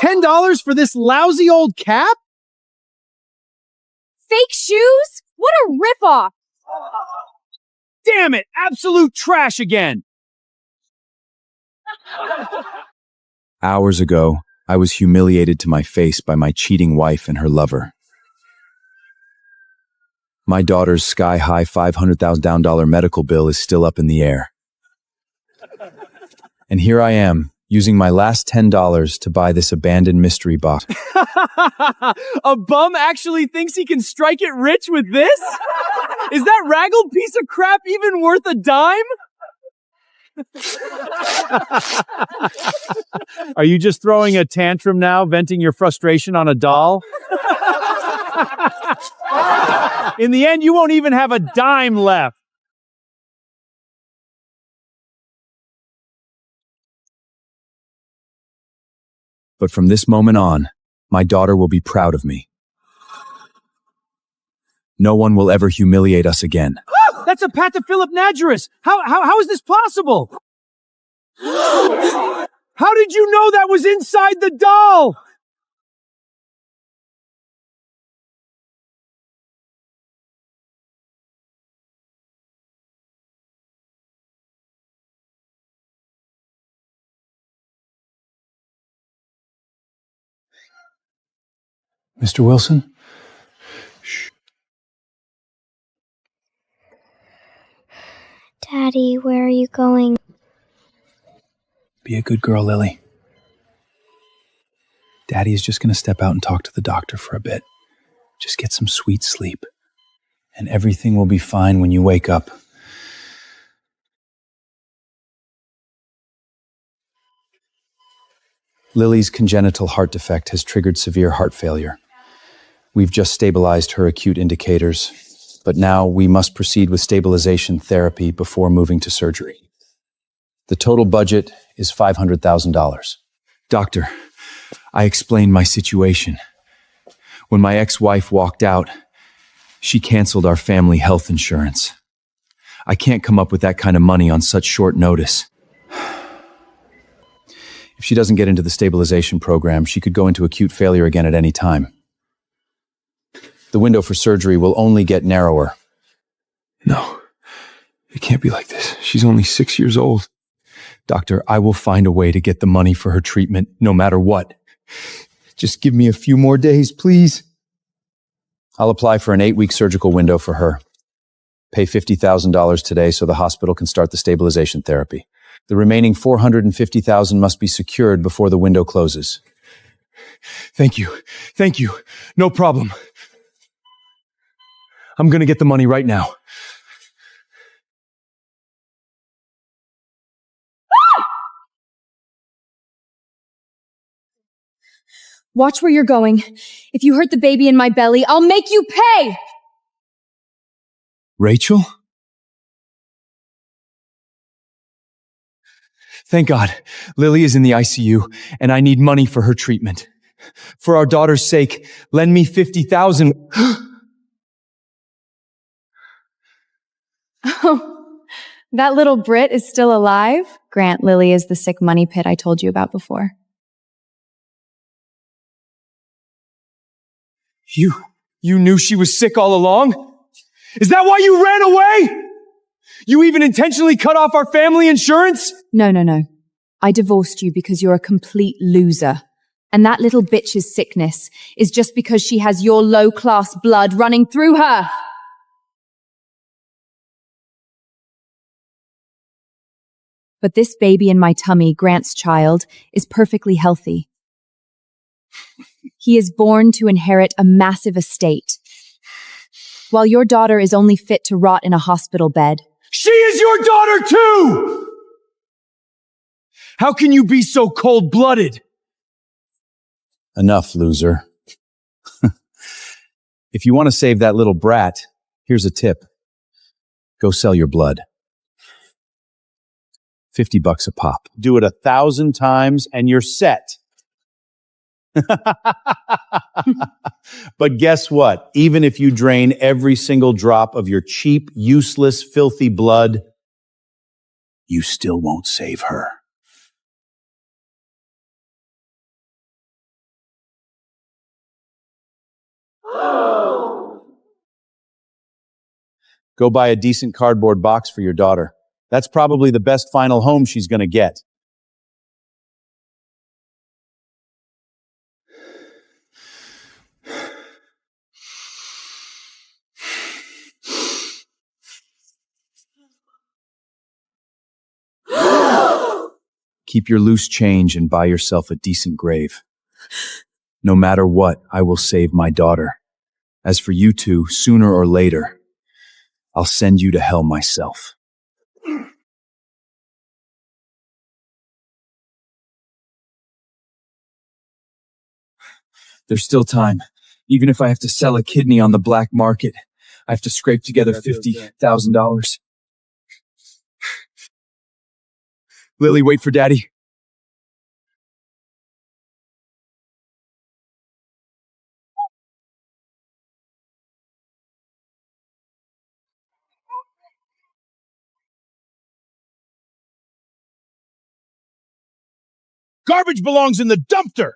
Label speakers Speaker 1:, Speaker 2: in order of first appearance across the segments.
Speaker 1: $10 for this lousy old cap?
Speaker 2: Fake shoes? What a ripoff!
Speaker 1: Damn it! Absolute trash again!
Speaker 3: Hours ago, I was humiliated to my face by my cheating wife and her lover. My daughter's sky-high $500,000 medical bill is still up in the air. And here I am, using my last $10 to buy this abandoned mystery box.
Speaker 1: A bum actually thinks he can strike it rich with this? Is that raggled piece of crap even worth a dime? Are you just throwing a tantrum now, venting your frustration on a doll? In the end, you won't even have a dime left.
Speaker 3: But from this moment on, my daughter will be proud of me. No one will ever humiliate us again.
Speaker 1: That's a Pataphyllip How is this possible? How did you know that was inside the doll?
Speaker 3: Mr. Wilson? Shh.
Speaker 4: Daddy, where are you going?
Speaker 3: Be a good girl, Lily. Daddy is just going to step out and talk to the doctor for a bit. Just get some sweet sleep. And everything will be fine when you wake up. Lily's congenital heart defect has triggered severe heart failure. We've just stabilized her acute indicators, but now we must proceed with stabilization therapy before moving to surgery. The total budget is $500,000. Doctor, I explained my situation. When my ex-wife walked out, she canceled our family health insurance. I can't come up with that kind of money on such short notice. If she doesn't get into the stabilization program, she could go into acute failure again at any time. The window for surgery will only get narrower. No, it can't be like this. She's only 6 years old. Doctor, I will find a way to get the money for her treatment, no matter what. Just give me a few more days, please. I'll apply for an 8-week surgical window for her. Pay $50,000 today so the hospital can start the stabilization therapy. The remaining $450,000 must be secured before the window closes. Thank you. Thank you. No problem. I'm going to get the money right now.
Speaker 2: Watch where you're going. If you hurt the baby in my belly, I'll make you pay!
Speaker 3: Rachel? Thank God. Lily is in the ICU, and I need money for her treatment. For our daughter's sake, lend me $50,000.
Speaker 2: Oh, that little Brit is still alive? Grant, Lily is the sick money pit I told you about before.
Speaker 3: You knew she was sick all along? Is that why you ran away? You even intentionally cut off our family insurance?
Speaker 2: No. I divorced you because you're a complete loser. And that little bitch's sickness is just because she has your low-class blood running through her. But this baby in my tummy, Grant's child, is perfectly healthy. He is born to inherit a massive estate, while your daughter is only fit to rot in a hospital bed.
Speaker 3: She is your daughter too! How can you be so cold-blooded? Enough, loser. If you want to save that little brat, here's a tip. Go sell your blood. $50 a pop.
Speaker 1: Do it 1,000 times and you're set. But guess what? Even if you drain every single drop of your cheap, useless, filthy blood, you still won't save her. Go buy a decent cardboard box for your daughter. That's probably the best final home she's going to get. Keep your loose change and buy yourself a decent grave. No matter what, I will save my daughter. As for you two, sooner or later, I'll send you to hell myself.
Speaker 3: There's still time. Even if I have to sell a kidney on the black market, I have to scrape together $50,000. Lily, wait for Daddy.
Speaker 1: Garbage belongs in the dumpster!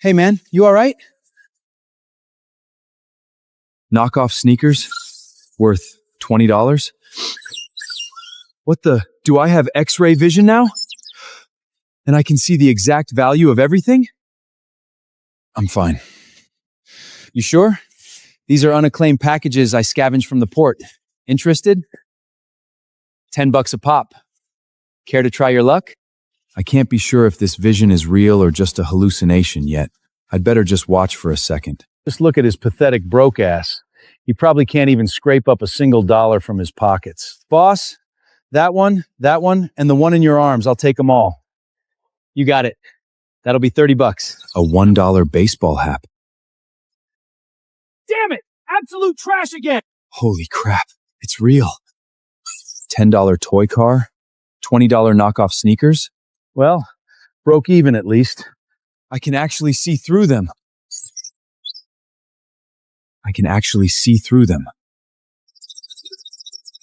Speaker 3: Hey man, you alright? Knockoff sneakers? Worth $20? What the? Do I have X-ray vision now? And I can see the exact value of everything? I'm fine. You sure? These are unacclaimed packages I scavenged from the port. Interested? $10 a pop. Care to try your luck? I can't be sure if this vision is real or just a hallucination yet. I'd better just watch for a second.
Speaker 1: Just look at his pathetic broke ass. He probably can't even scrape up a single dollar from his pockets. Boss, that one, and the one in your arms, I'll take them all. You got it. That'll be $30.
Speaker 3: A $1 baseball hat.
Speaker 1: Damn it! Absolute trash again!
Speaker 3: Holy crap, it's real. $10 toy car? $20 knockoff sneakers?
Speaker 1: Well, broke even at least.
Speaker 3: I can actually see through them.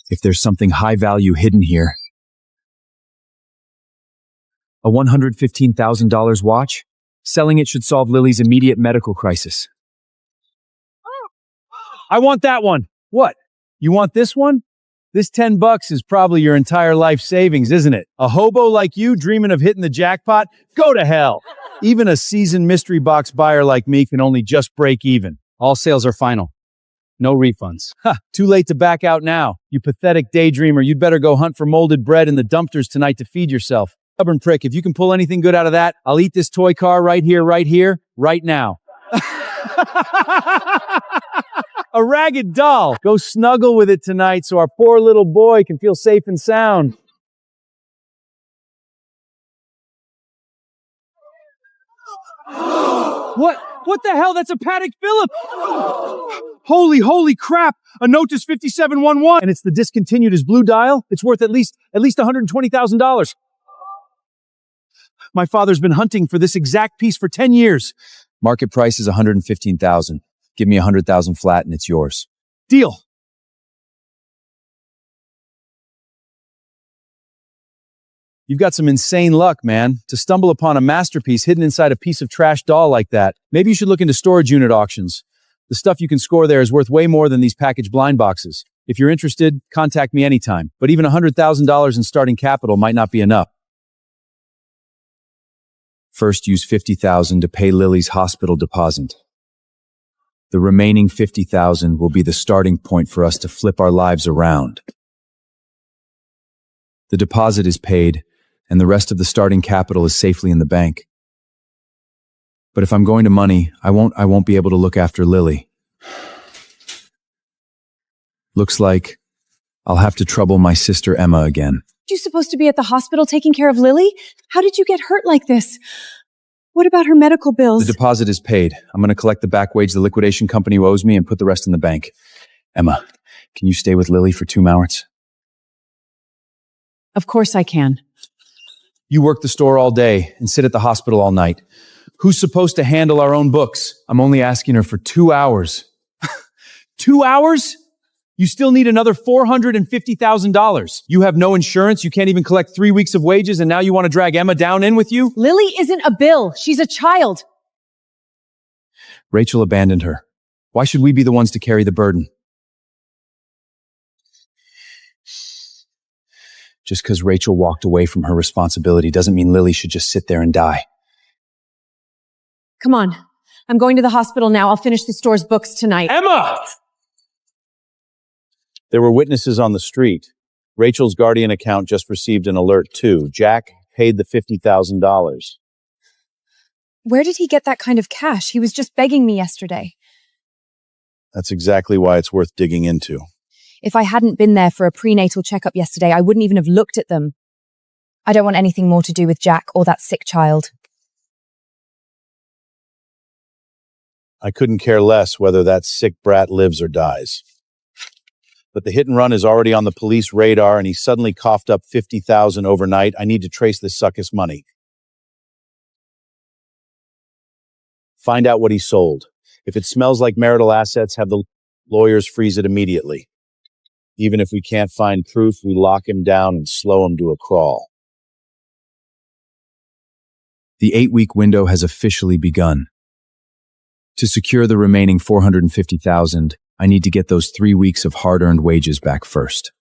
Speaker 3: If there's something high value hidden here. A $115,000 watch? Selling it should solve Lily's immediate medical crisis.
Speaker 1: I want that one. What? You want this one? This $10 is probably your entire life savings, isn't it? A hobo like you dreaming of hitting the jackpot? Go to hell. Even a seasoned mystery box buyer like me can only just break even. All sales are final. No refunds. Ha! Too late to back out now. You pathetic daydreamer, you'd better go hunt for molded bread in the dumpsters tonight to feed yourself. Stubborn prick, if you can pull anything good out of that, I'll eat this toy car right here, right now. A ragged doll. Go snuggle with it tonight so our poor little boy can feel safe and sound. What the hell? That's a Patek Philippe! Holy crap! A Notice 5711, and it's the discontinued as blue dial. It's worth at least $120,000. My father's been hunting for this exact piece for 10 years.
Speaker 3: Market price is $115,000. Give me $100,000 flat and it's yours.
Speaker 1: Deal. You've got some insane luck, man. To stumble upon a masterpiece hidden inside a piece of trash doll like that. Maybe you should look into storage unit auctions. The stuff you can score there is worth way more than these packaged blind boxes. If you're interested, contact me anytime. But even $100,000 in starting capital might not be enough.
Speaker 3: First, use $50,000 to pay Lily's hospital deposit. The remaining $50,000 will be the starting point for us to flip our lives around. The deposit is paid, and the rest of the starting capital is safely in the bank. But if I'm going to money, I won't be able to look after Lily. Looks like I'll have to trouble my sister Emma again.
Speaker 2: You supposed to be at the hospital taking care of Lily? How did you get hurt like this? What about her medical bills?
Speaker 3: The deposit is paid. I'm going to collect the back wage the liquidation company owes me and put the rest in the bank. Emma, can you stay with Lily for 2 hours?
Speaker 2: Of course I can.
Speaker 3: You work the store all day and sit at the hospital all night. Who's supposed to handle our own books? I'm only asking her for 2 hours.
Speaker 1: 2 hours? You still need another $450,000. You have no insurance, you can't even collect 3 weeks of wages, and now you want to drag Emma down in with you?
Speaker 2: Lily isn't a bill. She's a child.
Speaker 3: Rachel abandoned her. Why should we be the ones to carry the burden? Just because Rachel walked away from her responsibility doesn't mean Lily should just sit there and die.
Speaker 2: Come on. I'm going to the hospital now. I'll finish the store's books tonight.
Speaker 1: Emma!
Speaker 5: There were witnesses on the street. Rachel's guardian account just received an alert too. Jack paid the $50,000.
Speaker 2: Where did he get that kind of cash? He was just begging me yesterday.
Speaker 5: That's exactly why it's worth digging into.
Speaker 2: If I hadn't been there for a prenatal checkup yesterday, I wouldn't even have looked at them. I don't want anything more to do with Jack or that sick child.
Speaker 5: I couldn't care less whether that sick brat lives or dies. But the hit and run is already on the police radar, and he suddenly coughed up $50,000 overnight. I need to trace this suckus money. Find out what he sold. If it smells like marital assets, have the lawyers freeze it immediately. Even if we can't find proof, we lock him down and slow him to a crawl.
Speaker 3: The 8-week window has officially begun. To secure the remaining $450,000, I need to get those 3 weeks of hard-earned wages back first.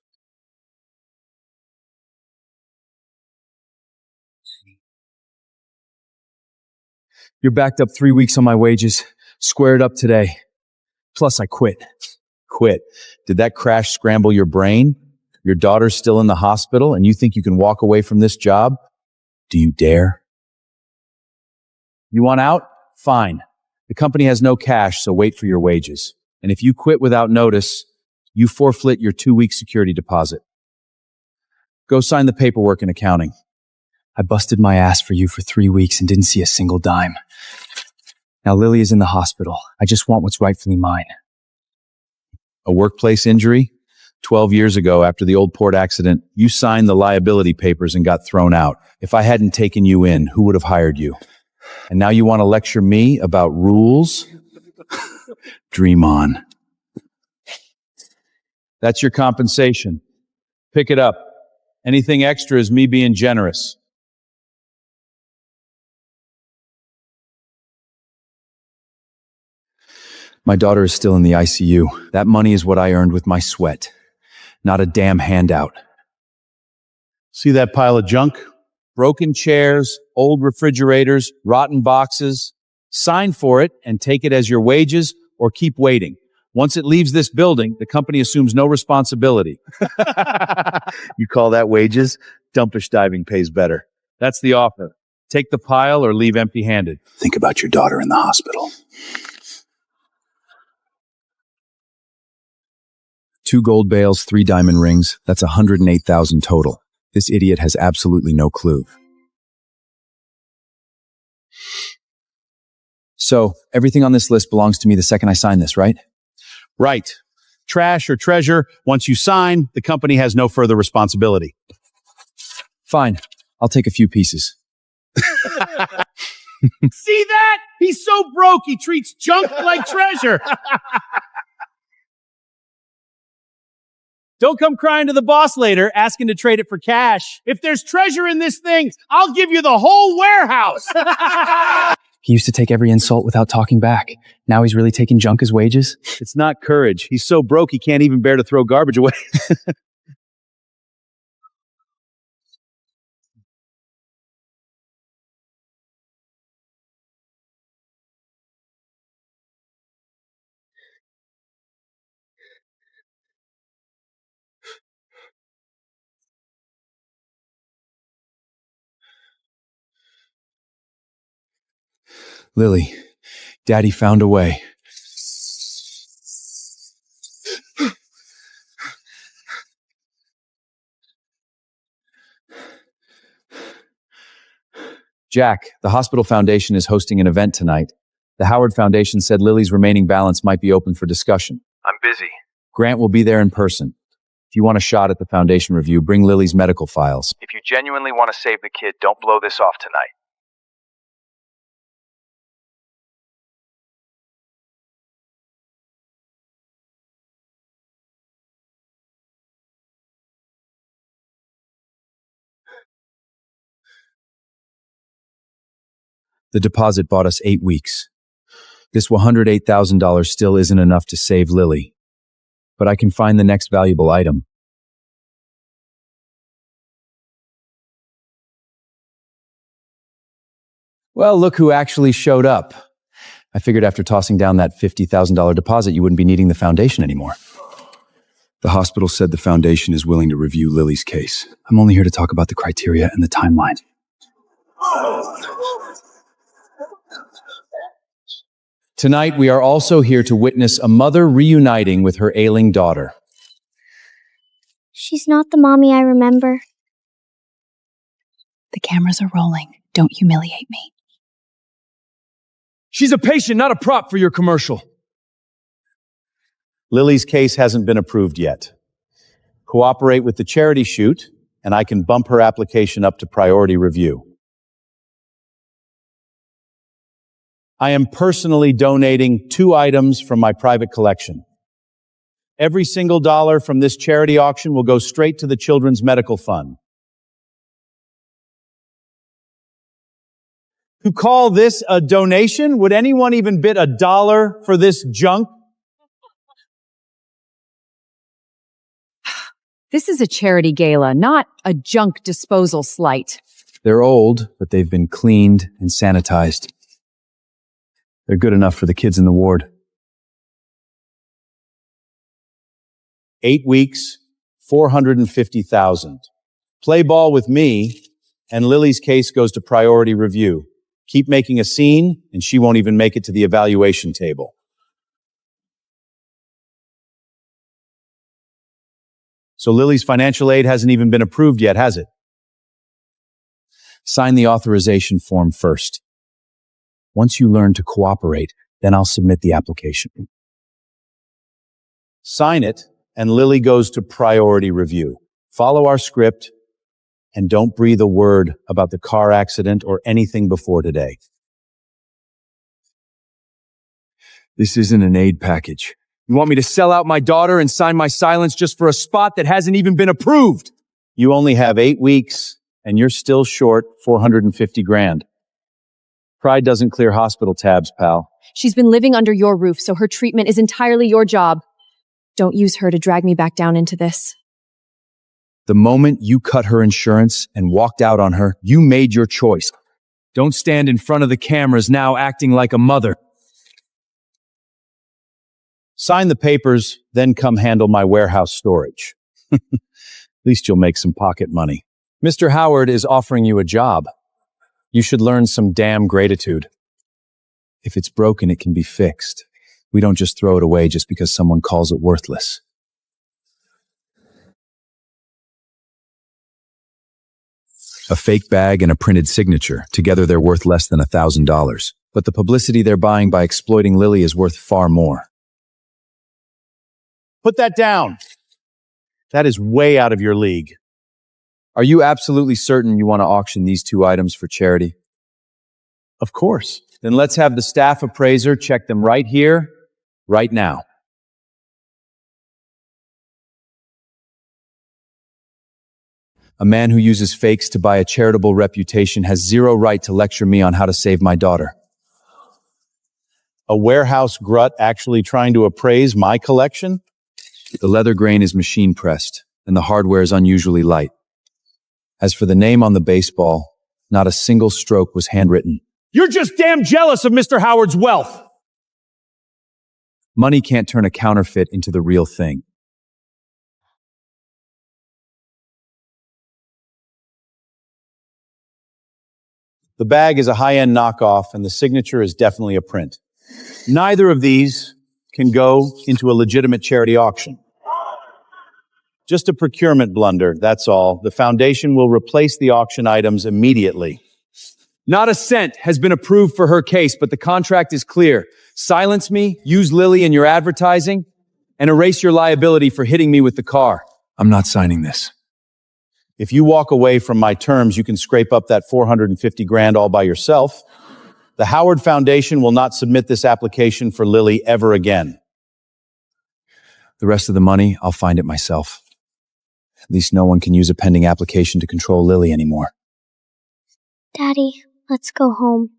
Speaker 3: You're backed up 3 weeks on my wages. Square it up today. Plus, I quit.
Speaker 5: Quit. Did that crash scramble your brain? Your daughter's still in the hospital, and you think you can walk away from this job?
Speaker 3: Do you dare?
Speaker 5: You want out? Fine. The company has no cash, so wait for your wages. And if you quit without notice, you forfeit your 2-week security deposit. Go sign the paperwork in accounting.
Speaker 3: I busted my ass for you for 3 weeks and didn't see a single dime. Now Lily is in the hospital. I just want what's rightfully mine.
Speaker 5: A workplace injury? 12 years ago, after the Old Port accident, you signed the liability papers and got thrown out. If I hadn't taken you in, who would have hired you? And now you want to lecture me about rules? Dream on. That's your compensation. Pick it up. Anything extra is me being generous.
Speaker 3: My daughter is still in the ICU. That money is what I earned with my sweat. Not a damn handout.
Speaker 5: See that pile of junk? Broken chairs, old refrigerators, rotten boxes. Sign for it and take it as your wages or keep waiting. Once it leaves this building, the company assumes no responsibility. You call that wages? Dumpish diving pays better. That's the offer. Take the pile or leave empty-handed.
Speaker 3: Think about your daughter in the hospital. 2 gold bales, 3 diamond rings. That's $108,000 total. This idiot has absolutely no clue. So, everything on this list belongs to me the second I sign this, right?
Speaker 5: Right. Trash or treasure, once you sign, the company has no further responsibility.
Speaker 3: Fine. I'll take a few pieces.
Speaker 1: See that? He's so broke, he treats junk like treasure. Don't come crying to the boss later, asking to trade it for cash. If there's treasure in this thing, I'll give you the whole warehouse.
Speaker 3: He used to take every insult without talking back. Now he's really taking junk as wages?
Speaker 5: It's not courage. He's so broke he can't even bear to throw garbage away.
Speaker 3: Lily, Daddy found a way.
Speaker 5: Jack, the Hospital Foundation is hosting an event tonight. The Howard Foundation said Lily's remaining balance might be open for discussion.
Speaker 6: I'm busy.
Speaker 5: Grant will be there in person.
Speaker 3: If you want a shot at the foundation review, bring Lily's medical files.
Speaker 6: If you genuinely want to save the kid, don't blow this off tonight.
Speaker 3: The deposit bought us 8 weeks. This $108,000 still isn't enough to save Lily, but I can find the next valuable item. Well, look who actually showed up. I figured after tossing down that $50,000 deposit, you wouldn't be needing the foundation anymore. The hospital said the foundation is willing to review Lily's case. I'm only here to talk about the criteria and the timeline. Tonight, we are also here to witness a mother reuniting with her ailing daughter.
Speaker 4: She's not the mommy I remember.
Speaker 7: The cameras are rolling. Don't humiliate me.
Speaker 1: She's a patient, not a prop for your commercial.
Speaker 5: Lily's case hasn't been approved yet. Cooperate with the charity shoot, and I can bump her application up to priority review. I am personally donating 2 items from my private collection. Every single dollar from this charity auction will go straight to the Children's Medical Fund. To call this a donation? Would anyone even bid $1 for this junk?
Speaker 2: This is a charity gala, not a junk disposal slight.
Speaker 3: They're old, but they've been cleaned and sanitized. They're good enough for the kids in the ward.
Speaker 5: 8 weeks, $450,000. Play ball with me, and Lily's case goes to priority review. Keep making a scene, and she won't even make it to the evaluation table. So Lily's financial aid hasn't even been approved yet, has it?
Speaker 3: Sign the authorization form first. Once you learn to cooperate, then I'll submit the application.
Speaker 5: Sign it, and Lily goes to priority review. Follow our script, and don't breathe a word about the car accident or anything before today.
Speaker 3: This isn't an aid package.
Speaker 1: You want me to sell out my daughter and sign my silence just for a spot that hasn't even been approved?
Speaker 5: You only have 8 weeks, and you're still short $450,000. Pride doesn't clear hospital tabs, pal.
Speaker 2: She's been living under your roof, so her treatment is entirely your job. Don't use her to drag me back down into this.
Speaker 3: The moment you cut her insurance and walked out on her, you made your choice.
Speaker 1: Don't stand in front of the cameras now acting like a mother.
Speaker 5: Sign the papers, then come handle my warehouse storage. At least you'll make some pocket money.
Speaker 3: Mr. Howard is offering you a job. You should learn some damn gratitude. If it's broken, it can be fixed. We don't just throw it away just because someone calls it worthless. A fake bag and a printed signature. Together they're worth less than $1,000. But the publicity they're buying by exploiting Lily is worth far more.
Speaker 5: Put that down. That is way out of your league.
Speaker 3: Are you absolutely certain you want to auction these 2 items for charity?
Speaker 5: Of course. Then let's have the staff appraiser check them right here, right now.
Speaker 3: A man who uses fakes to buy a charitable reputation has zero right to lecture me on how to save my daughter.
Speaker 5: A warehouse grut actually trying to appraise my collection?
Speaker 3: The leather grain is machine pressed, and the hardware is unusually light. As for the name on the baseball, not a single stroke was handwritten.
Speaker 1: You're just damn jealous of Mr. Howard's wealth.
Speaker 3: Money can't turn a counterfeit into the real thing.
Speaker 5: The bag is a high-end knockoff, and the signature is definitely a print. Neither of these can go into a legitimate charity auction. Just a procurement blunder, that's all. The foundation will replace the auction items immediately.
Speaker 1: Not a cent has been approved for her case, but the contract is clear. Silence me, use Lily in your advertising, and erase your liability for hitting me with the car.
Speaker 3: I'm not signing this.
Speaker 5: If you walk away from my terms, you can scrape up that 450 grand all by yourself. The Howard Foundation will not submit this application for Lily ever again.
Speaker 3: The rest of the money, I'll find it myself. At least no one can use a pending application to control Lily anymore.
Speaker 4: Daddy, let's go home.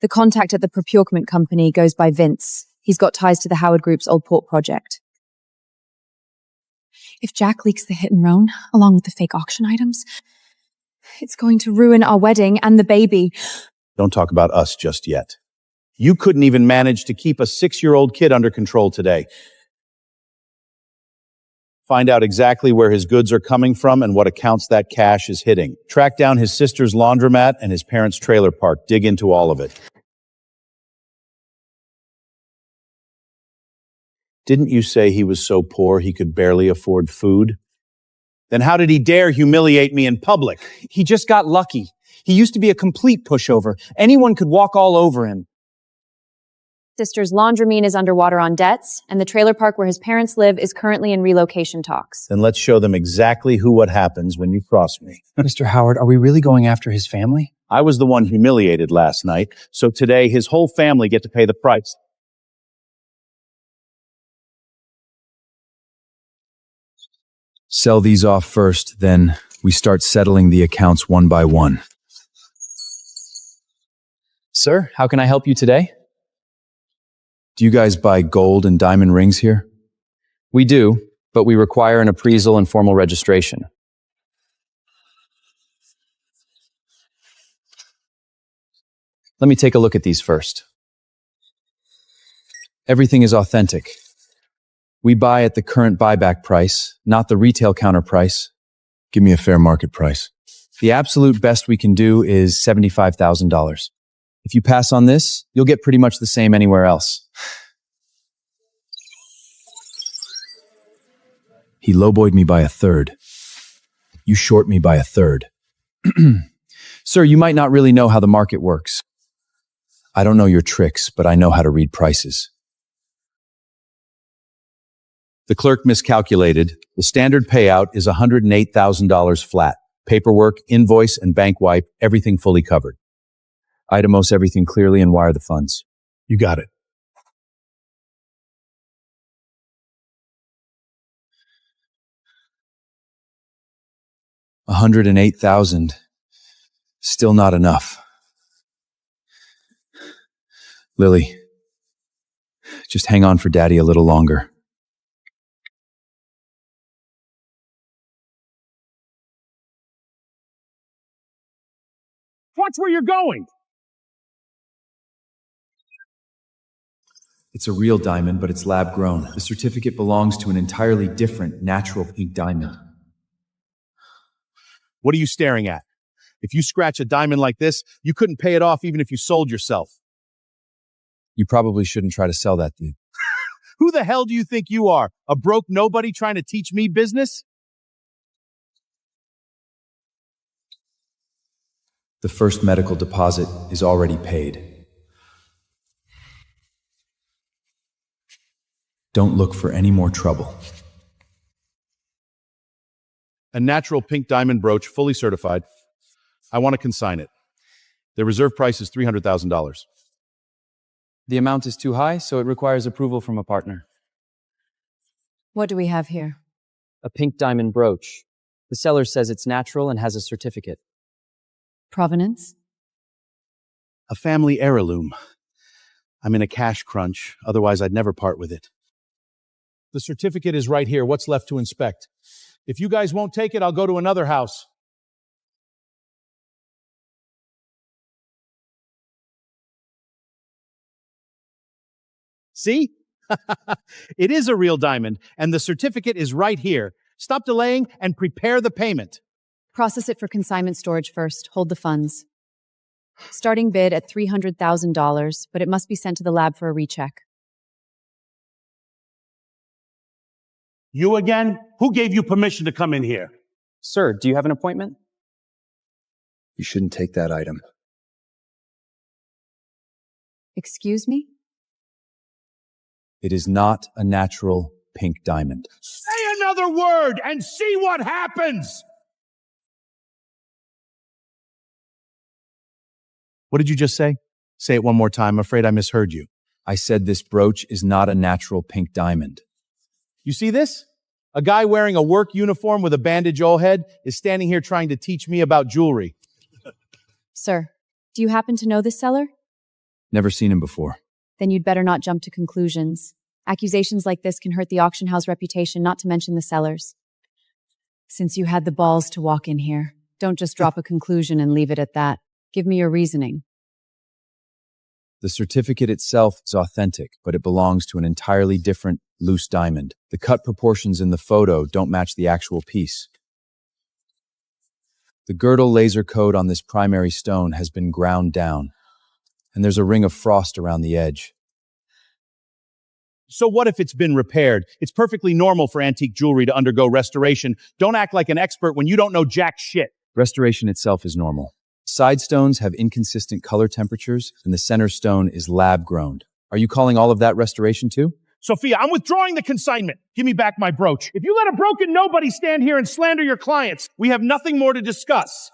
Speaker 2: The contact at the procurement company goes by Vince. He's got ties to the Howard Group's old port project.
Speaker 7: If Jack leaks the hit and run, along with the fake auction items,
Speaker 2: It's going to ruin our wedding and the baby.
Speaker 5: Don't talk about us just yet. You couldn't even manage to keep a 6-year-old kid under control today. Find out exactly where his goods are coming from and what accounts that cash is hitting. Track down his sister's laundromat and his parents' trailer park. Dig into all of it. Didn't you say he was so poor he could barely afford food? Then how did he dare humiliate me in public?
Speaker 8: He just got lucky. He used to be a complete pushover. Anyone could walk all over him.
Speaker 2: Sister's laundromat is underwater on debts, and the trailer park where his parents live is currently in relocation talks.
Speaker 5: Then let's show them exactly what happens when you cross me.
Speaker 8: Mr. Howard, are we really going after his family?
Speaker 5: I was the one humiliated last night, so today his whole family get to pay the price.
Speaker 3: Sell these off first, then we start settling the accounts one by one.
Speaker 8: Sir, how can I help you today?
Speaker 3: Do you guys buy gold and diamond rings here?
Speaker 8: We do, but we require an appraisal and formal registration. Let me take a look at these first.
Speaker 3: Everything is authentic. We buy at the current buyback price, not the retail counter price. Give me a fair market price. The absolute best we can do is $75,000. If you pass on this, you'll get pretty much the same anywhere else. He lowboyed me by a third. You short me by a third. Sir, you might not really know how the market works. I don't know your tricks, but I know how to read prices.
Speaker 5: The clerk miscalculated. The standard payout is $108,000 flat. Paperwork, invoice, and bank wipe, everything fully covered.
Speaker 3: Itemose everything clearly and wire the funds.
Speaker 5: You got it.
Speaker 3: $108,000. Still not enough. Lily, just hang on for Daddy a little longer.
Speaker 5: Watch where you're going!
Speaker 3: It's a real diamond, but it's lab grown. The certificate belongs to an entirely different natural pink diamond.
Speaker 5: What are you staring at? If you scratch a diamond like this, you couldn't pay it off even if you sold yourself.
Speaker 3: You probably shouldn't try to sell that, dude.
Speaker 5: Who the hell do you think you are? A broke nobody trying to teach me business?
Speaker 3: The first medical deposit is already paid. Don't look for any more trouble.
Speaker 5: A natural pink diamond brooch, fully certified. I want to consign it. The reserve price is $300,000.
Speaker 8: The amount is too high, so it requires approval from a partner.
Speaker 2: What do we have here?
Speaker 8: A pink diamond brooch. The seller says it's natural and has a certificate.
Speaker 2: Provenance?
Speaker 5: A family heirloom. I'm in a cash crunch, otherwise I'd never part with it. The certificate is right here. What's left to inspect? If you guys won't take it, I'll go to another house. See? It is a real diamond, and the certificate is right here. Stop delaying and prepare the payment.
Speaker 2: Process it for consignment storage first. Hold the funds. Starting bid at $300,000, but it must be sent to the lab for a recheck.
Speaker 5: You again? Who gave you permission to come in here?
Speaker 8: Sir, do you have an appointment?
Speaker 3: You shouldn't take that item.
Speaker 2: Excuse me?
Speaker 3: It is not a natural pink diamond.
Speaker 5: Say another word and see what happens! What did you just say? Say it one more time. I'm afraid I misheard you.
Speaker 3: I said this brooch is not a natural pink diamond.
Speaker 5: You see this? A guy wearing a work uniform with a bandage all head is standing here trying to teach me about jewelry.
Speaker 2: Sir, do you happen to know this seller?
Speaker 3: Never seen him before.
Speaker 2: Then you'd better not jump to conclusions. Accusations like this can hurt the auction house reputation, not to mention the sellers. Since you had the balls to walk in here, don't just drop a conclusion and leave it at that. Give me your reasoning.
Speaker 3: The certificate itself is authentic, but it belongs to an entirely different loose diamond. The cut proportions in the photo don't match the actual piece. The girdle laser code on this primary stone has been ground down, and there's a ring of frost around the edge.
Speaker 5: So what if it's been repaired? It's perfectly normal for antique jewelry to undergo restoration. Don't act like an expert when you don't know jack shit.
Speaker 3: Restoration itself is normal. Side stones have inconsistent color temperatures, and the center stone is lab-grown. Are you calling all of that restoration too?
Speaker 5: Sophia, I'm withdrawing the consignment. Give me back my brooch. If you let a broken nobody stand here and slander your clients, we have nothing more to discuss.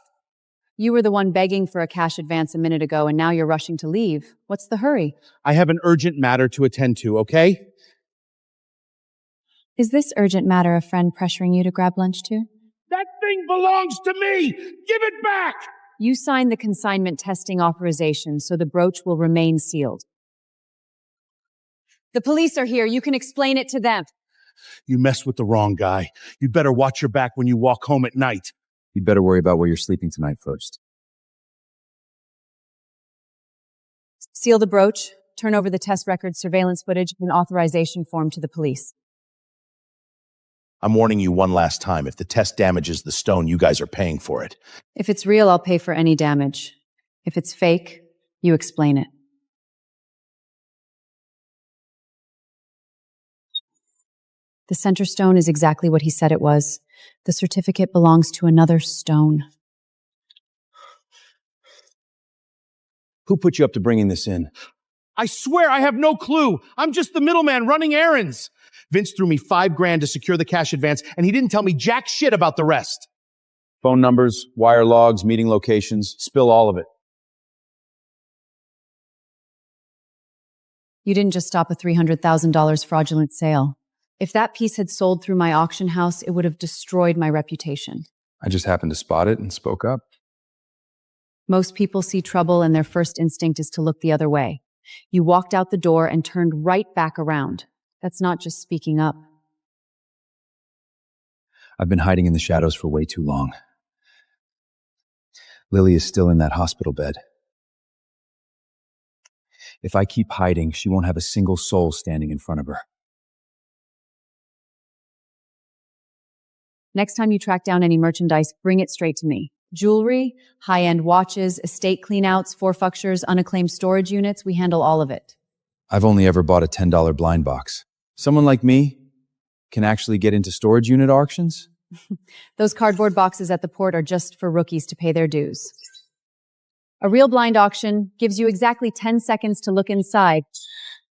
Speaker 2: You were the one begging for a cash advance a minute ago, and now you're rushing to leave. What's the hurry?
Speaker 5: I have an urgent matter to attend to, okay?
Speaker 2: Is this urgent matter a friend pressuring you to grab lunch too?
Speaker 5: That thing belongs to me! Give it back!
Speaker 2: You signed the consignment testing authorization, so the brooch will remain sealed. The police are here. You can explain it to them.
Speaker 5: You messed with the wrong guy. You'd better watch your back when you walk home at night.
Speaker 3: You'd better worry about where you're sleeping tonight first.
Speaker 2: Seal the brooch, turn over the test record, surveillance footage, and authorization form to the police.
Speaker 5: I'm warning you one last time. If the test damages the stone, you guys are paying for it.
Speaker 2: If it's real, I'll pay for any damage. If it's fake, you explain it. The center stone is exactly what he said it was. The certificate belongs to another stone.
Speaker 3: Who put you up to bringing this in?
Speaker 5: I swear I have no clue. I'm just the middleman running errands. Vince threw me $5,000 to secure the cash advance, and he didn't tell me jack shit about the rest.
Speaker 3: Phone numbers, wire logs, meeting locations, spill all of it.
Speaker 2: You didn't just stop a $300,000 fraudulent sale. If that piece had sold through my auction house, it would have destroyed my reputation.
Speaker 3: I just happened to spot it and spoke up.
Speaker 2: Most people see trouble and their first instinct is to look the other way. You walked out the door and turned right back around. That's not just speaking up.
Speaker 3: I've been hiding in the shadows for way too long. Lily is still in that hospital bed. If I keep hiding, she won't have a single soul standing in front of her.
Speaker 2: Next time you track down any merchandise, bring it straight to me. Jewelry, high-end watches, estate cleanouts, forfeitures, unacclaimed storage units, we handle all of it.
Speaker 3: I've only ever bought a $10 blind box. Someone like me can actually get into storage unit auctions?
Speaker 2: Those cardboard boxes at the port are just for rookies to pay their dues. A real blind auction gives you exactly 10 seconds to look inside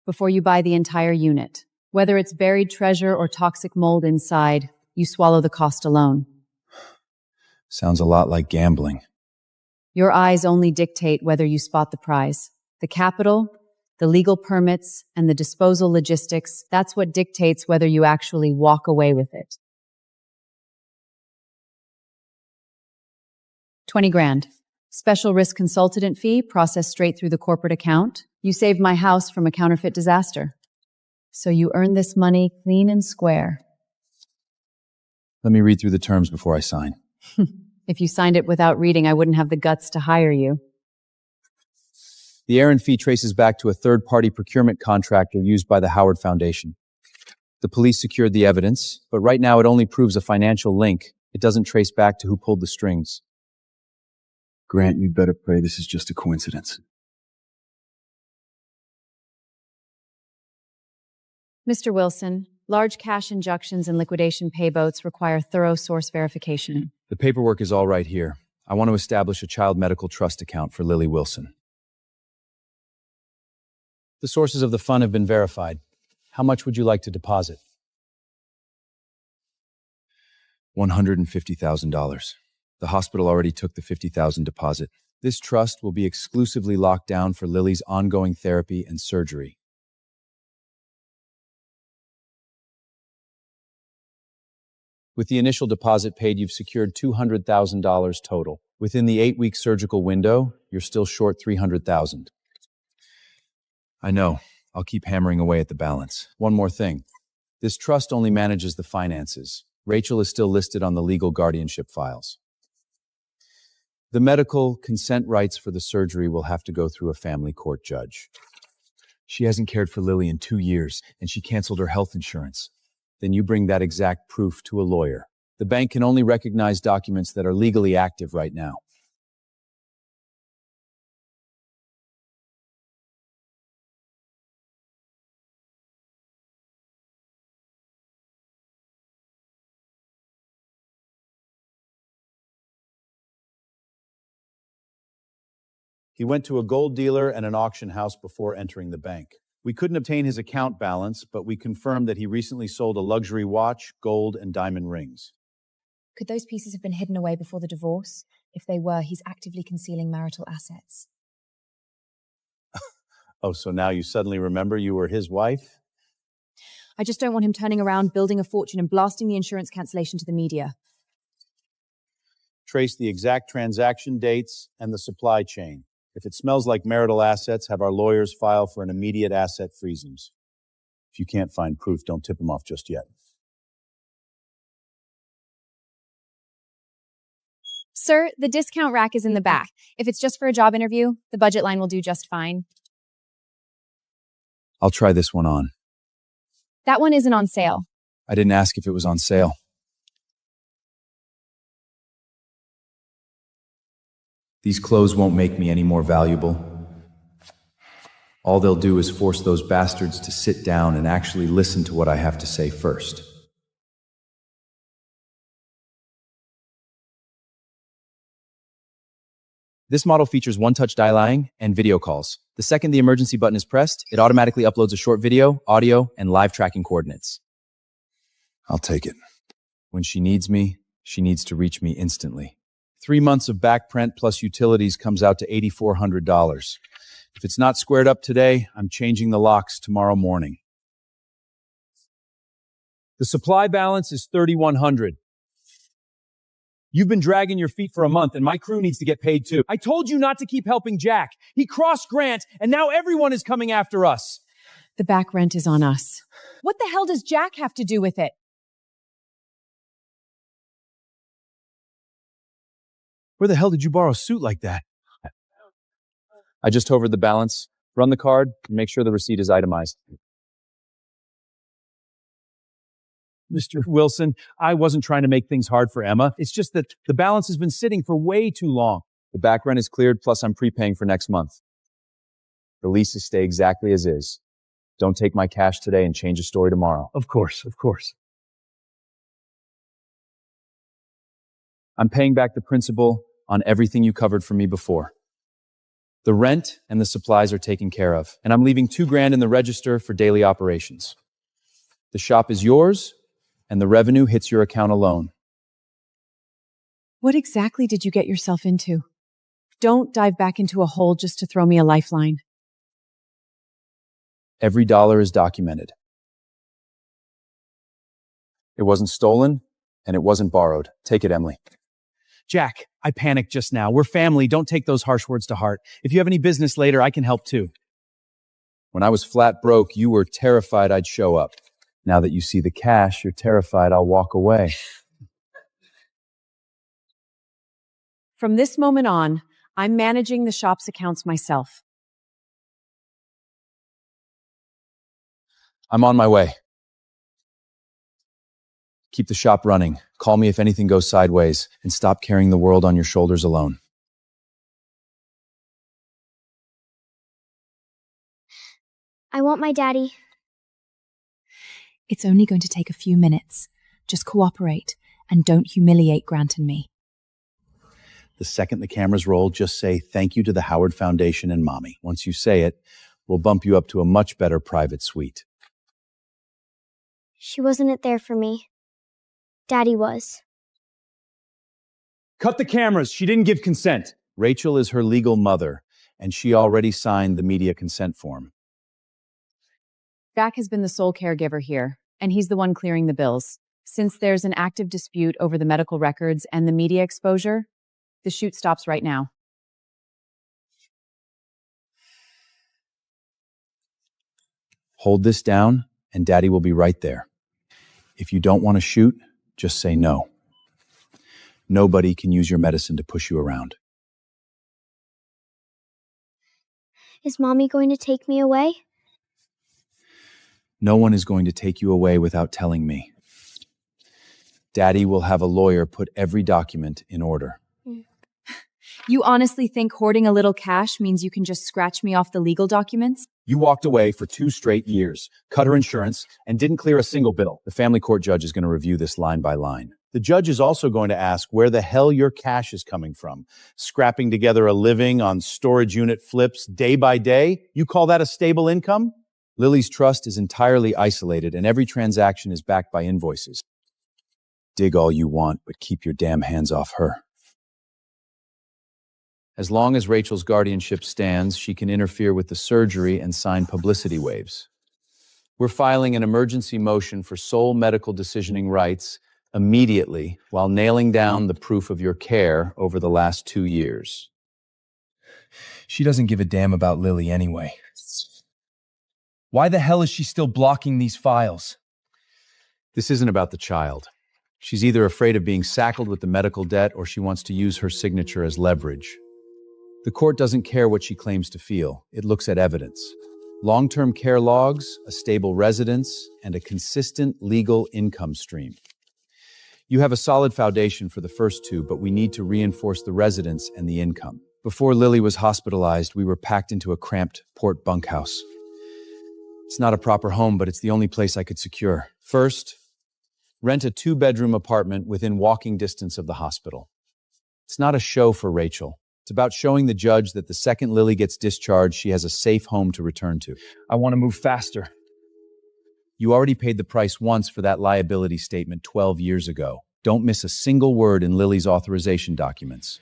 Speaker 2: before you buy the entire unit. Whether it's buried treasure or toxic mold inside, you swallow the cost alone.
Speaker 3: Sounds a lot like gambling.
Speaker 2: Your eyes only dictate whether you spot the prize. The capital, the legal permits, and the disposal logistics, that's what dictates whether you actually walk away with it. 20 grand. Special risk consultant fee processed straight through the corporate account. You saved my house from a counterfeit disaster. So you earned this money clean and square.
Speaker 3: Let me read through the terms before I sign.
Speaker 2: If you signed it without reading, I wouldn't have the guts to hire you.
Speaker 3: The errand fee traces back to a third-party procurement contractor used by the Howard Foundation. The police secured the evidence, but right now it only proves a financial link. It doesn't trace back to who pulled the strings.
Speaker 9: Grant, you'd better pray this is just a coincidence.
Speaker 2: Mr. Wilson, large cash injunctions and liquidation payboats require thorough source verification.
Speaker 3: The paperwork is all right here. I want to establish a child medical trust account for Lily Wilson.
Speaker 5: The sources of the fund have been verified. How much would you like to deposit?
Speaker 3: $150,000. The hospital already took the $50,000 deposit. This trust will be exclusively locked down for Lily's ongoing therapy and surgery. With the initial deposit paid, you've secured $200,000 total. Within the 8-week surgical window, you're still short $300,000. I know. I'll keep hammering away at the balance. One more thing. This trust only manages the finances. Rachel is still listed on the legal guardianship files. The medical consent rights for the surgery will have to go through a family court judge. She hasn't cared for Lily in 2 years, and she canceled her health insurance. Then you bring that exact proof to a lawyer. The bank can only recognize documents that are legally active right now.
Speaker 5: He went to a gold dealer and an auction house before entering the bank. We couldn't obtain his account balance, but we confirmed that he recently sold a luxury watch, gold, and diamond rings.
Speaker 7: Could those pieces have been hidden away before the divorce? If they were, he's actively concealing marital assets.
Speaker 5: Oh, so now you suddenly remember you were his wife?
Speaker 7: I just don't want him turning around, building a fortune, and blasting the insurance cancellation to the media.
Speaker 5: Trace the exact transaction dates and the supply chain. If it smells like marital assets, have our lawyers file for an immediate asset freezes. If you can't find proof, don't tip them off just yet.
Speaker 2: Sir, the discount rack is in the back. If it's just for a job interview, the budget line will do just fine.
Speaker 3: I'll try this one on.
Speaker 2: That one isn't on sale.
Speaker 3: I didn't ask if it was on sale. These clothes won't make me any more valuable. All they'll do is force those bastards to sit down and actually listen to what I have to say first. This model features one-touch dialing and video calls. The second the emergency button is pressed, it automatically uploads a short video, audio, and live tracking coordinates. I'll take it. When she needs me, she needs to reach me instantly.
Speaker 5: 3 months of back print plus utilities comes out to $8,400. If it's not squared up today, I'm changing the locks tomorrow morning. The supply balance is $3,100. You've been dragging your feet for a month, and my crew needs to get paid too. I told you not to keep helping Jack. He crossed Grant, and now everyone is coming after us.
Speaker 2: The back rent is on us. What the hell does Jack have to do with it?
Speaker 5: Where the hell did you borrow a suit like that?
Speaker 3: I just hovered the balance, run the card, and make sure the receipt is itemized.
Speaker 5: Mr. Wilson, I wasn't trying to make things hard for Emma. It's just that the balance has been sitting for way too long.
Speaker 3: The back rent is cleared, plus I'm prepaying for next month. The leases stay exactly as is. Don't take my cash today and change the story tomorrow.
Speaker 5: Of course, of course.
Speaker 3: I'm paying back the principal on everything you covered for me before. The rent and the supplies are taken care of, and I'm leaving $2,000 in the register for daily operations. The shop is yours, and the revenue hits your account alone.
Speaker 2: What exactly did you get yourself into? Don't dive back into a hole just to throw me a lifeline.
Speaker 3: Every dollar is documented. It wasn't stolen, and it wasn't borrowed. Take it, Emily.
Speaker 5: Jack, I panicked just now. We're family. Don't take those harsh words to heart. If you have any business later, I can help too.
Speaker 3: When I was flat broke, you were terrified I'd show up. Now that you see the cash, you're terrified I'll walk away.
Speaker 2: From this moment on, I'm managing the shop's accounts myself.
Speaker 3: I'm on my way. Keep the shop running. Call me if anything goes sideways, and stop carrying the world on your shoulders alone.
Speaker 4: I want my daddy.
Speaker 7: It's only going to take a few minutes. Just cooperate and don't humiliate Grant and me.
Speaker 5: The second the cameras roll, just say thank you to the Howard Foundation and Mommy. Once you say it,
Speaker 3: We'll bump you up to a much better private suite.
Speaker 4: She wasn't there for me. Daddy was.
Speaker 5: Cut the cameras. She didn't give consent.
Speaker 3: Rachel is her legal mother, and she already signed the media consent form.
Speaker 2: Jack has been the sole caregiver here, and he's the one clearing the bills. Since there's an active dispute over the medical records and the media exposure, the shoot stops right now.
Speaker 3: Hold this down, and Daddy will be right there. If you don't want to shoot, just say no. Nobody can use your medicine to push you around.
Speaker 4: Is Mommy going to take me away?
Speaker 3: No one is going to take you away without telling me. Daddy will have a lawyer put every document in order.
Speaker 2: You honestly think hoarding a little cash means you can just scratch me off the legal documents?
Speaker 3: You walked away for 2 straight years, cut her insurance, and didn't clear a single bill. The family court judge is going to review this line by line.
Speaker 5: The judge is also going to ask where the hell your cash is coming from. Scrapping together a living on storage unit flips day by day? You call that a stable income?
Speaker 3: Lily's trust is entirely isolated, and every transaction is backed by invoices. Dig all you want, but keep your damn hands off her. As long as Rachel's guardianship stands, she can interfere with the surgery and sign publicity waivers. We're filing an emergency motion for sole medical decisioning rights immediately while nailing down the proof of your care over the last 2 years.
Speaker 8: She doesn't give a damn about Lily anyway. Why the hell is she still blocking these files?
Speaker 3: This isn't about the child. She's either afraid of being sackled with the medical debt or she wants to use her signature as leverage. The court doesn't care what she claims to feel. It looks at evidence. Long-term care logs, a stable residence, and a consistent legal income stream. You have a solid foundation for the first 2, but we need to reinforce the residence and the income. Before Lily was hospitalized, we were packed into a cramped port bunkhouse. It's not a proper home, but it's the only place I could secure. First, rent a 2-bedroom apartment within walking distance of the hospital. It's not a show for Rachel. It's about showing the judge that the second Lily gets discharged, she has a safe home to return to.
Speaker 8: I want to move faster.
Speaker 3: You already paid the price once for that liability statement 12 years ago. Don't miss a single word in Lily's authorization documents.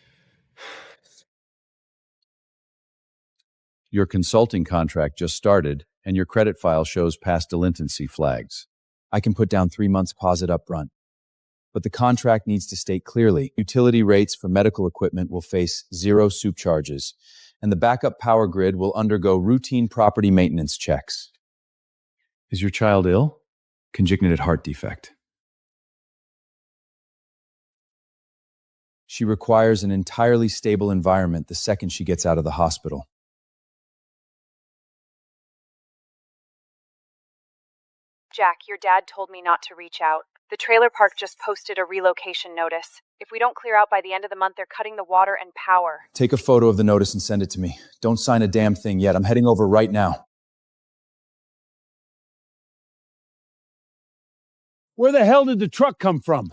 Speaker 3: Your consulting contract just started, and your credit file shows past delinquency flags. I can put down 3 months deposit up front. But the contract needs to state clearly, utility rates for medical equipment will face 0 soup charges, and the backup power grid will undergo routine property maintenance checks. Is your child ill? Congenital heart defect. She requires an entirely stable environment the second she gets out of the hospital.
Speaker 10: Jack, your dad told me not to reach out. The trailer park just posted a relocation notice. If we don't clear out by the end of the month, they're cutting the water and power.
Speaker 3: Take a photo of the notice and send it to me. Don't sign a damn thing yet. I'm heading over right now.
Speaker 5: Where the hell did the truck come from?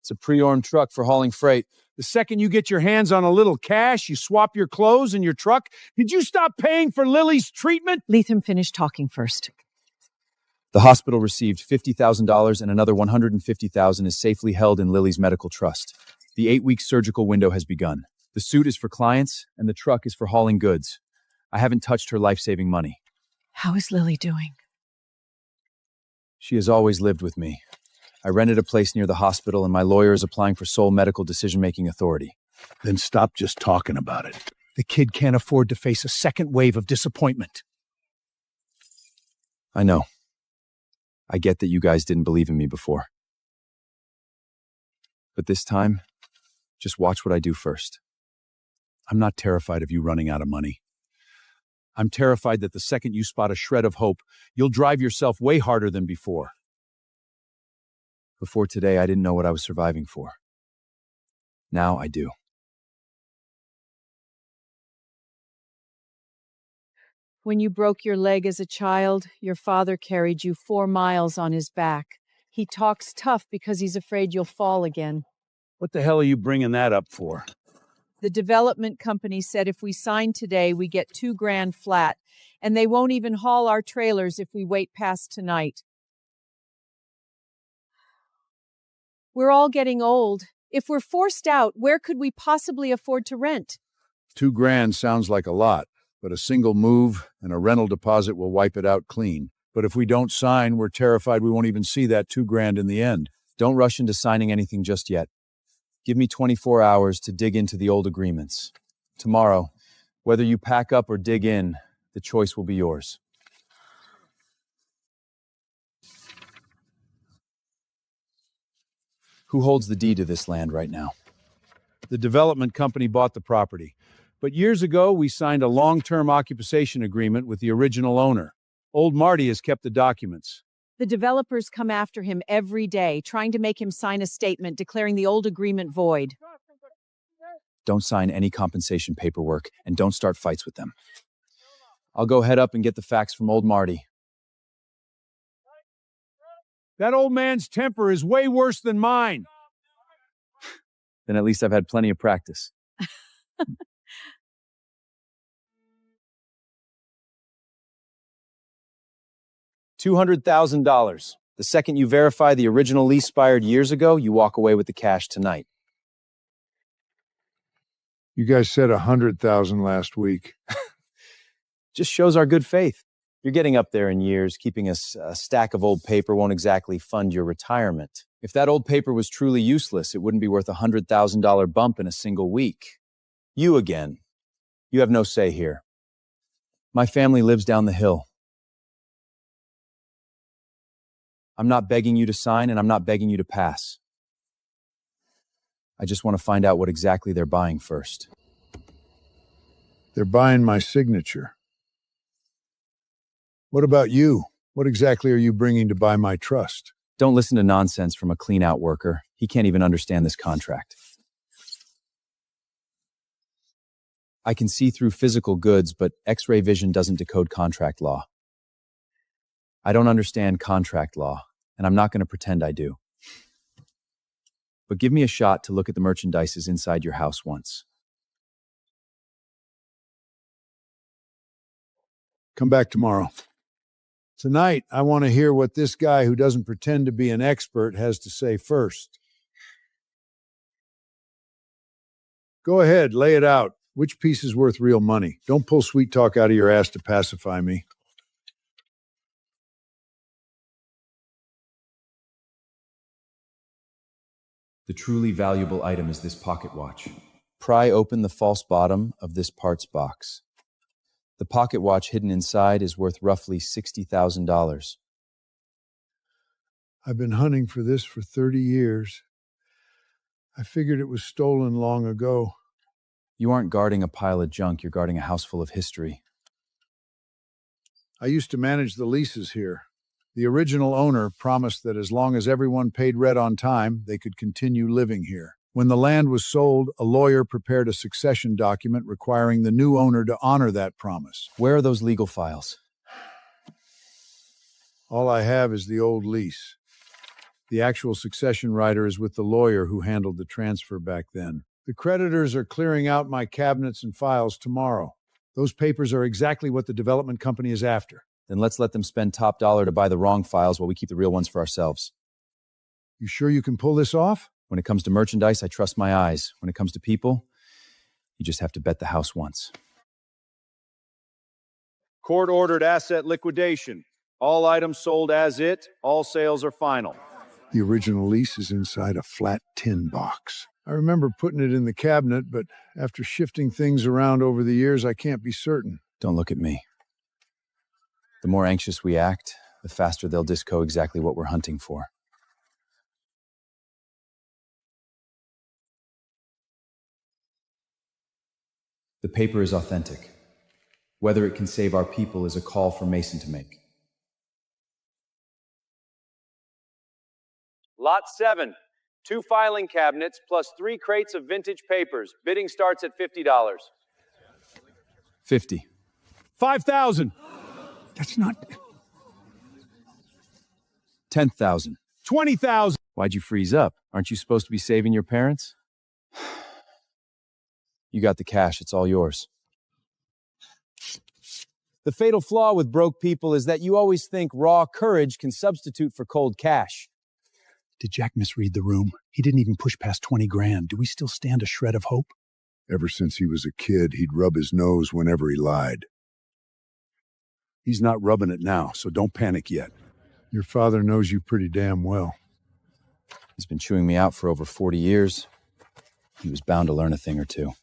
Speaker 3: It's a pre-armed truck for hauling freight.
Speaker 5: The second you get your hands on a little cash, you swap your clothes and your truck. Did you stop paying for Lily's treatment?
Speaker 2: Leatham, finish talking first.
Speaker 3: The hospital received $50,000 and another $150,000 is safely held in Lily's medical trust. The 8-week surgical window has begun. The suit is for clients and the truck is for hauling goods. I haven't touched her life-saving money.
Speaker 2: How is Lily doing?
Speaker 3: She has always lived with me. I rented a place near the hospital and my lawyer is applying for sole medical decision-making authority.
Speaker 5: Then stop just talking about it. The kid can't afford to face a second wave of disappointment.
Speaker 3: I know. I get that you guys didn't believe in me before. But this time, just watch what I do first.
Speaker 5: I'm not terrified of you running out of money. I'm terrified that the second you spot a shred of hope, you'll drive yourself way harder than before.
Speaker 3: Before today, I didn't know what I was surviving for. Now I do.
Speaker 11: When you broke your leg as a child, your father carried you 4 miles on his back. He talks tough because he's afraid you'll fall again.
Speaker 5: What the hell are you bringing that up for?
Speaker 11: The development company said if we sign today, we get $2,000 flat. and they won't even haul our trailers if we wait past tonight. We're all getting old. If we're forced out, where could we possibly afford to rent?
Speaker 5: $2,000 sounds like a lot, but a single move and a rental deposit will wipe it out clean. But if we don't sign, we're terrified we won't even see that $2,000 in the end.
Speaker 3: Don't rush into signing anything just yet. Give me 24 hours to dig into the old agreements. Tomorrow, whether you pack up or dig in, the choice will be yours. Who holds the deed to this land right now?
Speaker 5: The development company bought the property. But years ago, we signed a long-term occupation agreement with the original owner. Old Marty has kept the documents.
Speaker 11: The developers come after him every day, trying to make him sign a statement declaring the old agreement void.
Speaker 3: Don't sign any compensation paperwork, and don't start fights with them. I'll go head up and get the facts from old Marty.
Speaker 5: That old man's temper is way worse than mine.
Speaker 3: Then at least I've had plenty of practice. $200,000. The second you verify the original lease expired years ago, you walk away with the cash tonight.
Speaker 5: You guys said 100,000 last week.
Speaker 3: Just shows our good faith. You're getting up there in years. Keeping a stack of old paper won't exactly fund your retirement. If that old paper was truly useless, it wouldn't be worth a $100,000 bump in a single week. You again. You have no say here. My family lives down the hill. I'm not begging you to sign, and I'm not begging you to pass. I just want to find out what exactly they're buying first.
Speaker 5: They're buying my signature. What about you? What exactly are you bringing to buy my trust?
Speaker 3: Don't listen to nonsense from a clean-out worker. He can't even understand this contract. I can see through physical goods, but X-ray vision doesn't decode contract law. I don't understand contract law, and I'm not going to pretend I do. But give me a shot to look at the merchandises inside your house once.
Speaker 5: Come back tomorrow. Tonight, I want to hear what this guy who doesn't pretend to be an expert has to say first. Go ahead, lay it out. Which piece is worth real money? Don't pull sweet talk out of your ass to pacify me.
Speaker 3: The truly valuable item is this pocket watch. Pry open the false bottom of this parts box. The pocket watch hidden inside is worth roughly $60,000.
Speaker 5: I've been hunting for this for 30 years. I figured it was stolen long ago.
Speaker 3: You aren't guarding a pile of junk, you're guarding a house full of history.
Speaker 5: I used to manage the leases here. The original owner promised that as long as everyone paid rent on time, they could continue living here. When the land was sold, a lawyer prepared a succession document requiring the new owner to honor that promise.
Speaker 3: Where are those legal files?
Speaker 5: All I have is the old lease. The actual succession rider is with the lawyer who handled the transfer back then. The creditors are clearing out my cabinets and files tomorrow. Those papers are exactly what the development company is after.
Speaker 3: Then let's let them spend top dollar to buy the wrong files while we keep the real ones for ourselves.
Speaker 5: You sure you can pull this off?
Speaker 3: When it comes to merchandise, I trust my eyes. When it comes to people, you just have to bet the house once.
Speaker 5: Court-ordered asset liquidation. All items sold as it. All sales are final. The original lease is inside a flat tin box. I remember putting it in the cabinet, but after shifting things around over the years, I can't be certain.
Speaker 3: Don't look at me. The more anxious we act, the faster they'll disco exactly what we're hunting for. The paper is authentic. Whether it can save our people is a call for Mason to make.
Speaker 1: Lot 7. 2 filing cabinets plus 3 crates of vintage papers. Bidding starts at $50.
Speaker 3: 50.
Speaker 5: 5,000. That's not...
Speaker 3: 10,000.
Speaker 5: 20,000.
Speaker 3: Why'd you freeze up? Aren't you supposed to be saving your parents? You got the cash, it's all yours.
Speaker 1: The fatal flaw with broke people is that you always think raw courage can substitute for cold cash.
Speaker 5: Did Jack misread the room? He didn't even push past 20 grand. Do we still stand a shred of hope?
Speaker 12: Ever since he was a kid, he'd rub his nose whenever he lied.
Speaker 5: He's not rubbing it now, so don't panic yet.
Speaker 12: Your father knows you pretty damn well.
Speaker 3: He's been chewing me out for over 40 years. He was bound to learn a thing or two.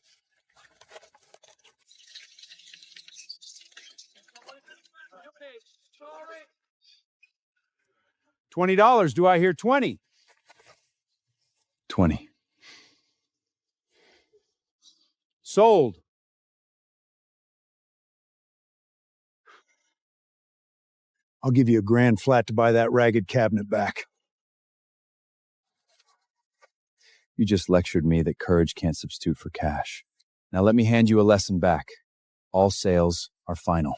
Speaker 1: $20, do I hear 20?
Speaker 3: 20.
Speaker 1: Sold.
Speaker 5: I'll give you $1,000 flat to buy that ragged cabinet back.
Speaker 3: You just lectured me that courage can't substitute for cash. Now let me hand you a lesson back. All sales are final.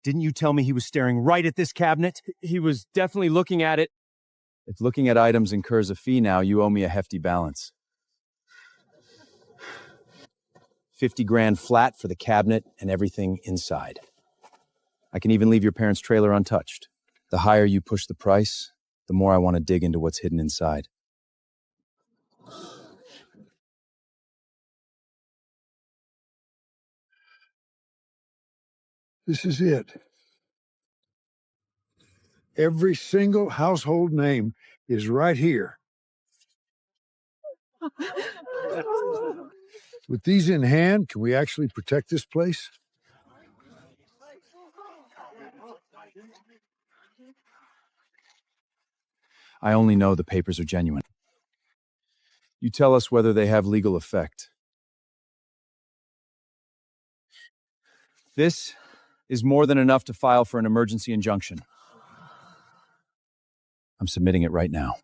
Speaker 1: Didn't you tell me he was staring right at this cabinet? He was definitely looking at it.
Speaker 3: If looking at items incurs a fee now, you owe me a hefty balance. 50 grand flat for the cabinet and everything inside. I can even leave your parents' trailer untouched. The higher you push the price, the more I want to dig into what's hidden inside.
Speaker 12: This is it. Every single household name is right here. With these in hand, can we actually protect this place?
Speaker 3: I only know the papers are genuine. You tell us whether they have legal effect.
Speaker 1: This is more than enough to file for an emergency injunction.
Speaker 3: I'm submitting it right now.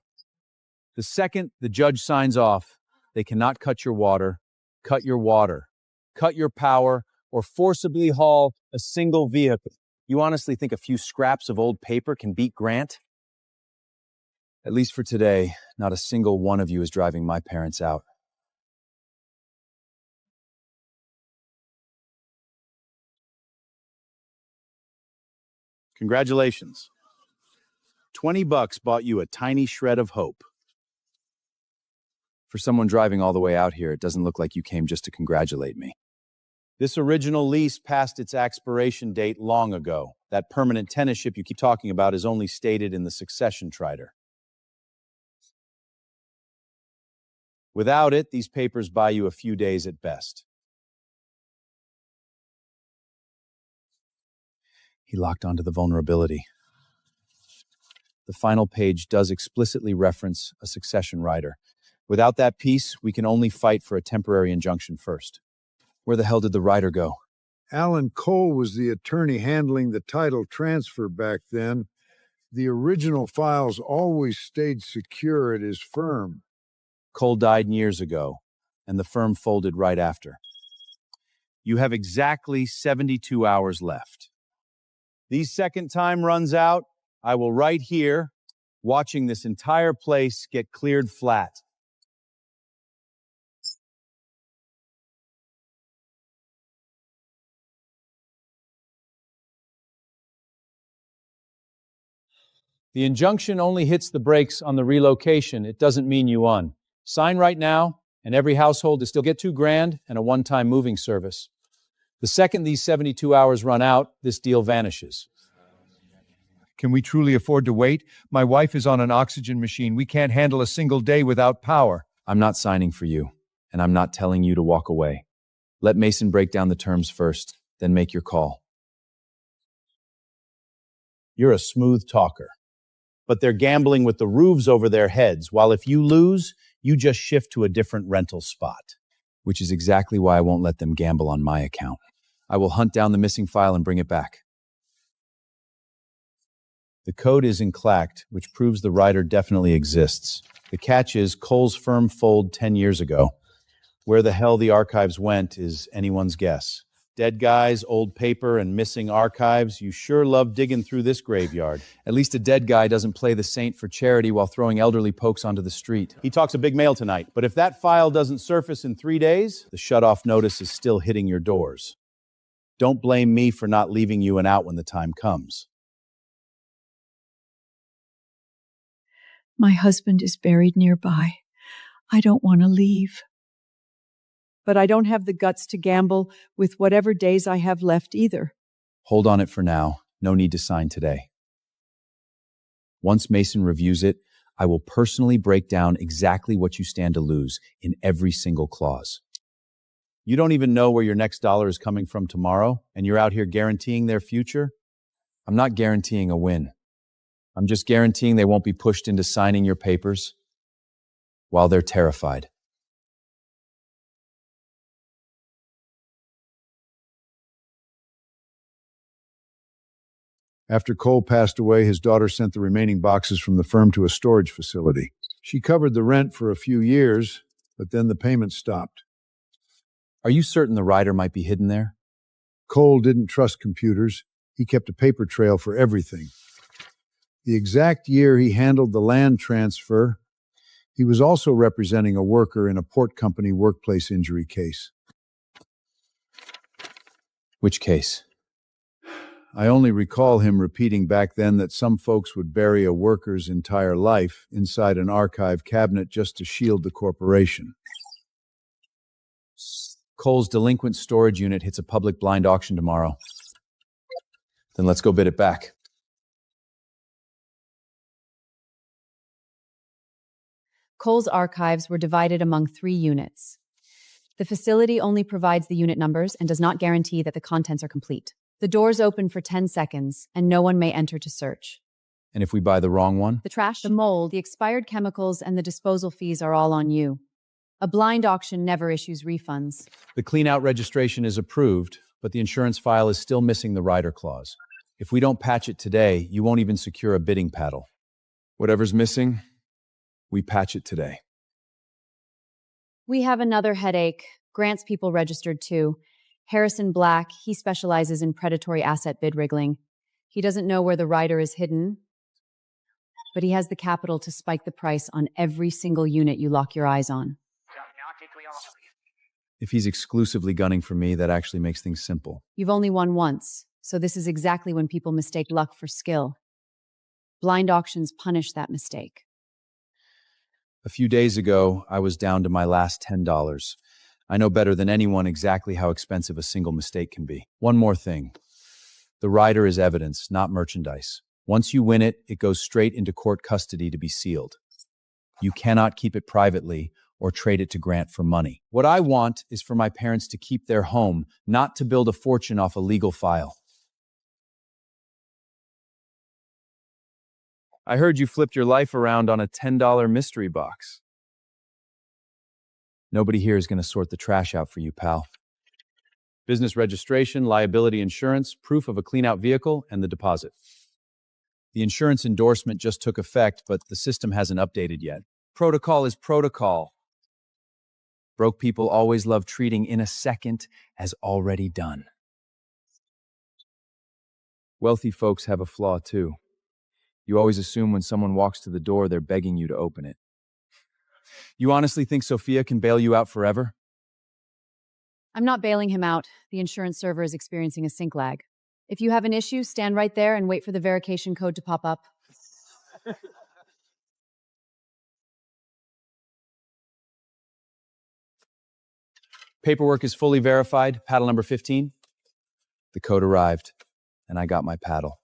Speaker 1: The second the judge signs off, they cannot cut your water, cut your power, or forcibly haul a single vehicle. You honestly think a few scraps of old paper can beat Grant?
Speaker 3: At least for today, not a single one of you is driving my parents out.
Speaker 1: Congratulations. $20 bought you a tiny shred of hope.
Speaker 3: For someone driving all the way out here, it doesn't look like you came just to congratulate me.
Speaker 1: This original lease passed its expiration date long ago. That permanent tenantship you keep talking about is only stated in the succession trider. Without it, these papers buy you a few days at best.
Speaker 3: He locked onto the vulnerability. The final page does explicitly reference a succession rider. Without that piece, we can only fight for a temporary injunction first. Where the hell did the rider go?
Speaker 12: Alan Cole was the attorney handling the title transfer back then. The original files always stayed secure at his firm.
Speaker 1: Cole died years ago, and the firm folded right after. You have exactly 72 hours left. These second time runs out, I will right here, watching this entire place get cleared flat. The injunction only hits the brakes on the relocation. It doesn't mean you won. Sign right now, and every household to still get $2,000 and a one-time moving service. The second these 72 hours run out, this deal vanishes.
Speaker 5: Can we truly afford to wait? My wife is on an oxygen machine. We can't handle a single day without power.
Speaker 3: I'm not signing for you, and I'm not telling you to walk away. Let Mason break down the terms first, then make your call.
Speaker 1: You're a smooth talker. But they're gambling with the roofs over their heads, while if you lose, you just shift to a different rental spot.
Speaker 3: Which is exactly why I won't let them gamble on my account. I will hunt down the missing file and bring it back.
Speaker 1: The code is enclacked, which proves the rider definitely exists. The catch is Cole's firm folded 10 years ago. Where the hell the archives went is anyone's guess.
Speaker 5: Dead guys, old paper, and missing archives. You sure love digging through this graveyard.
Speaker 3: At least a dead guy doesn't play the saint for charity while throwing elderly pokes onto the street.
Speaker 5: He talks a big mail tonight, but if that file doesn't surface in 3 days, the shut-off notice is still hitting your doors. Don't blame me for not leaving you an out when the time comes.
Speaker 11: My husband is buried nearby. I don't want to leave. But I don't have the guts to gamble with whatever days I have left either.
Speaker 3: Hold on it for now. No need to sign today. Once Mason reviews it, I will personally break down exactly what you stand to lose in every single clause.
Speaker 5: You don't even know where your next dollar is coming from tomorrow, and you're out here guaranteeing their future?
Speaker 3: I'm not guaranteeing a win. I'm just guaranteeing they won't be pushed into signing your papers while they're terrified.
Speaker 12: After Cole passed away, his daughter sent the remaining boxes from the firm to a storage facility. She covered the rent for a few years, but then the payment stopped.
Speaker 3: Are you certain the rider might be hidden there?
Speaker 12: Cole didn't trust computers. He kept a paper trail for everything. The exact year he handled the land transfer, he was also representing a worker in a port company workplace injury case.
Speaker 3: Which case?
Speaker 12: I only recall him repeating back then that some folks would bury a worker's entire life inside an archive cabinet just to shield the corporation.
Speaker 3: Cole's delinquent storage unit hits a public blind auction tomorrow. Then let's go bid it back.
Speaker 2: Cole's archives were divided among 3 units. The facility only provides the unit numbers and does not guarantee that the contents are complete. The doors open for 10 seconds, and no one may enter to search.
Speaker 3: And if we buy the wrong one?
Speaker 2: The trash, the mold, the expired chemicals, and the disposal fees are all on you. A blind auction never issues refunds.
Speaker 5: The clean-out registration is approved, but the insurance file is still missing the rider clause. If we don't patch it today, you won't even secure a bidding paddle.
Speaker 3: Whatever's missing, we patch it today.
Speaker 2: We have another headache. Grant's people registered too. Harrison Black, he specializes in predatory asset bid wriggling. He doesn't know where the rider is hidden, but he has the capital to spike the price on every single unit you lock your eyes on.
Speaker 3: If he's exclusively gunning for me, that actually makes things simple.
Speaker 2: You've only won once, so this is exactly when people mistake luck for skill. Blind auctions punish that mistake.
Speaker 3: A few days ago, I was down to my last $10. I know better than anyone exactly how expensive a single mistake can be. One more thing. The rider is evidence, not merchandise. Once you win it, it goes straight into court custody to be sealed. You cannot keep it privately or trade it to Grant for money. What I want is for my parents to keep their home, not to build a fortune off a legal file.
Speaker 5: I heard you flipped your life around on a $10 mystery box.
Speaker 3: Nobody here is going to sort the trash out for you, pal.
Speaker 5: Business registration, liability insurance, proof of a clean-out vehicle, and the deposit. The insurance endorsement just took effect, but the system hasn't updated yet.
Speaker 3: Protocol is protocol. Broke people always love treating in a second as already done. Wealthy folks have a flaw, too. You always assume when someone walks to the door, they're begging you to open it. You honestly think Sophia can bail you out forever?
Speaker 2: I'm not bailing him out. The insurance server is experiencing a sync lag. If you have an issue, stand right there and wait for the verification code to pop up.
Speaker 5: Paperwork is fully verified. Paddle number 15.
Speaker 3: The code arrived, and I got my paddle.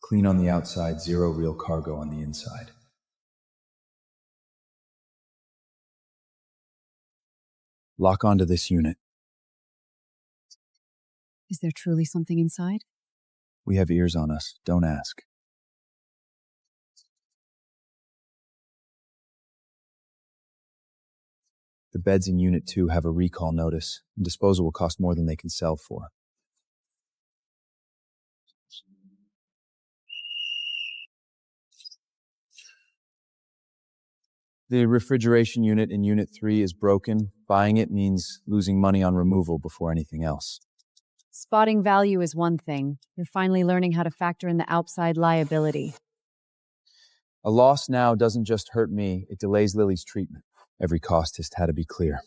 Speaker 3: Clean on the outside, zero real cargo on the inside. Lock onto this unit.
Speaker 2: Is there truly something inside?
Speaker 3: We have ears on us. Don't ask. The beds in Unit 2 have a recall notice, and disposal will cost more than they can sell for. The refrigeration unit in Unit 3 is broken. Buying it means losing money on removal before anything else.
Speaker 2: Spotting value is one thing. You're finally learning how to factor in the outside liability.
Speaker 3: A loss now doesn't just hurt me, it delays Lily's treatment. Every cost has had to be clear.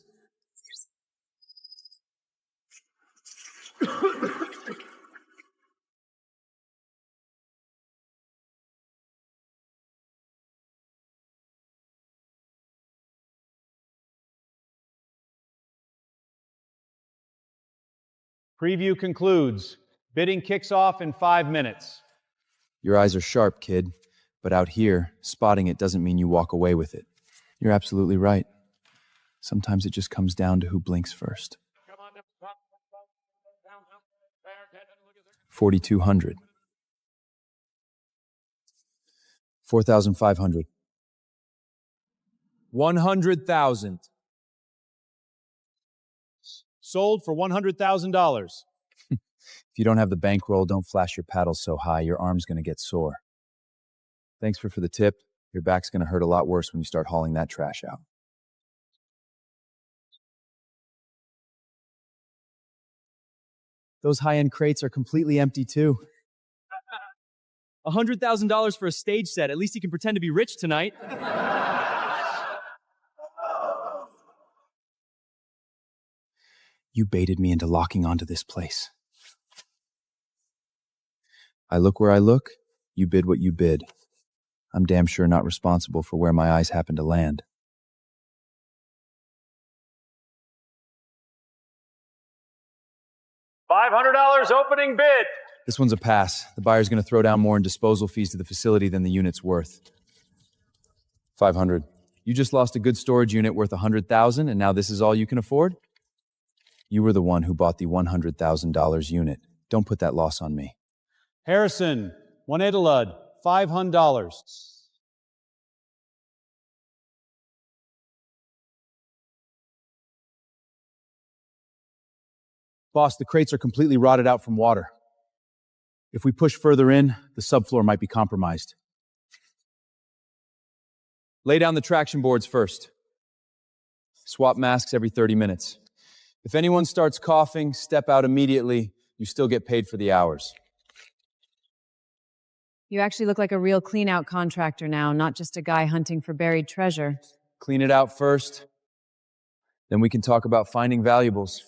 Speaker 5: Preview concludes. Bidding kicks off in 5 minutes.
Speaker 3: Your eyes are sharp, kid. But out here, spotting it doesn't mean you walk away with it. You're absolutely right. Sometimes it just comes down to who blinks first. 4,200. 4,500.
Speaker 5: 100,000. Sold for $100,000.
Speaker 3: If you don't have the bankroll, don't flash your paddles so high, your arm's gonna get sore. Thanks for the tip. Your back's gonna hurt a lot worse when you start hauling that trash out.
Speaker 1: Those high-end crates are completely empty too. $100,000 for a stage set. At least he can pretend to be rich tonight.
Speaker 3: You baited me into locking onto this place. I look where I look, you bid what you bid. I'm damn sure not responsible for where my eyes happen to land.
Speaker 5: $500 opening bid.
Speaker 3: This one's a pass. The buyer's going to throw down more in disposal fees to the facility than the unit's worth. 500. You just lost a good storage unit worth 100,000, and now this is all you can afford? You were the one who bought the $100,000 unit. Don't put that loss on me.
Speaker 5: Harrison, one Edelud, $500.
Speaker 1: Boss, the crates are completely rotted out from water. If we push further in, the subfloor might be compromised.
Speaker 3: Lay down the traction boards first. Swap masks every 30 minutes. If anyone starts coughing, step out immediately. You still get paid for the hours.
Speaker 2: You actually look like a real clean-out contractor now, not just a guy hunting for buried treasure.
Speaker 3: Clean it out first. Then we can talk about finding valuables.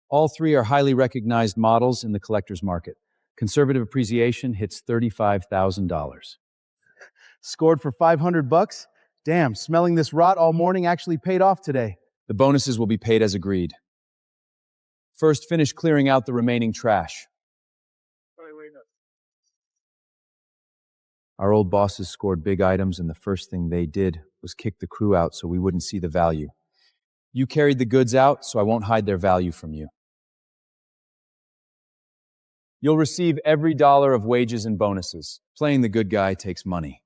Speaker 1: All three are highly recognized models in the collector's market. Conservative appreciation hits $35,000. Scored for $500? Damn, smelling this rot all morning actually paid off today.
Speaker 3: The bonuses will be paid as agreed. First, finish clearing out the remaining trash. Our old bosses scored big items, and the first thing they did was kick the crew out so we wouldn't see the value. You carried the goods out, so I won't hide their value from you. You'll receive every dollar of wages and bonuses. Playing the good guy takes money.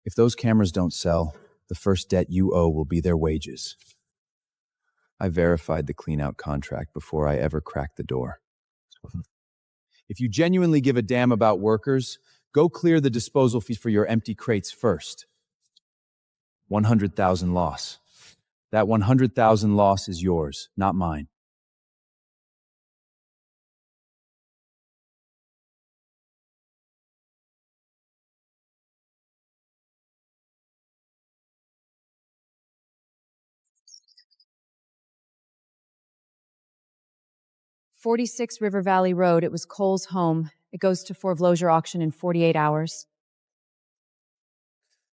Speaker 3: If those cameras don't sell, the first debt you owe will be their wages. I verified the clean-out contract before I ever cracked the door. If you genuinely give a damn about workers, go clear the disposal fees for your empty crates first. 100,000 loss. That 100,000 loss is yours, not mine.
Speaker 2: "46 River Valley Road. It was Cole's home. It goes to foreclosure auction in 48 hours.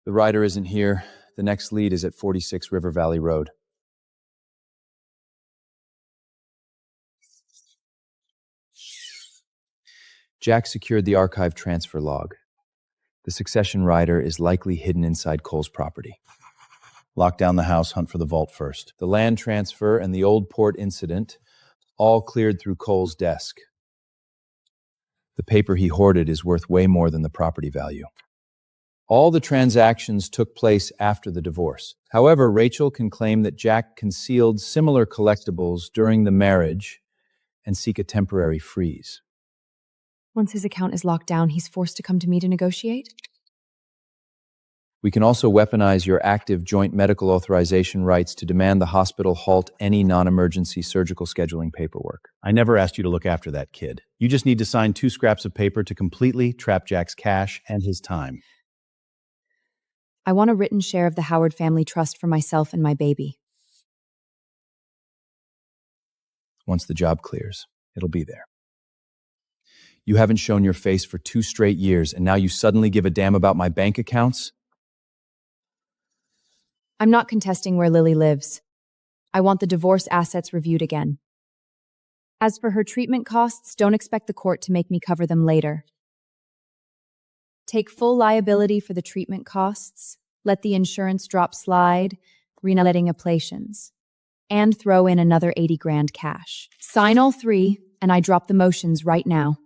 Speaker 3: The rider isn't here. The next lead is at 46 River Valley Road. Jack secured the archive transfer log. The succession rider is likely hidden inside Cole's property. Lock down the house, hunt for the vault first. The land transfer and the old port incident all cleared through Cole's desk. The paper he hoarded is worth way more than the property value. All the transactions took place after the divorce. However, Rachel can claim that Jack concealed similar collectibles during the marriage and seek a temporary freeze.
Speaker 7: Once his account is locked down, he's forced to come to me to negotiate?
Speaker 3: We can also weaponize your active joint medical authorization rights to demand the hospital halt any non-emergency surgical scheduling paperwork.
Speaker 5: I never asked you to look after that kid. You just need to sign 2 scraps of paper to completely trap Jack's cash and his time.
Speaker 7: I want a written share of the Howard family trust for myself and my baby.
Speaker 3: Once the job clears, it'll be there. You haven't shown your face for 2 straight years, and now you suddenly give a damn about my bank accounts?
Speaker 7: I'm not contesting where Lily lives. I want the divorce assets reviewed again. As for her treatment costs, don't expect the court to make me cover them later. Take full liability for the treatment costs, let the insurance drop slide, renetting ablations, and throw in another 80 grand cash. Sign all 3, and I drop the motions right now.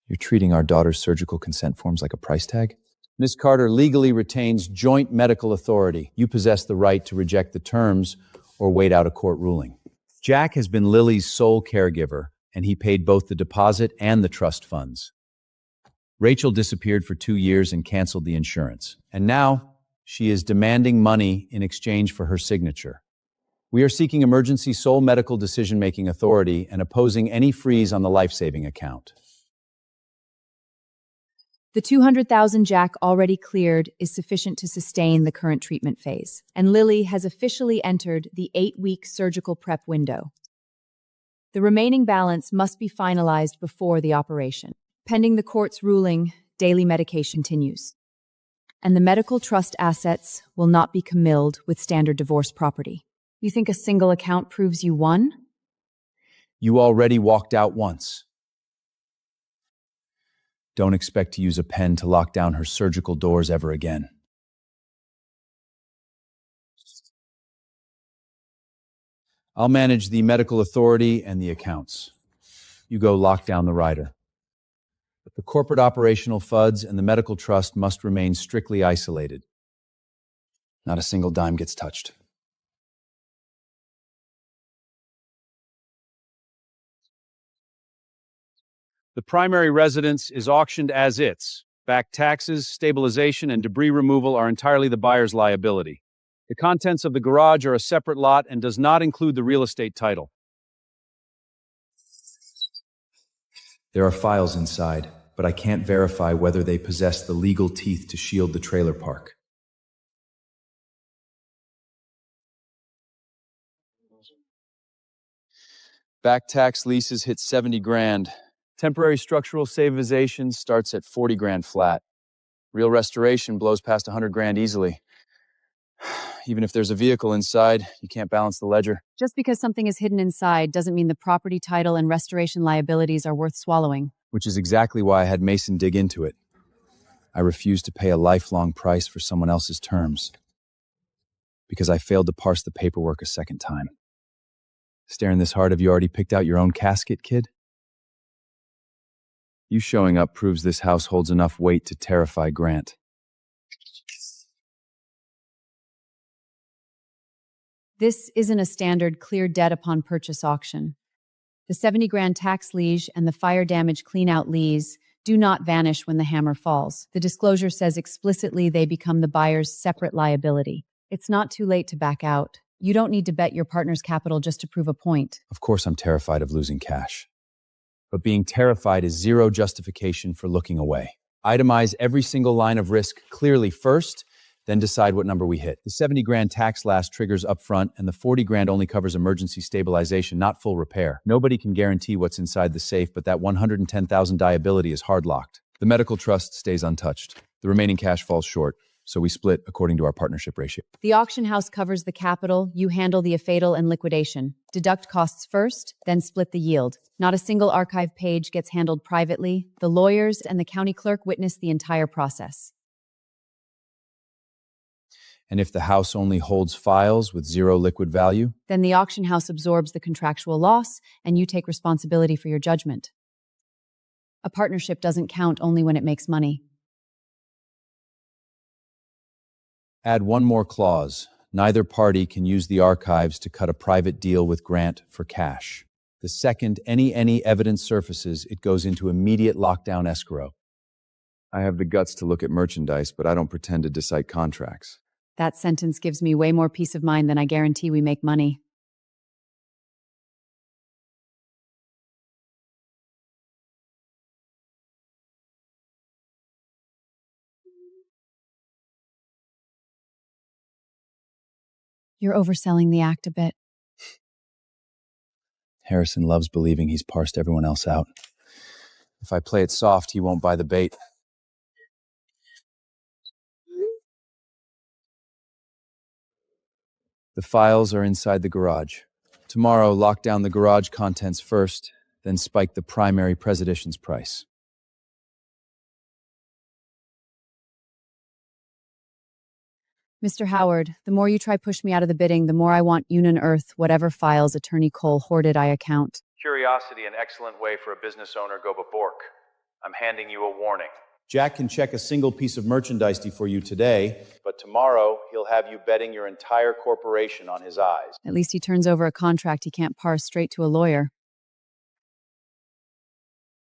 Speaker 3: You're treating our daughter's surgical consent forms like a price tag?
Speaker 5: Ms. Carter legally retains joint medical authority. You possess the right to reject the terms or wait out a court ruling. Jack has been Lily's sole caregiver, and he paid both the deposit and the trust funds. Rachel disappeared for 2 years and canceled the insurance. And now, she is demanding money in exchange for her signature. We are seeking emergency sole medical decision-making authority and opposing any freeze on the life-saving account.
Speaker 2: The $200,000 Jack already cleared is sufficient to sustain the current treatment phase, and Lily has officially entered the 8-week surgical prep window. The remaining balance must be finalized before the operation. Pending the court's ruling, daily medication continues, and the medical trust assets will not be commilled with standard divorce property. You think a single account proves you won?
Speaker 3: You already walked out once. Don't expect to use a pen to lock down her surgical doors ever again. I'll manage the medical authority and the accounts. You go lock down the rider. But the corporate operational FUDs and the medical trust must remain strictly isolated. Not a single dime gets touched.
Speaker 5: The primary residence is auctioned as its. Back taxes, stabilization, and debris removal are entirely the buyer's liability. The contents of the garage are a separate lot and does not include the real estate title.
Speaker 3: There are files inside, but I can't verify whether they possess the legal teeth to shield the trailer park. Back tax leases hit 70 grand. Temporary structural stabilization starts at 40 grand flat. Real restoration blows past 100 grand easily. Even if there's a vehicle inside, you can't balance the ledger.
Speaker 2: Just because something is hidden inside doesn't mean the property title and restoration liabilities are worth swallowing.
Speaker 3: Which is exactly why I had Mason dig into it. I refused to pay a lifelong price for someone else's terms. Because I failed to parse the paperwork a second time. Staring this hard, have you already picked out your own casket, kid? You showing up proves this house holds enough weight to terrify Grant.
Speaker 2: This isn't a standard clear debt upon purchase auction. The 70 grand tax liege and the fire damage clean-out lease do not vanish when the hammer falls. The disclosure says explicitly they become the buyer's separate liability. It's not too late to back out. You don't need to bet your partner's capital just to prove a point.
Speaker 3: Of course I'm terrified of losing cash. But being terrified is zero justification for looking away. Itemize every single line of risk clearly first, then decide what number we hit. The 70 grand tax last triggers upfront, and the 40 grand only covers emergency stabilization, not full repair. Nobody can guarantee what's inside the safe, but that 110,000 liability is hard locked. The medical trust stays untouched. The remaining cash falls short, so we split according to our partnership ratio.
Speaker 2: The auction house covers the capital, you handle the fatal and liquidation. Deduct costs first, then split the yield. Not a single archive page gets handled privately. The lawyers and the county clerk witness the entire process.
Speaker 3: And if the house only holds files with zero liquid value?
Speaker 2: Then the auction house absorbs the contractual loss, and you take responsibility for your judgment. A partnership doesn't count only when it makes money.
Speaker 3: Add one more clause. Neither party can use the archives to cut a private deal with Grant for cash.
Speaker 5: The second any evidence surfaces, it goes into immediate lockdown escrow.
Speaker 3: I have the guts to look at merchandise, but I don't pretend to decide contracts.
Speaker 2: That sentence gives me way more peace of mind than I guarantee we make money. You're overselling the act a bit.
Speaker 3: Harrison loves believing he's parsed everyone else out. If I play it soft, he won't buy the bait. The files are inside the garage. Tomorrow, lock down the garage contents first, then spike the primary Presidential's price.
Speaker 2: Mr. Howard, the more you try push me out of the bidding, the more I want unearth whatever files Attorney Cole hoarded I account.
Speaker 6: Curiosity, an excellent way for a business owner go bork. I'm handing you a warning.
Speaker 5: Jack can check a single piece of merchandise for you today, but tomorrow he'll have you betting your entire corporation on his eyes.
Speaker 2: At least he turns over a contract he can't parse straight to a lawyer.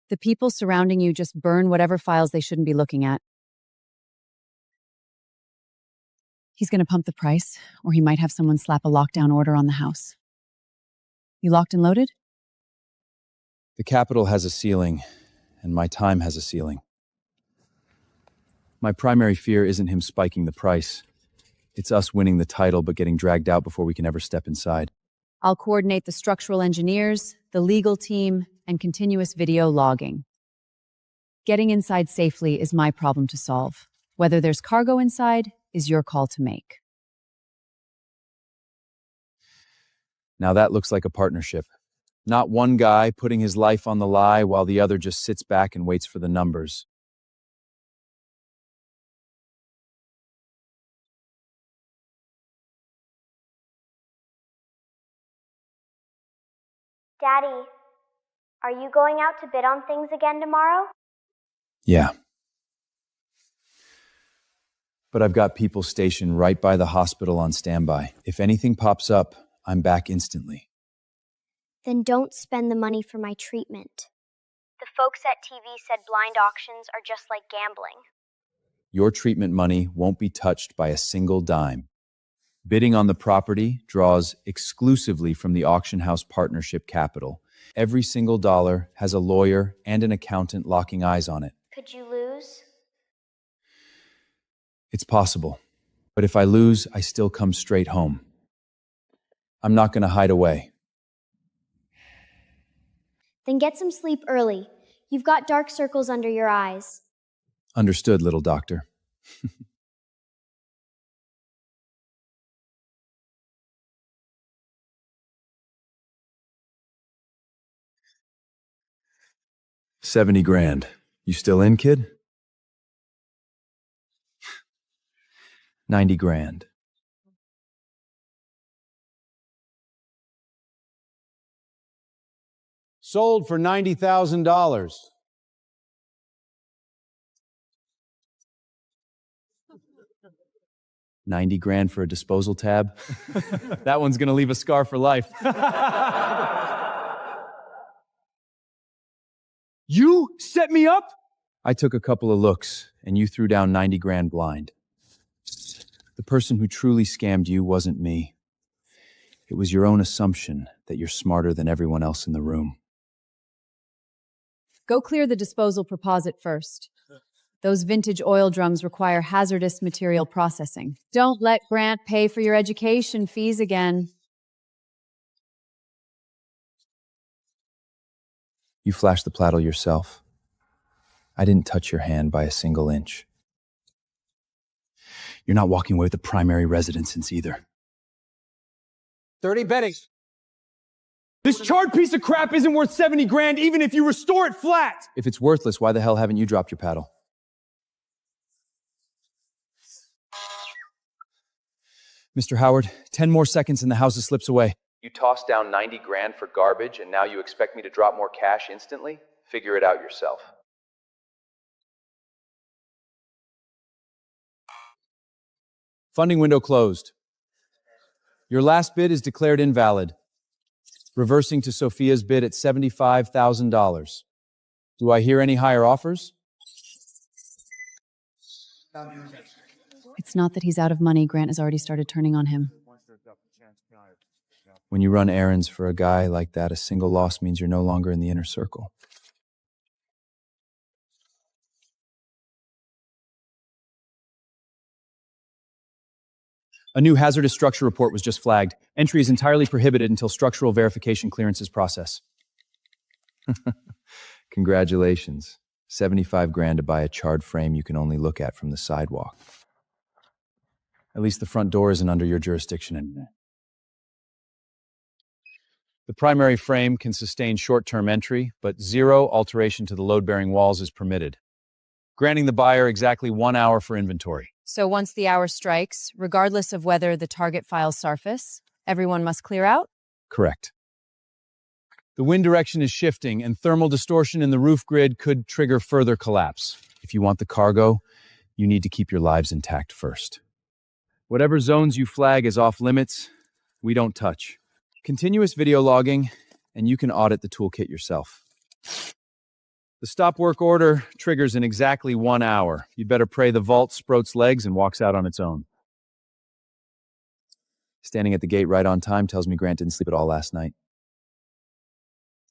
Speaker 2: The people surrounding you just burn whatever files they shouldn't be looking at. He's going to pump the price, or he might have someone slap a lockdown order on the house. You locked and loaded?
Speaker 3: The Capitol has a ceiling, and my time has a ceiling. My primary fear isn't him spiking the price. It's us winning the title but getting dragged out before we can ever step inside.
Speaker 2: I'll coordinate the structural engineers, the legal team, and continuous video logging. Getting inside safely is my problem to solve. Whether there's cargo inside is your call to make.
Speaker 3: Now that looks like a partnership. Not one guy putting his life on the lie while the other just sits back and waits for the numbers.
Speaker 4: Daddy, are you going out to bid on things again tomorrow?
Speaker 3: Yeah. But I've got people stationed right by the hospital on standby. If anything pops up, I'm back instantly.
Speaker 4: Then don't spend the money for my treatment. The folks at TV said blind auctions are just like gambling.
Speaker 3: Your treatment money won't be touched by a single dime. Bidding on the property draws exclusively from the auction house partnership capital. Every single dollar has a lawyer and an accountant locking eyes on it.
Speaker 4: Could you lose?
Speaker 3: It's possible. But if I lose, I still come straight home. I'm not going to hide away.
Speaker 4: Then get some sleep early. You've got dark circles under your eyes.
Speaker 3: Understood, little doctor. $70,000. You still in, kid? $90,000.
Speaker 5: Sold for $90,000.
Speaker 3: $90,000 for a disposal tab? That one's gonna leave a scar for life.
Speaker 5: You set me up?
Speaker 3: I took a couple of looks, and you threw down $90,000 blind. The person who truly scammed you wasn't me. It was your own assumption that you're smarter than everyone else in the room.
Speaker 2: Go clear the disposal proposite first. Those vintage oil drums require hazardous material processing. Don't let Grant pay for your education fees again.
Speaker 3: You flashed the platter yourself. I didn't touch your hand by a single inch. You're not walking away with the primary residence either.
Speaker 5: 30 betting. This charred piece of crap isn't worth $70,000 even if you restore it flat.
Speaker 3: If it's worthless, why the hell haven't you dropped your paddle? Mr. Howard, 10 more seconds and the house slips away.
Speaker 6: You tossed down $90,000 for garbage and now you expect me to drop more cash instantly? Figure it out yourself.
Speaker 5: Funding window closed. Your last bid is declared invalid.
Speaker 3: Reversing to Sophia's bid at $75,000. Do I hear any higher offers?
Speaker 2: It's not that he's out of money. Grant has already started turning on him.
Speaker 3: When you run errands for a guy like that, a single loss means you're no longer in the inner circle. A new hazardous structure report was just flagged. Entry is entirely prohibited until structural verification clearance is processed. Congratulations. 75 grand to buy a charred frame you can only look at from the sidewalk. At least the front door isn't under your jurisdiction anymore. The primary frame can sustain short-term entry, but 0 alteration to the load-bearing walls is permitted, granting the buyer exactly 1 hour for inventory.
Speaker 2: So once the hour strikes, regardless of whether the target files surface, everyone must clear out?
Speaker 3: Correct. The wind direction is shifting, and thermal distortion in the roof grid could trigger further collapse. If you want the cargo, you need to keep your lives intact first. Whatever zones you flag as off-limits, we don't touch. Continuous video logging, and you can audit the toolkit yourself. The stop work order triggers in exactly 1 hour. You'd better pray the vault sproats legs and walks out on its own. Standing at the gate right on time tells me Grant didn't sleep at all last night.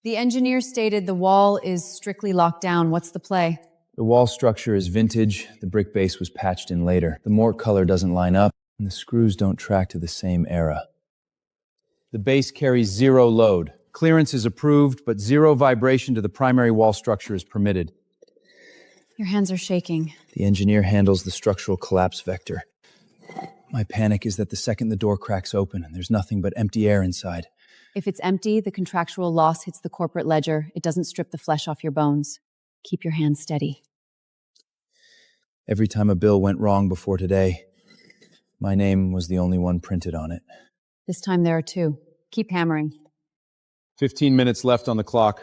Speaker 2: The engineer stated the wall is strictly locked down. What's the play?
Speaker 3: The wall structure is vintage. The brick base was patched in later. The mort color doesn't line up, and the screws don't track to the same era. The base carries 0 load. Clearance is approved, but 0 vibration to the primary wall structure is permitted.
Speaker 2: Your hands are shaking.
Speaker 3: The engineer handles the structural collapse vector. My panic is that the second the door cracks open and there's nothing but empty air inside.
Speaker 2: If it's empty, the contractual loss hits the corporate ledger. It doesn't strip the flesh off your bones. Keep your hands steady.
Speaker 3: Every time a bill went wrong before today, my name was the only one printed on it.
Speaker 2: This time there are 2. Keep hammering.
Speaker 5: 15 minutes left on the clock.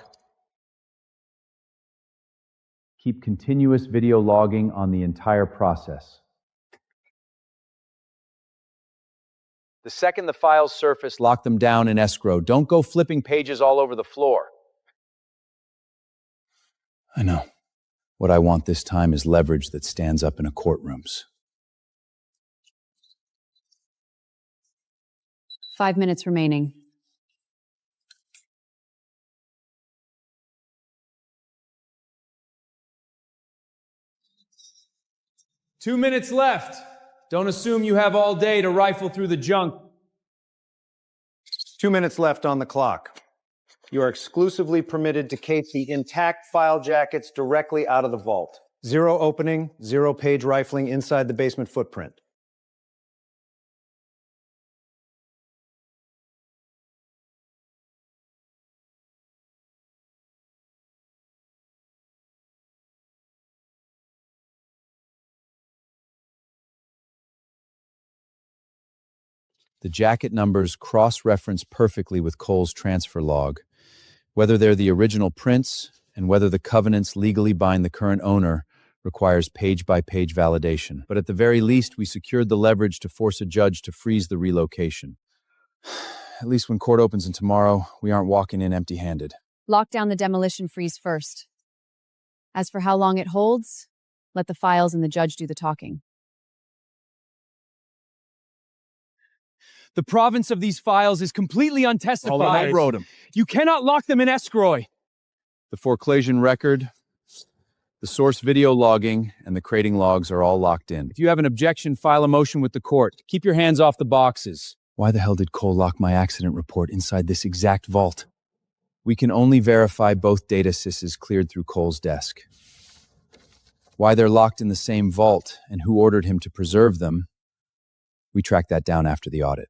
Speaker 3: Keep continuous video logging on the entire process. The second the files surface, lock them down in escrow. Don't go flipping pages all over the floor. I know. What I want this time is leverage that stands up in a courtrooms.
Speaker 2: 5 minutes remaining.
Speaker 5: Two minutes left. Don't assume you have all day to rifle through the junk.
Speaker 13: 2 minutes left on the clock. You are exclusively permitted to cape the intact file jackets directly out of the vault. 0 opening, 0 page rifling inside the basement footprint.
Speaker 3: The jacket numbers cross-reference perfectly with Cole's transfer log. Whether they're the original prints and whether the covenants legally bind the current owner requires page-by-page validation. But at the very least, we secured the leverage to force a judge to freeze the relocation. At least when court opens in tomorrow, we aren't walking in empty-handed.
Speaker 2: Lock down the demolition freeze first. As for how long it holds, let the files and the judge do the talking.
Speaker 5: The province of these files is completely untestified.
Speaker 12: I wrote them.
Speaker 5: You cannot lock them in escrow.
Speaker 3: The foreclosure record, the source video logging, and the crating logs are all locked in.
Speaker 5: If you have an objection, file a motion with the court. Keep your hands off the boxes.
Speaker 3: Why the hell did Cole lock my accident report inside this exact vault? We can only verify both data sys's cleared through Cole's desk. Why they're locked in the same vault and who ordered him to preserve them, we track that down after the audit.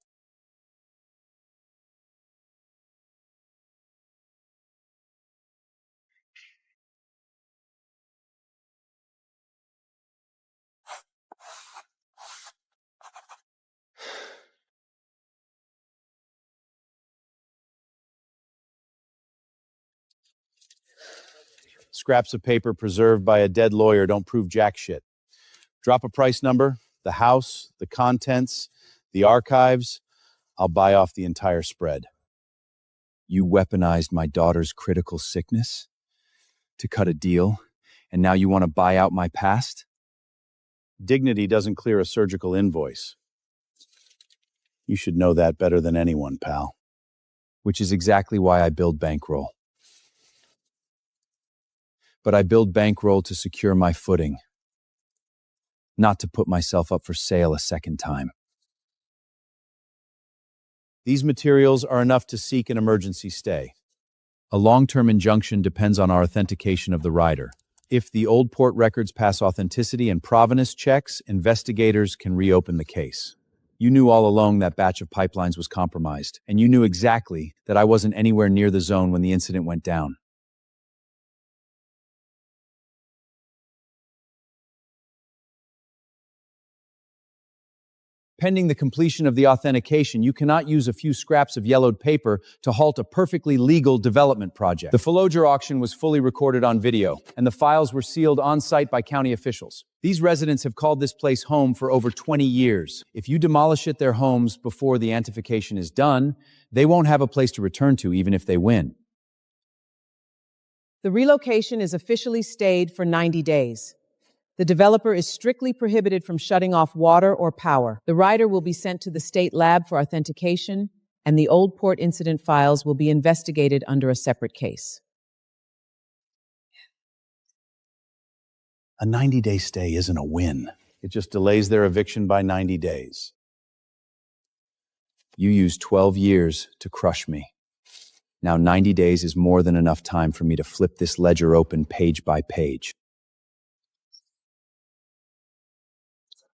Speaker 5: Scraps of paper preserved by a dead lawyer don't prove jack shit. Drop a price number, the house, the contents, the archives. I'll buy off the entire spread.
Speaker 3: You weaponized my daughter's critical sickness to cut a deal, and now you want to buy out my past?
Speaker 5: Dignity doesn't clear a surgical invoice. You should know that better than anyone, pal.
Speaker 3: Which is exactly why I build bankroll. But I build bankroll to secure my footing, not to put myself up for sale a second time.
Speaker 5: These materials are enough to seek an emergency stay.
Speaker 3: A long-term injunction depends on our authentication of the rider.
Speaker 5: If the old port records pass authenticity and provenance checks, investigators can reopen the case.
Speaker 3: You knew all along that batch of pipelines was compromised, and you knew exactly that I wasn't anywhere near the zone when the incident went down.
Speaker 5: Pending the completion of the authentication, you cannot use a few scraps of yellowed paper to halt a perfectly legal development project. The Folloger auction was fully recorded on video, and the files were sealed on-site by county officials. These residents have called this place home for over 20 years. If you demolish their homes before the antification is done, they won't have a place to return to even if they win.
Speaker 11: The relocation is officially stayed for 90 days. The developer is strictly prohibited from shutting off water or power. The rider will be sent to the state lab for authentication, and the old port incident files will be investigated under a separate case.
Speaker 5: A 90-day stay isn't a win. It just delays their eviction by 90 days.
Speaker 3: You used 12 years to crush me. Now 90 days is more than enough time for me to flip this ledger open page by page.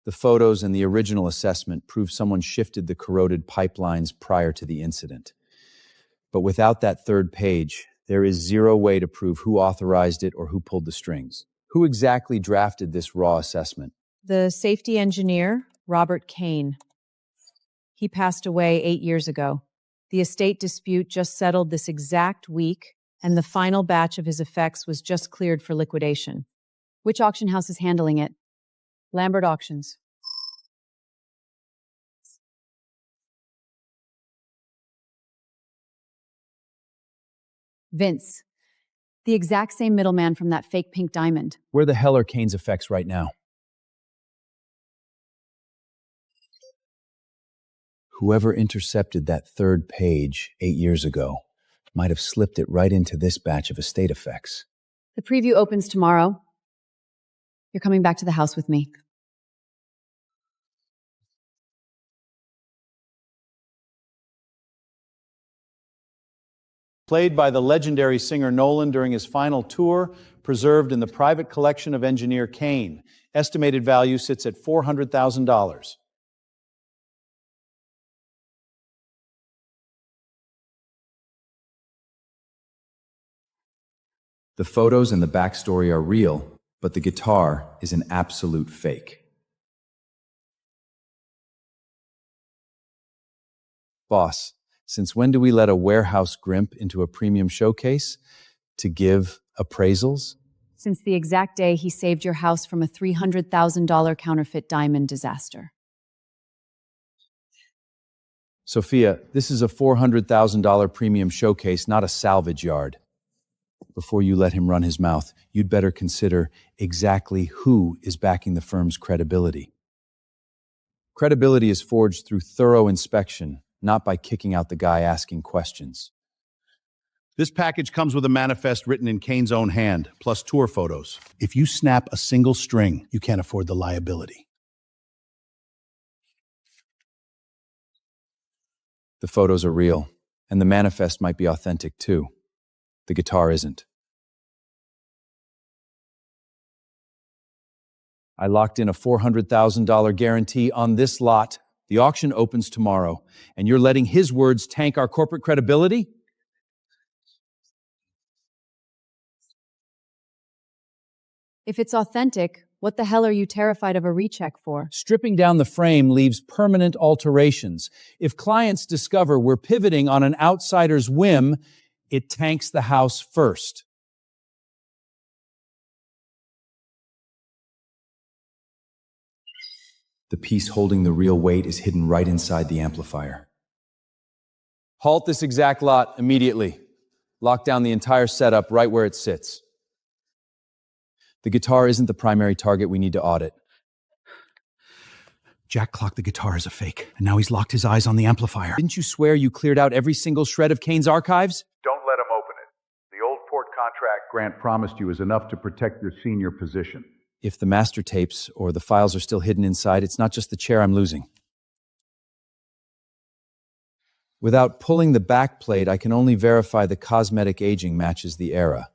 Speaker 3: The photos and the original assessment prove someone shifted the corroded pipelines prior to the incident. But without that third page, there is zero way to prove who authorized it or who pulled the strings. Who exactly drafted this raw assessment?
Speaker 11: The safety engineer, Robert Kane. He passed away 8 years ago. The estate dispute just settled this exact week, and the final batch of his effects was just cleared for liquidation.
Speaker 2: Which auction house is handling it? Lambert Auctions. Vince. The exact same middleman from that fake pink diamond.
Speaker 3: Where the hell are Kane's effects right now? Whoever intercepted that third page 8 years ago might have slipped it right into this batch of estate effects.
Speaker 2: The preview opens tomorrow. You're coming back to the house with me.
Speaker 5: Played by the legendary singer Nolan during his final tour, preserved in the private collection of engineer Kane. Estimated value sits at $400,000.
Speaker 3: The photos and the backstory are real, but the guitar is an absolute fake. Boss, since when do we let a warehouse grimp into a premium showcase to give appraisals?
Speaker 2: Since the exact day he saved your house from a $300,000 counterfeit diamond disaster.
Speaker 3: Sophia, this is a $400,000 premium showcase, not a salvage yard. Before you let him run his mouth, you'd better consider exactly who is backing the firm's credibility. Credibility is forged through thorough inspection, not by kicking out the guy asking questions.
Speaker 5: This package comes with a manifest written in Kane's own hand, plus tour photos. If you snap a single string, you can't afford the liability.
Speaker 3: The photos are real, and the manifest might be authentic too. The guitar isn't. I locked in a $400,000 guarantee on this lot. The auction opens tomorrow, and you're letting his words tank our corporate credibility?
Speaker 2: If it's authentic, what the hell are you terrified of a recheck for?
Speaker 5: Stripping down the frame leaves permanent alterations. If clients discover we're pivoting on an outsider's whim, it tanks the house first.
Speaker 3: The piece holding the real weight is hidden right inside the amplifier. Halt this exact lot immediately. Lock down the entire setup right where it sits. The guitar isn't the primary target we need to audit.
Speaker 5: Jack clocked the guitar as a fake, and now he's locked his eyes on the amplifier.
Speaker 3: Didn't you swear you cleared out every single shred of Kane's archives?
Speaker 14: Don't let him open it. The old port contract Grant promised you is enough to protect your senior position.
Speaker 3: If the master tapes or the files are still hidden inside, it's not just the chair I'm losing. Without pulling the back plate, I can only verify the cosmetic aging matches the era.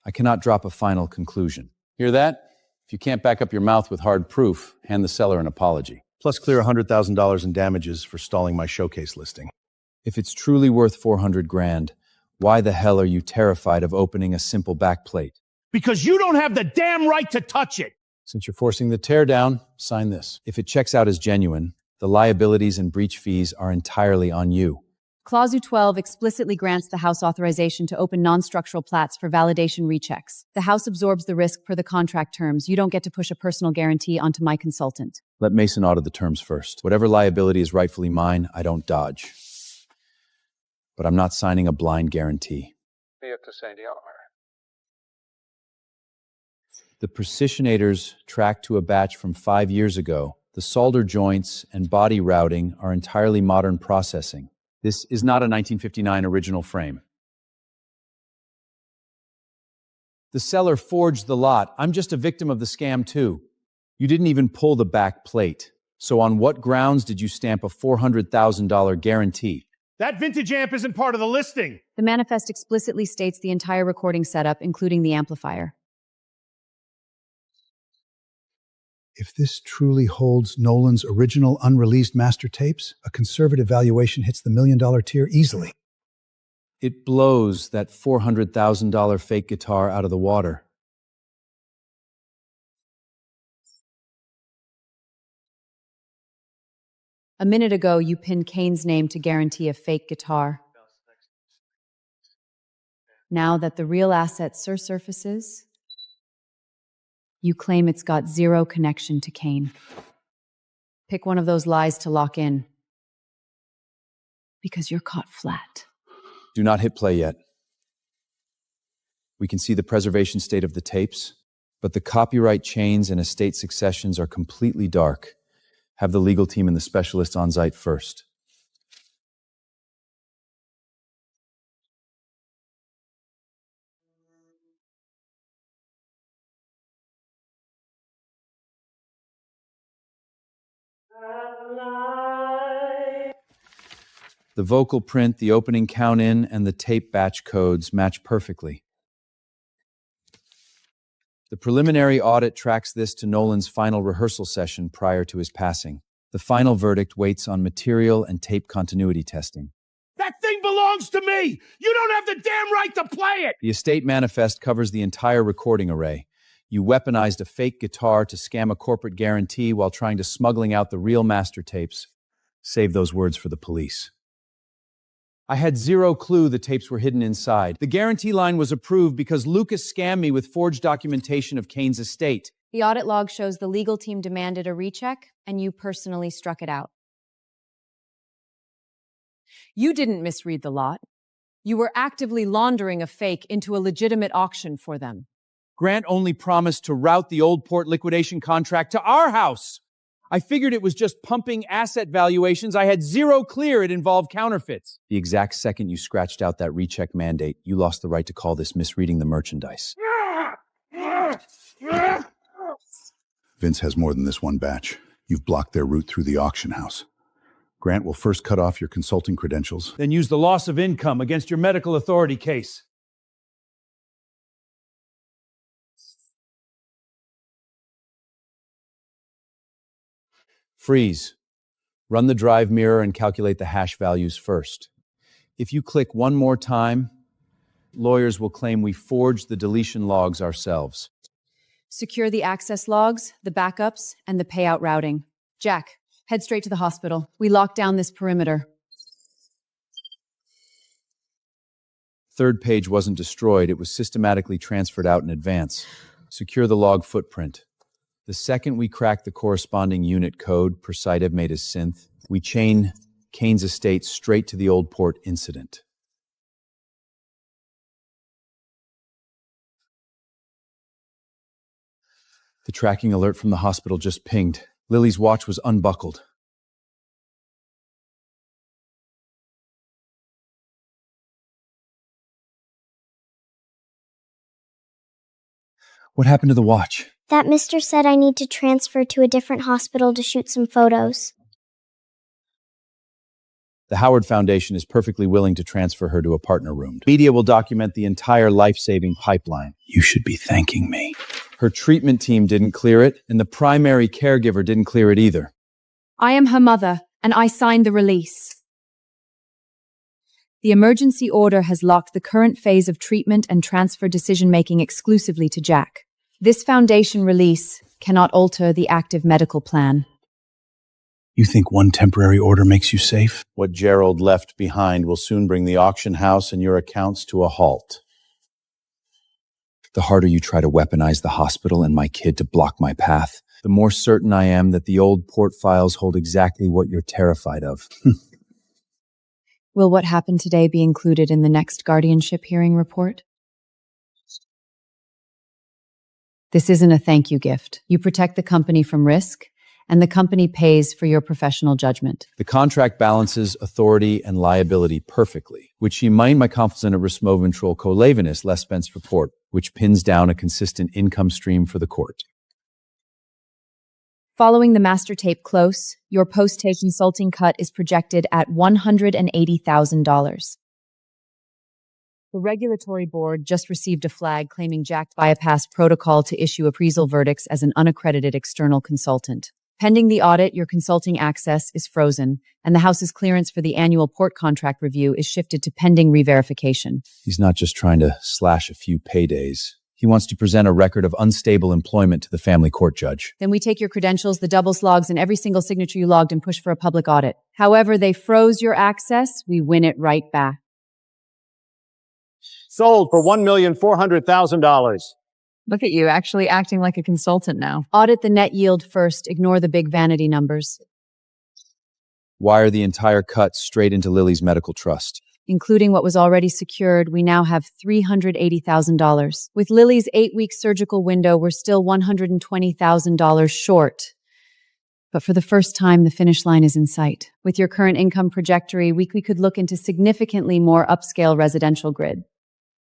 Speaker 3: I cannot drop a final conclusion.
Speaker 5: Hear that? If you can't back up your mouth with hard proof, hand the seller an apology. Plus clear $100,000 in damages for stalling my showcase listing.
Speaker 3: If it's truly worth $400,000, why the hell are you terrified of opening a simple back plate?
Speaker 5: Because you don't have the damn right to touch it! Since you're forcing the teardown, sign this.
Speaker 3: If it checks out as genuine, the liabilities and breach fees are entirely on you.
Speaker 2: Clause 12 explicitly grants the House authorization to open non-structural plats for validation rechecks. The House absorbs the risk per the contract terms. You don't get to push a personal guarantee onto my consultant.
Speaker 3: Let Mason audit the terms first. Whatever liability is rightfully mine, I don't dodge. But I'm not signing a blind guarantee. The precisionators tracked to a batch from 5 years ago. The solder joints and body routing are entirely modern processing. This is not a 1959 original frame. The seller forged the lot. I'm just a victim of the scam too. You didn't even pull the back plate. So on what grounds did you stamp a $400,000 guarantee?
Speaker 5: That vintage amp isn't part of the listing!
Speaker 2: The manifest explicitly states the entire recording setup, including the amplifier.
Speaker 12: If this truly holds Nolan's original unreleased master tapes, a conservative valuation hits the $1 million tier easily.
Speaker 3: It blows that $400,000 fake guitar out of the water.
Speaker 2: A minute ago, you pinned Kane's name to guarantee a fake guitar. Now that the real asset surfaces, you claim it's got zero connection to Kane. Pick one of those lies to lock in. Because you're caught flat.
Speaker 3: Do not hit play yet. We can see the preservation state of the tapes, but the copyright chains and estate successions are completely dark. Have the legal team and the specialists on site first. The vocal print, the opening count-in, and the tape batch codes match perfectly. The preliminary audit tracks this to Nolan's final rehearsal session prior to his passing. The final verdict waits on material and tape continuity testing.
Speaker 5: That thing belongs to me! You don't have the damn right to play it!
Speaker 3: The estate manifest covers the entire recording array. You weaponized a fake guitar to scam a corporate guarantee while trying to smuggling out the real master tapes. Save those words for the police. I had zero clue the tapes were hidden inside. The guarantee line was approved because Lucas scammed me with forged documentation of Kane's estate.
Speaker 2: The audit log shows the legal team demanded a recheck, and you personally struck it out.
Speaker 11: You didn't misread the lot. You were actively laundering a fake into a legitimate auction for them.
Speaker 3: Grant only promised to route the old port liquidation contract to our house. I figured it was just pumping asset valuations. I had zero clear it involved counterfeits. The exact second you scratched out that recheck mandate, you lost the right to call this misreading the merchandise.
Speaker 12: Vince has more than this one batch. You've blocked their route through the auction house. Grant will first cut off your consulting credentials.
Speaker 5: Then use the loss of income against your medical authority case.
Speaker 3: Freeze. Run the drive mirror and calculate the hash values first. If you click one more time, lawyers will claim we forged the deletion logs ourselves.
Speaker 2: Secure the access logs, the backups, and the payout routing. Jack, head straight to the hospital. We locked down this perimeter.
Speaker 3: Third page wasn't destroyed. It was systematically transferred out in advance. Secure the log footprint. The second we crack the corresponding unit code Persitive made as synth, we chain Kane's estate straight to the Old Port incident. The tracking alert from the hospital just pinged. Lily's watch was unbuckled. What happened to the watch?
Speaker 4: That mister said I need to transfer to a different hospital to shoot some photos.
Speaker 3: The Howard Foundation is perfectly willing to transfer her to a partner room. Media will document the entire life-saving pipeline. You should be thanking me. Her treatment team didn't clear it, and the primary caregiver didn't clear it either.
Speaker 7: I am her mother, and I signed the release. The emergency order has locked the current phase of treatment and transfer decision-making exclusively to Jack. This foundation release cannot alter the active medical plan.
Speaker 5: You think one temporary order makes you safe? What Gerald left behind will soon bring the auction house and your accounts to a halt.
Speaker 3: The harder you try to weaponize the hospital and my kid to block my path, the more certain I am that the Old Port files hold exactly what you're terrified of.
Speaker 2: Will what happened today be included in the next guardianship hearing report? This isn't a thank you gift. You protect the company from risk, and the company pays for your professional judgment.
Speaker 3: The contract balances authority and liability perfectly, which she mind my confidence in a rismoventral colevenus less Spence report, which pins down a consistent income stream for the court.
Speaker 7: Following the master tape close, your post-tape consulting cut is projected at $180,000. The regulatory board just received a flag claiming Jack bypassed protocol to issue appraisal verdicts as an unaccredited external consultant. Pending the audit, your consulting access is frozen, and the House's clearance for the annual port contract review is shifted to pending re-verification.
Speaker 3: He's not just trying to slash a few paydays. He wants to present a record of unstable employment to the family court judge.
Speaker 2: Then we take your credentials, the double slogs, and every single signature you logged and push for a public audit. However, they froze your access, we win it right back.
Speaker 13: Sold for $1,400,000.
Speaker 2: Look at you, actually acting like a consultant now. Audit the net yield first, ignore the big vanity numbers.
Speaker 3: Wire the entire cut straight into Lily's medical trust.
Speaker 2: Including what was already secured, we now have $380,000. With Lily's 8-week surgical window, we're still $120,000 short. But for the first time, the finish line is in sight. With your current income trajectory, we could look into significantly more upscale residential grid.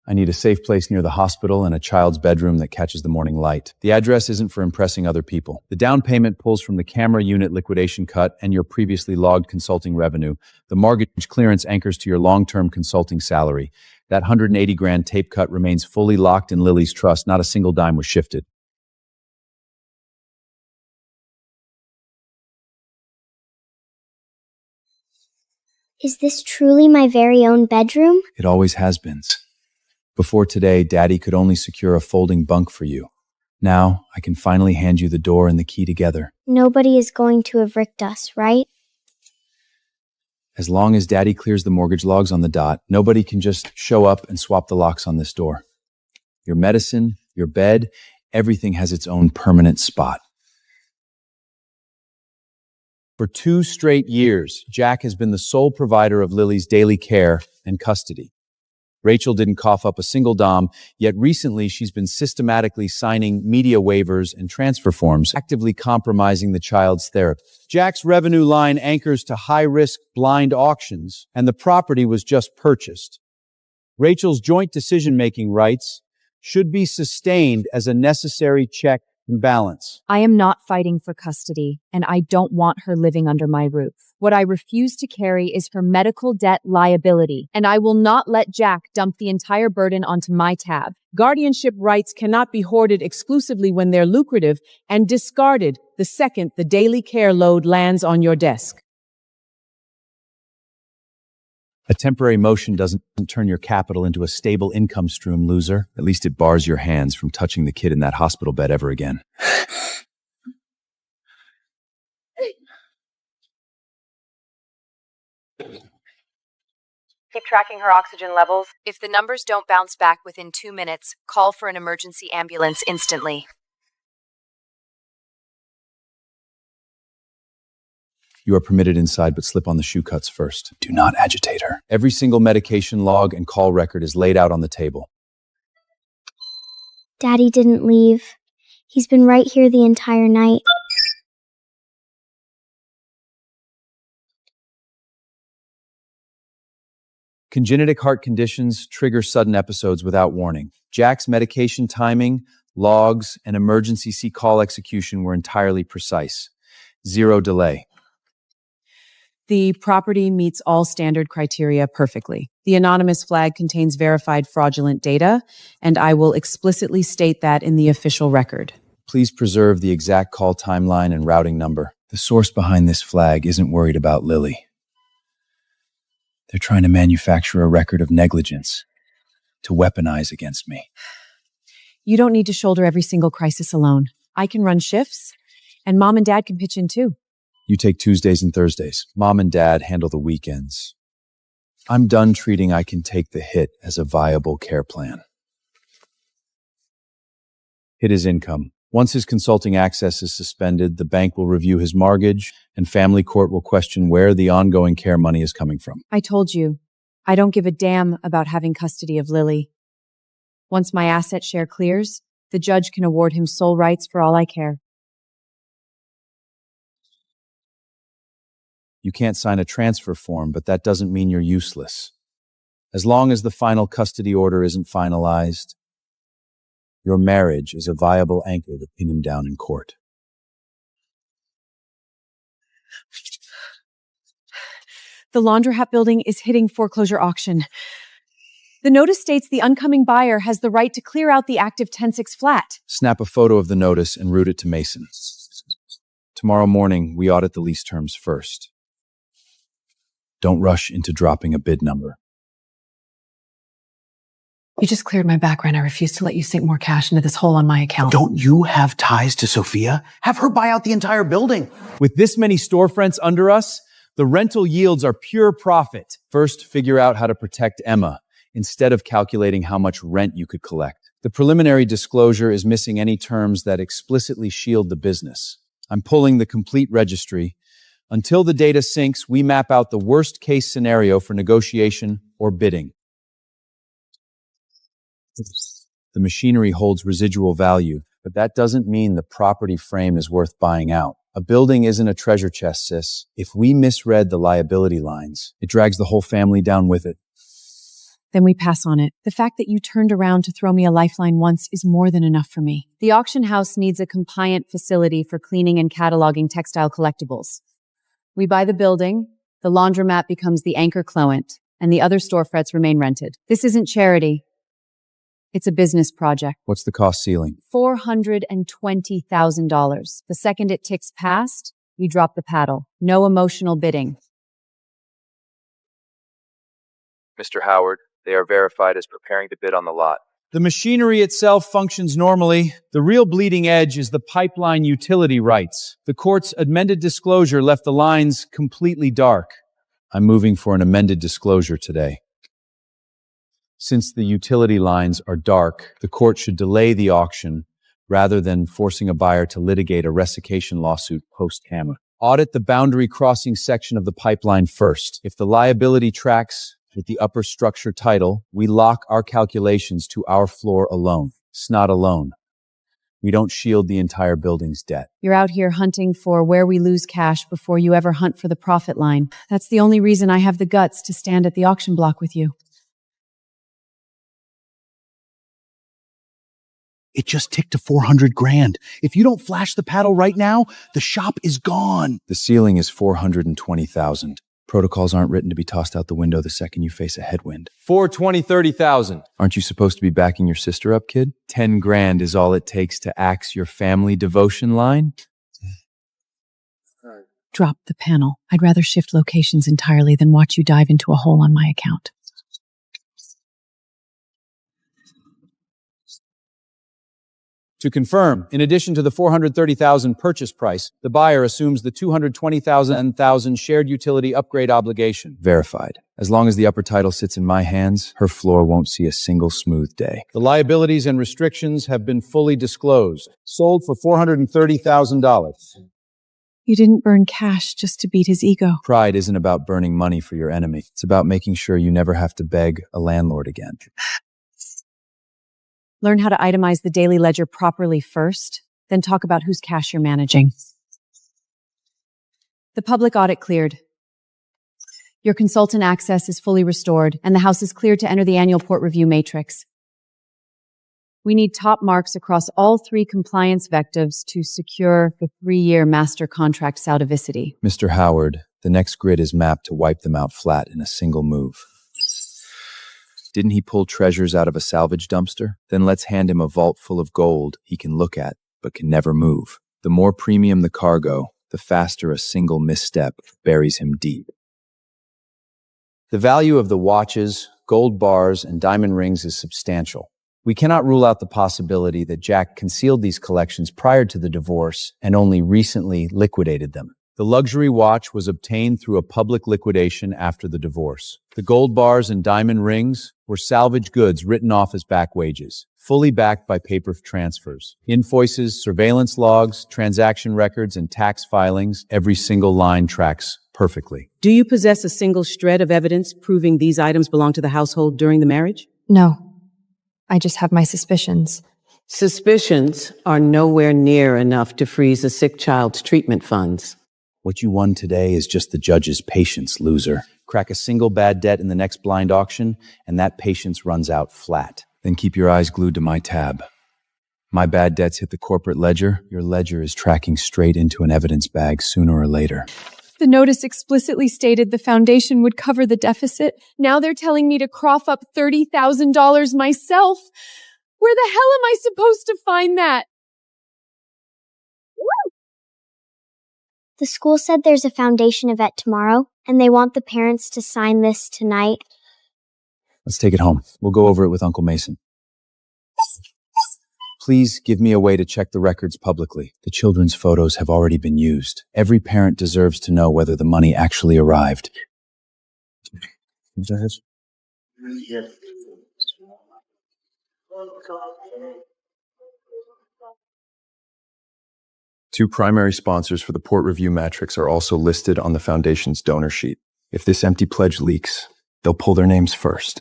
Speaker 3: I need a safe place near the hospital and a child's bedroom that catches the morning light. The address isn't for impressing other people. The down payment pulls from the camera unit liquidation cut and your previously logged consulting revenue. The mortgage clearance anchors to your long-term consulting salary. That $180,000 tape cut remains fully locked in Lily's trust. Not a single dime was shifted.
Speaker 4: Is this truly my very own bedroom?
Speaker 3: It always has been. Before today, Daddy could only secure a folding bunk for you. Now, I can finally hand you the door and the key together.
Speaker 4: Nobody is going to evict us, right?
Speaker 3: As long as Daddy clears the mortgage logs on the dot, nobody can just show up and swap the locks on this door. Your medicine, your bed, everything has its own permanent spot. For 2 straight years, Jack has been the sole provider of Lily's daily care and custody. Rachel didn't cough up a single dime, yet recently she's been systematically signing media waivers and transfer forms, actively compromising the child's therapy. Jack's revenue line anchors to high-risk blind auctions, and the property was just purchased. Rachel's joint decision-making rights should be sustained as a necessary check and balance.
Speaker 7: I am not fighting for custody, and I don't want her living under my roof. What I refuse to carry is her medical debt liability, and I will not let Jack dump the entire burden onto my tab.
Speaker 11: Guardianship rights cannot be hoarded exclusively when they're lucrative and discarded the second the daily care load lands on your desk.
Speaker 3: A temporary motion doesn't turn your capital into a stable income stream, loser. At least it bars your hands from touching the kid in that hospital bed ever again.
Speaker 10: Keep tracking her oxygen levels.
Speaker 7: If the numbers don't bounce back within 2 minutes, call for an emergency ambulance instantly.
Speaker 3: You are permitted inside, but slip on the shoe cuts first. Do not agitate her. Every single medication log and call record is laid out on the table.
Speaker 4: Daddy didn't leave. He's been right here the entire night.
Speaker 3: Congenital heart conditions trigger sudden episodes without warning. Jack's medication timing, logs, and emergency call execution were entirely precise. Zero delay.
Speaker 11: The property meets all standard criteria perfectly. The anonymous flag contains verified fraudulent data, and I will explicitly state that in the official record.
Speaker 3: Please preserve the exact call timeline and routing number. The source behind this flag isn't worried about Lily. They're trying to manufacture a record of negligence to weaponize against me.
Speaker 11: You don't need to shoulder every single crisis alone. I can run shifts, and Mom and Dad can pitch in too.
Speaker 3: You take Tuesdays and Thursdays. Mom and Dad handle the weekends. I'm done treating I can take the hit as a viable care plan. Hit his income. Once his consulting access is suspended, the bank will review his mortgage, and family court will question where the ongoing care money is coming from.
Speaker 11: I told you, I don't give a damn about having custody of Lily. Once my asset share clears, the judge can award him sole rights for all I care.
Speaker 3: You can't sign a transfer form, but that doesn't mean you're useless. As long as the final custody order isn't finalized, your marriage is a viable anchor to pin him down in court.
Speaker 11: The laundromat building is hitting foreclosure auction. The notice states the oncoming buyer has the right to clear out the active 10-6 flat.
Speaker 3: Snap a photo of the notice and route it to Mason. Tomorrow morning, we audit the lease terms first. Don't rush into dropping a bid number.
Speaker 10: You just cleared my back rent. I refuse to let you sink more cash into this hole on my account.
Speaker 15: Don't you have ties to Sophia? Have her buy out the entire building.
Speaker 5: With this many storefronts under us, the rental yields are pure profit.
Speaker 3: First, figure out how to protect Emma instead of calculating how much rent you could collect. The preliminary disclosure is missing any terms that explicitly shield the business. I'm pulling the complete registry. Until the data syncs, we map out the worst case scenario for negotiation or bidding. The machinery holds residual value, but that doesn't mean the property frame is worth buying out. A building isn't a treasure chest, sis. If we misread the liability lines, it drags the whole family down with it.
Speaker 11: Then we pass on it. The fact that you turned around to throw me a lifeline once is more than enough for me.
Speaker 2: The auction house needs a compliant facility for cleaning and cataloging textile collectibles. We buy the building, the laundromat becomes the anchor client, and the other storefronts remain rented. This isn't charity. It's a business project.
Speaker 3: What's the cost ceiling?
Speaker 2: $420,000. The second it ticks past, you drop the paddle. No emotional bidding.
Speaker 6: Mr. Howard, they are verified as preparing to bid on the lot.
Speaker 5: The machinery itself functions normally. The real bleeding edge is the pipeline utility rights. The court's amended disclosure left the lines completely dark.
Speaker 3: I'm moving for an amended disclosure today. Since the utility lines are dark, the court should delay the auction rather than forcing a buyer to litigate a rescission lawsuit post-HAMA. Audit the boundary crossing section of the pipeline first. If the liability tracks with the upper structure title, we lock our calculations to our floor alone. It's not alone. We don't shield the entire building's debt.
Speaker 2: You're out here hunting for where we lose cash before you ever hunt for the profit line. That's the only reason I have the guts to stand at the auction block with you.
Speaker 15: It just ticked to 400 grand. If you don't flash the paddle right now, the shop is gone.
Speaker 3: The ceiling is 420,000. Protocols aren't written to be tossed out the window the second you face a headwind.
Speaker 5: 420,30,000.
Speaker 3: Aren't you supposed to be backing your sister up, kid? 10 grand is all it takes to axe your family devotion line?
Speaker 10: Drop the panel. I'd rather shift locations entirely than watch you dive into a hole on my account.
Speaker 5: To confirm, in addition to the $430,000 purchase price, the buyer assumes the $220,000 shared utility upgrade obligation.
Speaker 3: Verified. As long as the upper title sits in my hands, her floor won't see a single smooth day.
Speaker 5: The liabilities and restrictions have been fully disclosed. Sold for $430,000.
Speaker 10: You didn't burn cash just to beat his ego.
Speaker 3: Pride isn't about burning money for your enemy. It's about making sure you never have to beg a landlord again.
Speaker 2: Learn how to itemize the daily ledger properly first, then talk about whose cash you're managing. The public audit cleared. Your consultant access is fully restored, and the house is cleared to enter the annual port review matrix. We need top marks across all 3 compliance vectives to secure the 3-year master contract saldoficity.
Speaker 3: Mr. Howard, the next grid is mapped to wipe them out flat in a single move. Didn't he pull treasures out of a salvage dumpster? Then let's hand him a vault full of gold he can look at, but can never move. The more premium the cargo, the faster a single misstep buries him deep. The value of the watches, gold bars, and diamond rings is substantial. We cannot rule out the possibility that Jack concealed these collections prior to the divorce and only recently liquidated them. The luxury watch was obtained through a public liquidation after the divorce. The gold bars and diamond rings were salvage goods written off as back wages, fully backed by paper transfers. Invoices, surveillance logs, transaction records, and tax filings, every single line tracks perfectly.
Speaker 11: Do you possess a single shred of evidence proving these items belong to the household during the marriage?
Speaker 7: No. I just have my suspicions.
Speaker 11: Suspicions are nowhere near enough to freeze a sick child's treatment funds.
Speaker 3: What you won today is just the judge's patience, loser. Crack a single bad debt in the next blind auction, and that patience runs out flat. Then keep your eyes glued to my tab. My bad debts hit the corporate ledger. Your ledger is tracking straight into an evidence bag sooner or later.
Speaker 10: The notice explicitly stated the foundation would cover the deficit. Now they're telling me to cough up $30,000 myself. Where the hell am I supposed to find that?
Speaker 4: The school said there's a foundation event tomorrow, and they want the parents to sign this tonight.
Speaker 3: Let's take it home. We'll go over it with Uncle Mason. Please give me a way to check the records publicly. The children's photos have already been used. Every parent deserves to know whether the money actually arrived.
Speaker 8: Two primary sponsors for the port review matrix are also listed on the Foundation's donor sheet. If this empty pledge leaks, they'll pull their names first.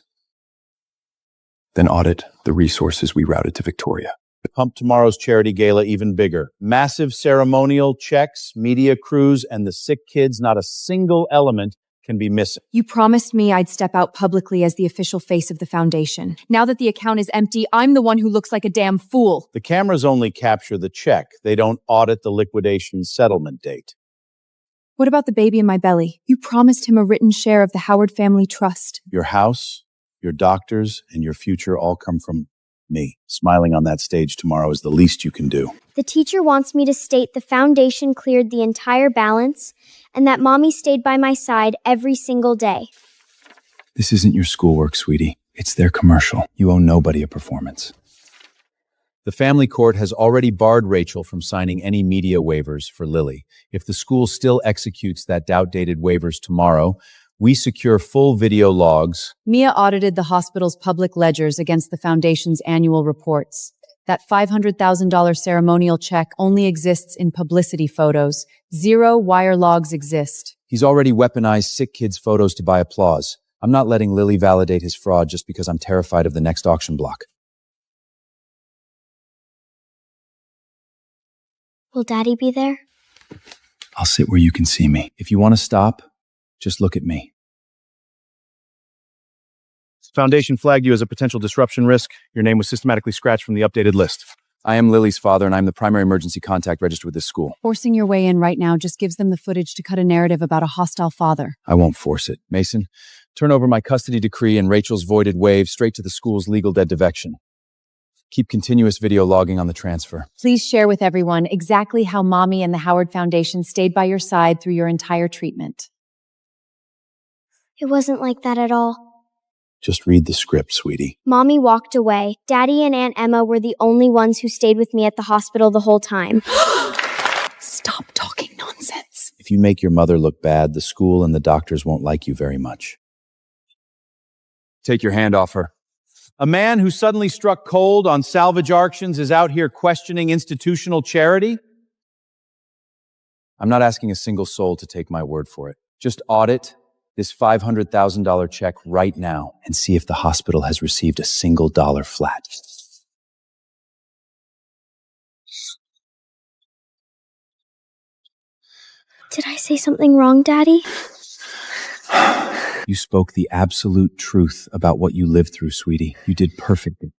Speaker 8: Then audit the resources we routed to Victoria.
Speaker 5: Pump tomorrow's charity gala even bigger. Massive ceremonial, checks, media crews, and the sick kids. Not a single element can be missing.
Speaker 7: You promised me I'd step out publicly as the official face of the foundation. Now that the account is empty, I'm the one who looks like a damn fool.
Speaker 5: The cameras only capture the check. They don't audit the liquidation settlement date.
Speaker 7: What about the baby in my belly? You promised him a written share of the Howard family trust.
Speaker 5: Your house, your doctors, and your future all come from me. Smiling on that stage tomorrow is the least you can do.
Speaker 4: The teacher wants me to state the foundation cleared the entire balance and that Mommy stayed by my side every single day.
Speaker 3: This isn't your schoolwork, sweetie. It's their commercial. You owe nobody a performance. The family court has already barred Rachel from signing any media waivers for Lily. If the school still executes that outdated waivers tomorrow, we secure full video logs.
Speaker 2: Mia audited the hospital's public ledgers against the foundation's annual reports. That $500,000 ceremonial check only exists in publicity photos. 0 wire logs exist.
Speaker 3: He's already weaponized sick kids' photos to buy applause. I'm not letting Lily validate his fraud just because I'm terrified of the next auction block.
Speaker 4: Will Daddy be there?
Speaker 3: I'll sit where you can see me. If you want to stop, just look at me.
Speaker 5: Foundation flagged you as a potential disruption risk. Your name was systematically scratched from the updated list.
Speaker 3: I am Lily's father, and I'm the primary emergency contact registered with this school.
Speaker 2: Forcing your way in right now just gives them the footage to cut a narrative about a hostile father.
Speaker 3: I won't force it. Mason, turn over my custody decree and Rachel's voided waive straight to the school's legal dead defection. Keep continuous video logging on the transfer.
Speaker 2: Please share with everyone exactly how Mommy and the Howard Foundation stayed by your side through your entire treatment.
Speaker 4: It wasn't like that at all.
Speaker 3: Just read the script, sweetie.
Speaker 4: Mommy walked away. Daddy and Aunt Emma were the only ones who stayed with me at the hospital the whole time.
Speaker 2: Stop talking nonsense.
Speaker 3: If you make your mother look bad, the school and the doctors won't like you very much. Take your hand off her.
Speaker 5: A man who suddenly struck cold on salvage auctions is out here questioning institutional charity?
Speaker 3: I'm not asking a single soul to take my word for it. Just audit this $500,000 check right now and see if the hospital has received a single dollar flat.
Speaker 4: Did I say something wrong, Daddy?
Speaker 3: You spoke the absolute truth about what you lived through, sweetie. You did perfectly.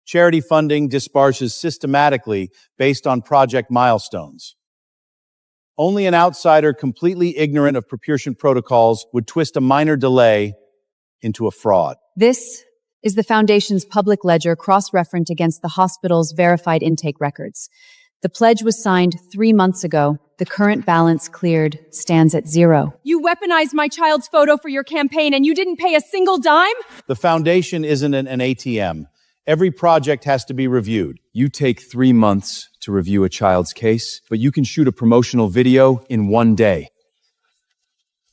Speaker 5: Charity funding disperses systematically based on project milestones. Only an outsider completely ignorant of proportion protocols would twist a minor delay into a fraud.
Speaker 2: This is the Foundation's public ledger cross-referenced against the hospital's verified intake records. The pledge was signed 3 months ago. The current balance cleared stands at 0.
Speaker 10: You weaponized my child's photo for your campaign and you didn't pay a single dime?
Speaker 5: The foundation isn't an ATM. Every project has to be reviewed.
Speaker 3: You take 3 months to review a child's case, but you can shoot a promotional video in 1 day.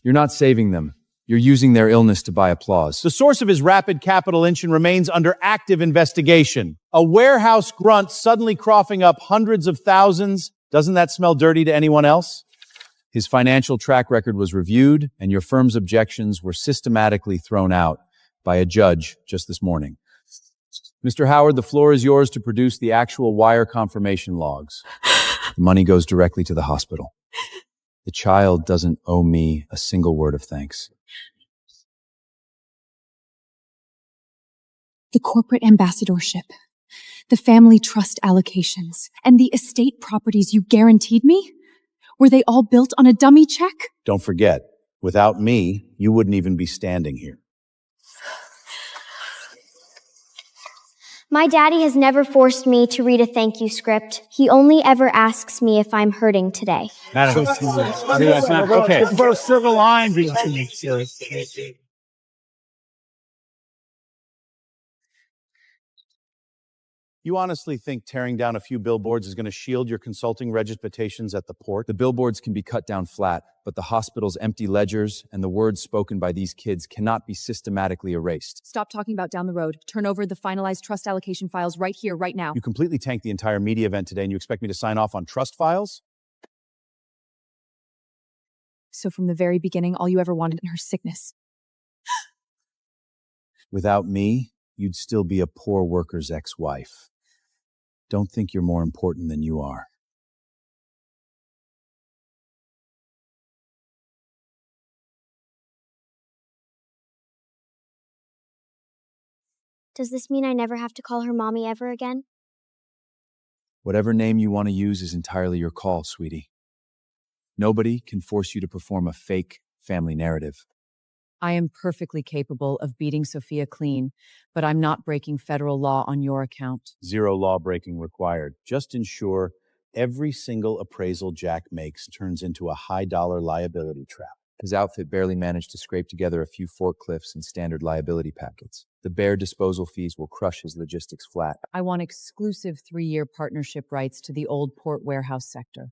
Speaker 3: You're not saving them. You're using their illness to buy applause.
Speaker 5: The source of his rapid capital engine remains under active investigation. A warehouse grunt suddenly coughing up hundreds of thousands. Doesn't that smell dirty to anyone else?
Speaker 3: His financial track record was reviewed, and your firm's objections were systematically thrown out by a judge just this morning. Mr. Howard, the floor is yours to produce the actual wire confirmation logs. The money goes directly to the hospital. The child doesn't owe me a single word of thanks.
Speaker 10: The corporate ambassadorship, the family trust allocations, and the estate properties you guaranteed me? Were they all built on a dummy check?
Speaker 5: Don't forget, without me, you wouldn't even be standing here.
Speaker 4: My daddy has never forced me to read a thank you script. He only ever asks me if I'm hurting today.
Speaker 5: Okay.
Speaker 16: Circle line.
Speaker 5: You honestly think tearing down a few billboards is going to shield your consulting reputations at the port?
Speaker 3: The billboards can be cut down flat, but the hospital's empty ledgers and the words spoken by these kids cannot be systematically erased.
Speaker 7: Stop talking about down the road. Turn over the finalized trust allocation files right here, right now.
Speaker 5: You completely tanked the entire media event today, and you expect me to sign off on trust files?
Speaker 7: So from the very beginning, all you ever wanted in her sickness.
Speaker 5: Without me, you'd still be a poor worker's ex-wife. Don't think you're more important than you are.
Speaker 4: Does this mean I never have to call her mommy ever again?
Speaker 3: Whatever name you want to use is entirely your call, sweetie. Nobody can force you to perform a fake family narrative.
Speaker 2: I am perfectly capable of beating Sophia clean, but I'm not breaking federal law on your account.
Speaker 5: Zero law breaking required. Just ensure every single appraisal Jack makes turns into a high-dollar liability trap.
Speaker 3: His outfit barely managed to scrape together a few forklifts and standard liability packets. The bare disposal fees will crush his logistics flat.
Speaker 2: I want exclusive 3-year partnership rights to the old port warehouse sector.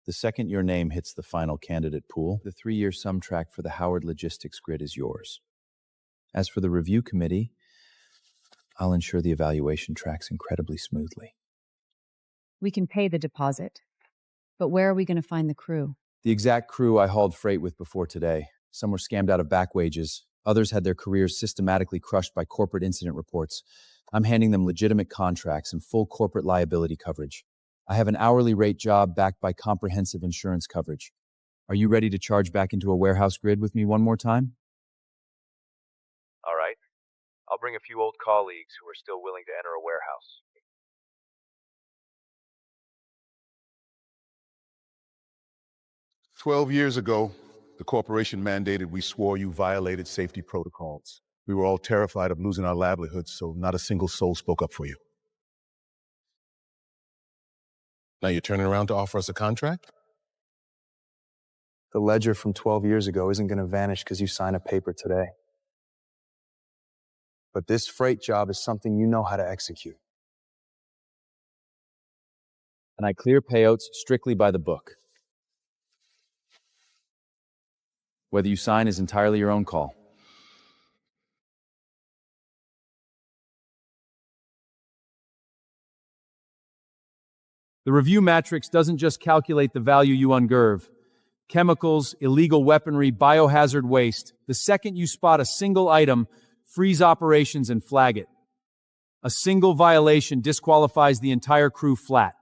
Speaker 5: The second your name hits the final candidate pool,
Speaker 3: the 3-year sum track for the Howard Logistics Grid is yours. As for the review committee, I'll ensure the evaluation tracks incredibly smoothly.
Speaker 2: We can pay the deposit, but where are we going to find the crew?
Speaker 3: The exact crew I hauled freight with before today. Some were scammed out of back wages. Others had their careers systematically crushed by corporate incident reports. I'm handing them legitimate contracts and full corporate liability coverage. I have an hourly rate job backed by comprehensive insurance coverage. Are you ready to charge back into a warehouse grid with me one more time?
Speaker 6: All right. I'll bring a few old colleagues who are still willing to enter a warehouse.
Speaker 14: "12 years ago, the corporation mandated we swore you violated safety protocols. We were all terrified of losing our livelihoods, so not a single soul spoke up for you. Now you're turning around to offer us a contract?
Speaker 8: The ledger from 12 years ago isn't going to vanish because you sign a paper today. But this freight job is something you know how to execute.
Speaker 3: And I clear payouts strictly by the book. Whether you sign is entirely your own call.
Speaker 5: The review matrix doesn't just calculate the value you ungerve. Chemicals, illegal weaponry, biohazard waste. The second you spot a single item, freeze operations and flag it. A single violation disqualifies the entire crew flat.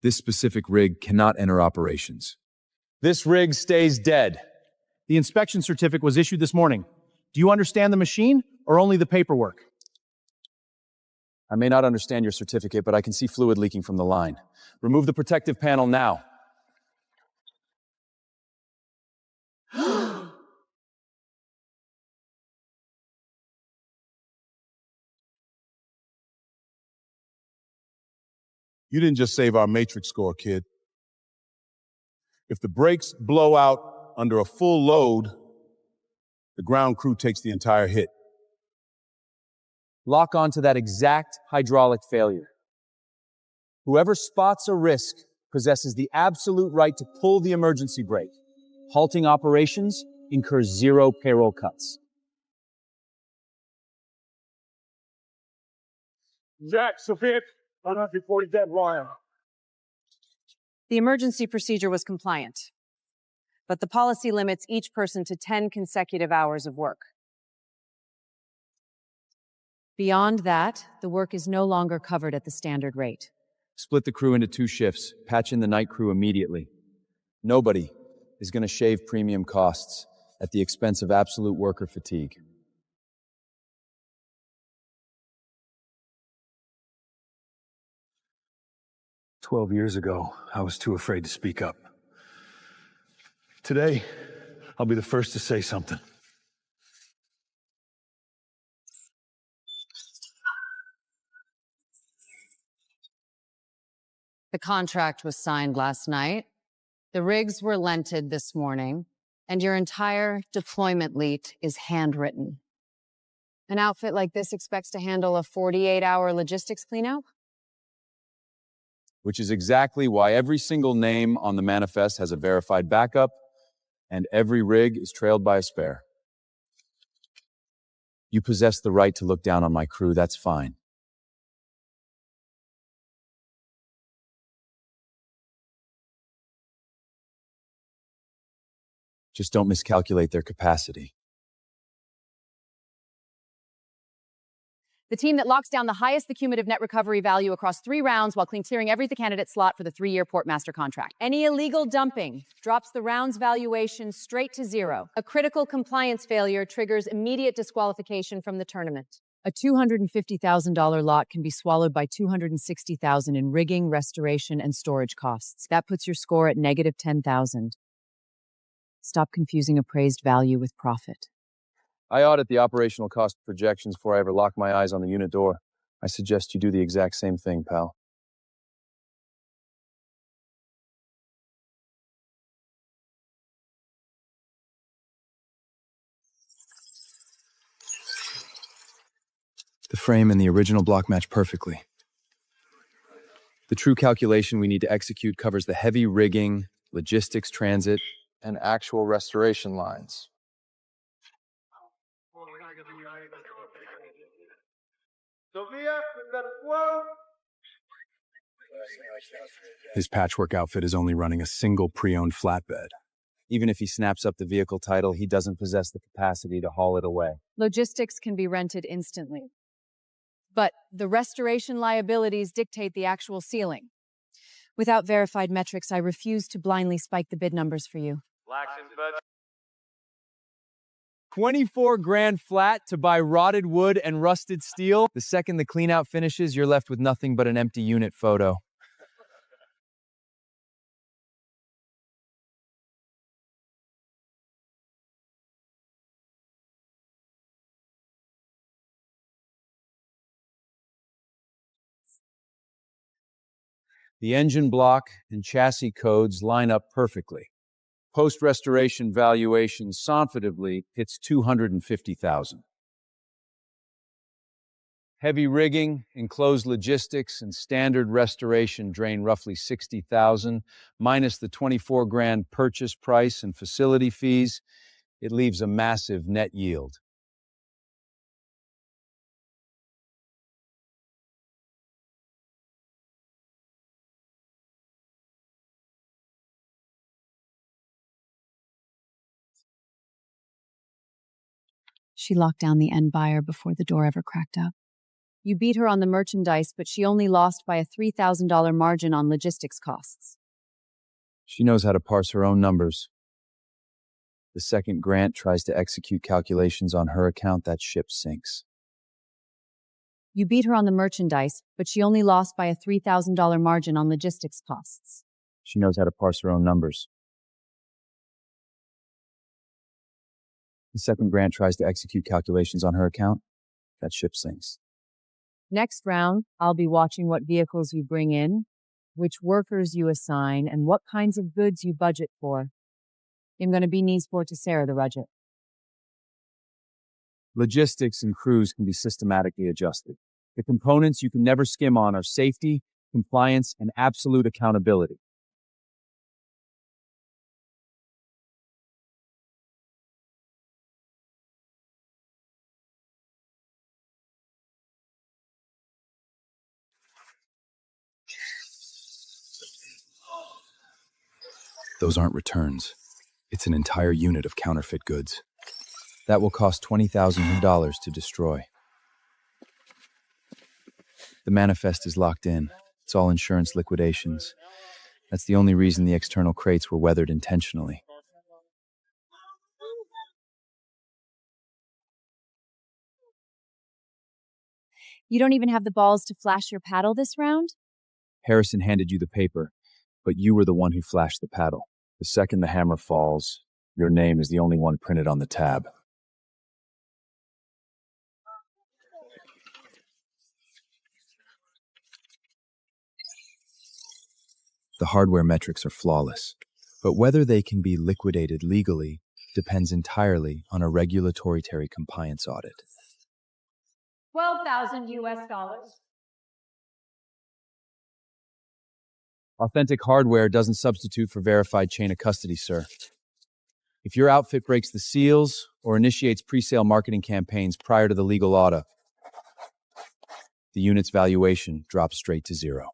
Speaker 3: This specific rig cannot enter operations.
Speaker 5: This rig stays dead. The inspection certificate was issued this morning. Do you understand the machine or only the paperwork?
Speaker 3: I may not understand your certificate, but I can see fluid leaking from the line. Remove the protective panel now.
Speaker 14: You didn't just save our matrix score, kid. If the brakes blow out under a full load, the ground crew takes the entire hit.
Speaker 5: Lock onto that exact hydraulic failure. Whoever spots a risk possesses the absolute right to pull the emergency brake. Halting operations incurs 0 payroll cuts.
Speaker 16: Jack, Sophia, 140 dead wire.
Speaker 17: The emergency procedure was compliant, but the policy limits each person to 10 consecutive hours of work.
Speaker 2: Beyond that, the work is no longer covered at the standard rate.
Speaker 3: Split the crew into 2 shifts. Patch in the night crew immediately. Nobody is going to shave premium costs at the expense of absolute worker fatigue.
Speaker 9: "12 years ago, I was too afraid to speak up. Today, I'll be the first to say something.
Speaker 17: The contract was signed last night. The rigs were lented this morning, and your entire deployment lead is handwritten. An outfit like this expects to handle a 48-hour logistics cleanout?
Speaker 3: Which is exactly why every single name on the manifest has a verified backup, and every rig is trailed by a spare. You possess the right to look down on my crew, that's fine. Just don't miscalculate their capacity.
Speaker 17: The team that locks down the highest cumulative net recovery value across 3 rounds while clearing every candidate slot for the 3-year Portmaster contract. Any illegal dumping drops the round's valuation straight to 0. A critical compliance failure triggers immediate disqualification from the tournament.
Speaker 2: A $250,000 lot can be swallowed by $260,000 in rigging, restoration, and storage costs. That puts your score at negative 10,000. Stop confusing appraised value with profit.
Speaker 3: I audit the operational cost projections before I ever lock my eyes on the unit door. I suggest you do the exact same thing, pal. The frame and the original block match perfectly. The true calculation we need to execute covers the heavy rigging, logistics transit, and actual restoration lines.
Speaker 8: His patchwork outfit is only running a single pre-owned flatbed.
Speaker 3: Even if he snaps up the vehicle title, he doesn't possess the capacity to haul it away.
Speaker 2: Logistics can be rented instantly, but the restoration liabilities dictate the actual ceiling. Without verified metrics, I refuse to blindly spike the bid numbers for you.
Speaker 5: 24 grand flat to buy rotted wood and rusted steel. The second the cleanout finishes, you're left with nothing but an empty unit photo. The engine block and chassis codes line up perfectly. Post-restoration valuation confidently hits $250,000. Heavy rigging, enclosed logistics, and standard restoration drain roughly $60,000, minus the 24 grand purchase price and facility fees. It leaves a massive net yield.
Speaker 2: She locked down the end buyer before the door ever cracked up.
Speaker 17: You beat her on the merchandise, but she only lost by a $3,000 margin on logistics costs.
Speaker 3: She knows how to parse her own numbers. The second Grant tries to execute calculations on her account, that ship sinks.
Speaker 17: You beat her on the merchandise, but she only lost by a $3,000 margin on logistics costs.
Speaker 3: She knows how to parse her own numbers. The second Grant tries to execute calculations on her account, that ship sinks.
Speaker 17: Next round, I'll be watching what vehicles you bring in, which workers you assign, and what kinds of goods you budget for. I'm going to be knees for to Sarah the budget.
Speaker 3: Logistics and crews can be systematically adjusted. The components you can never skim on are safety, compliance, and absolute accountability. Those aren't returns. It's an entire unit of counterfeit goods. That will cost $20,000 to destroy. The manifest is locked in. It's all insurance liquidations. That's the only reason the external crates were weathered intentionally.
Speaker 17: You don't even have the balls to flash your paddle this round?
Speaker 3: Harrison handed you the paper, but you were the one who flashed the paddle. The second the hammer falls, your name is the only one printed on the tab. The hardware metrics are flawless, but whether they can be liquidated legally depends entirely on a regulatory compliance audit.
Speaker 17: $12,000 US.
Speaker 3: Authentic hardware doesn't substitute for verified chain of custody, sir. If your outfit breaks the seals or initiates pre-sale marketing campaigns prior to the legal audit, the unit's valuation drops straight to zero.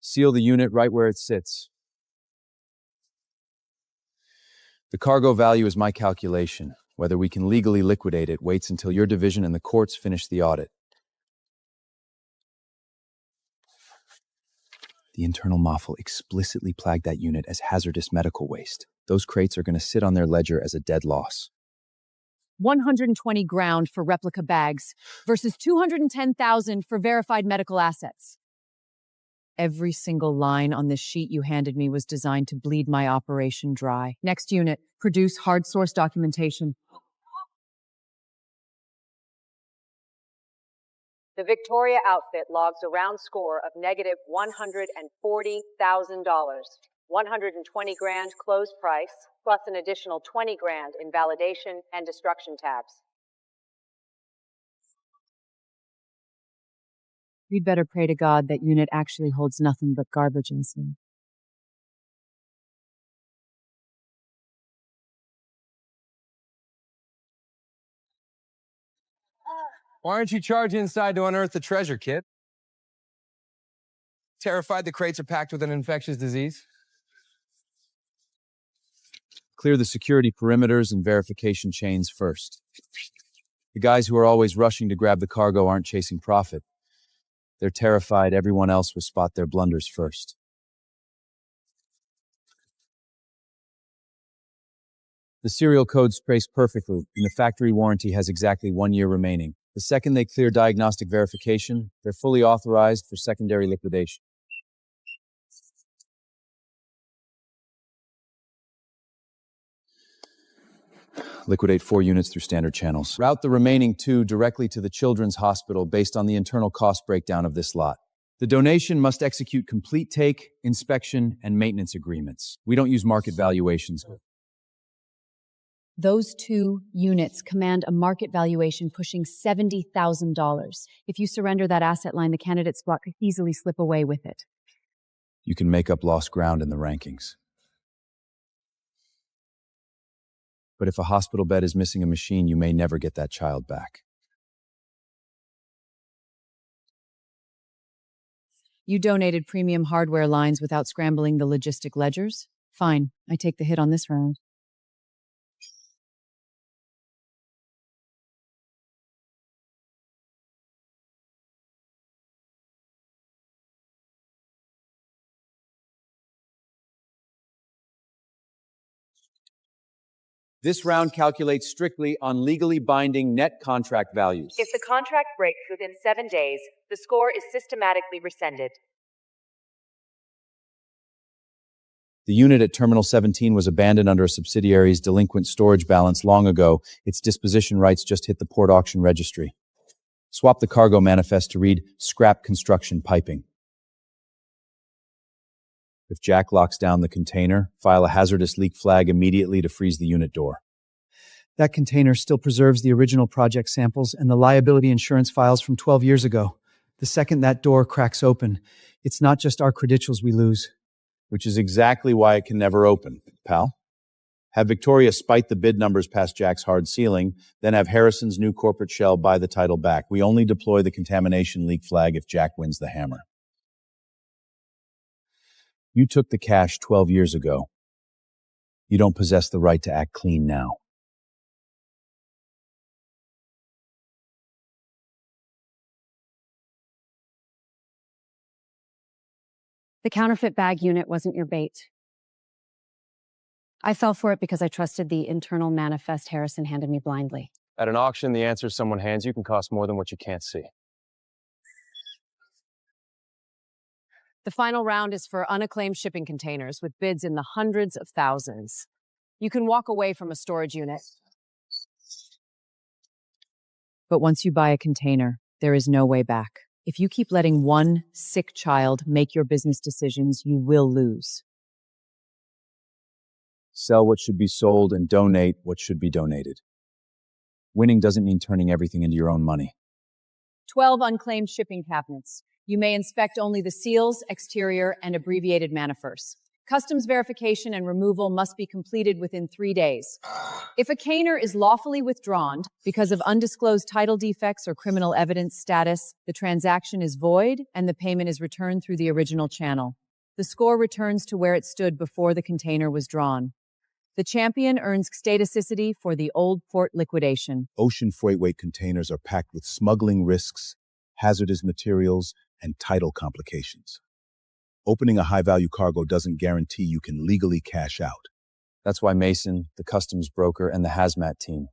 Speaker 3: Seal the unit right where it sits. The cargo value is my calculation. Whether we can legally liquidate it waits until your division and the courts finish the audit. The internal moffle explicitly flagged that unit as hazardous medical waste. Those crates are going to sit on their ledger as a dead loss.
Speaker 17: 120 ground for replica bags versus 210,000 for verified medical assets. Every single line on this sheet you handed me was designed to bleed my operation dry. Next unit, produce hard source documentation. The Victoria outfit logs a round score of negative $140,000. 120 grand close price, plus an additional 20 grand in validation and destruction tabs. You'd better pray to God that unit actually holds nothing but garbage inside.
Speaker 18: Why aren't you charging inside to unearth the treasure, kid? Terrified the crates are packed with an infectious disease?
Speaker 3: Clear the security perimeters and verification chains first. The guys who are always rushing to grab the cargo aren't chasing profit. They're terrified everyone else will spot their blunders first. The serial codes trace perfectly, and the factory warranty has exactly 1 year remaining. The second they clear diagnostic verification, they're fully authorized for secondary liquidation. Liquidate 4 units through standard channels. Route the remaining 2 directly to the Children's Hospital based on the internal cost breakdown of this lot. The donation must execute complete take, inspection, and maintenance agreements. We don't use market valuations.
Speaker 2: Those 2 units command a market valuation pushing $70,000. If you surrender that asset line, the candidate squad could easily slip away with it.
Speaker 3: You can make up lost ground in the rankings. But if a hospital bed is missing a machine, you may never get that child back.
Speaker 17: You donated premium hardware lines without scrambling the logistic ledgers? Fine, I take the hit on this round.
Speaker 5: This round calculates strictly on legally binding net contract values.
Speaker 17: If the contract breaks within 7 days, the score is systematically rescinded.
Speaker 5: The unit at Terminal 17 was abandoned under a subsidiary's delinquent storage balance long ago. Its disposition rights just hit the port auction registry. Swap the cargo manifest to read scrap construction piping. If Jack locks down the container, file a hazardous leak flag immediately to freeze the unit door.
Speaker 15: That container still preserves the original project samples and the liability insurance files from 12 years ago. The second that door cracks open, it's not just our credentials we lose.
Speaker 5: Which is exactly why it can never open, pal. Have Victoria spite the bid numbers past Jack's hard ceiling, then have Harrison's new corporate shell buy the title back. We only deploy the contamination leak flag if Jack wins the hammer. You took the cash 12 years ago. You don't possess the right to act clean now.
Speaker 17: The counterfeit bag unit wasn't your bait. I fell for it because I trusted the internal manifest Harrison handed me blindly.
Speaker 18: At an auction, the answers someone hands you can cost more than what you can't see.
Speaker 17: The final round is for unacclaimed shipping containers with bids in the hundreds of thousands. You can walk away from a storage unit.
Speaker 2: But once you buy a container, there is no way back. If you keep letting one sick child make your business decisions, you will lose.
Speaker 5: Sell what should be sold and donate what should be donated. Winning doesn't mean turning everything into your own money.
Speaker 17: 12 unclaimed shipping cabinets. You may inspect only the seals, exterior, and abbreviated manifers. Customs verification and removal must be completed within 3 days. If a container is lawfully withdrawn because of undisclosed title defects or criminal evidence status, the transaction is void and the payment is returned through the original channel. The score returns to where it stood before the container was drawn. The champion earns statusicity for the old port liquidation.
Speaker 14: Ocean freight weight containers are packed with smuggling risks, hazardous materials, and title complications. Opening a high-value cargo doesn't guarantee you can legally cash out.
Speaker 5: That's why Mason, the customs broker, and the hazmat team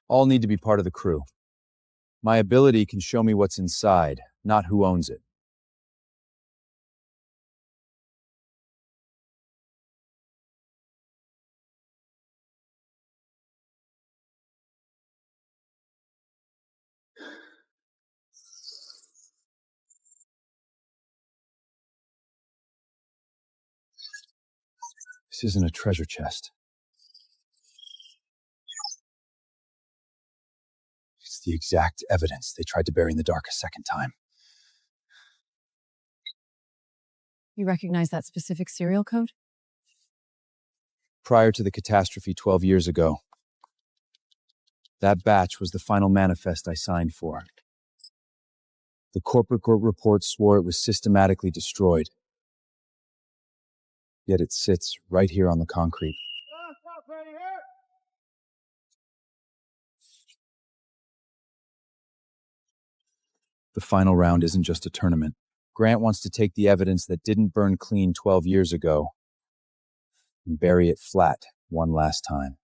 Speaker 5: all need to be part of the crew. My ability can show me what's inside, not who owns it. This isn't a treasure chest. It's the exact evidence they tried to bury in the dark a second time.
Speaker 2: You recognize that specific serial code?
Speaker 5: Prior to the catastrophe 12 years ago, that batch was the final manifest I signed for. The corporate court report swore it was systematically destroyed. Yet it sits right here on the concrete. The final round isn't just a tournament. Grant wants to take the evidence that didn't burn clean 12 years ago and bury it flat one last time.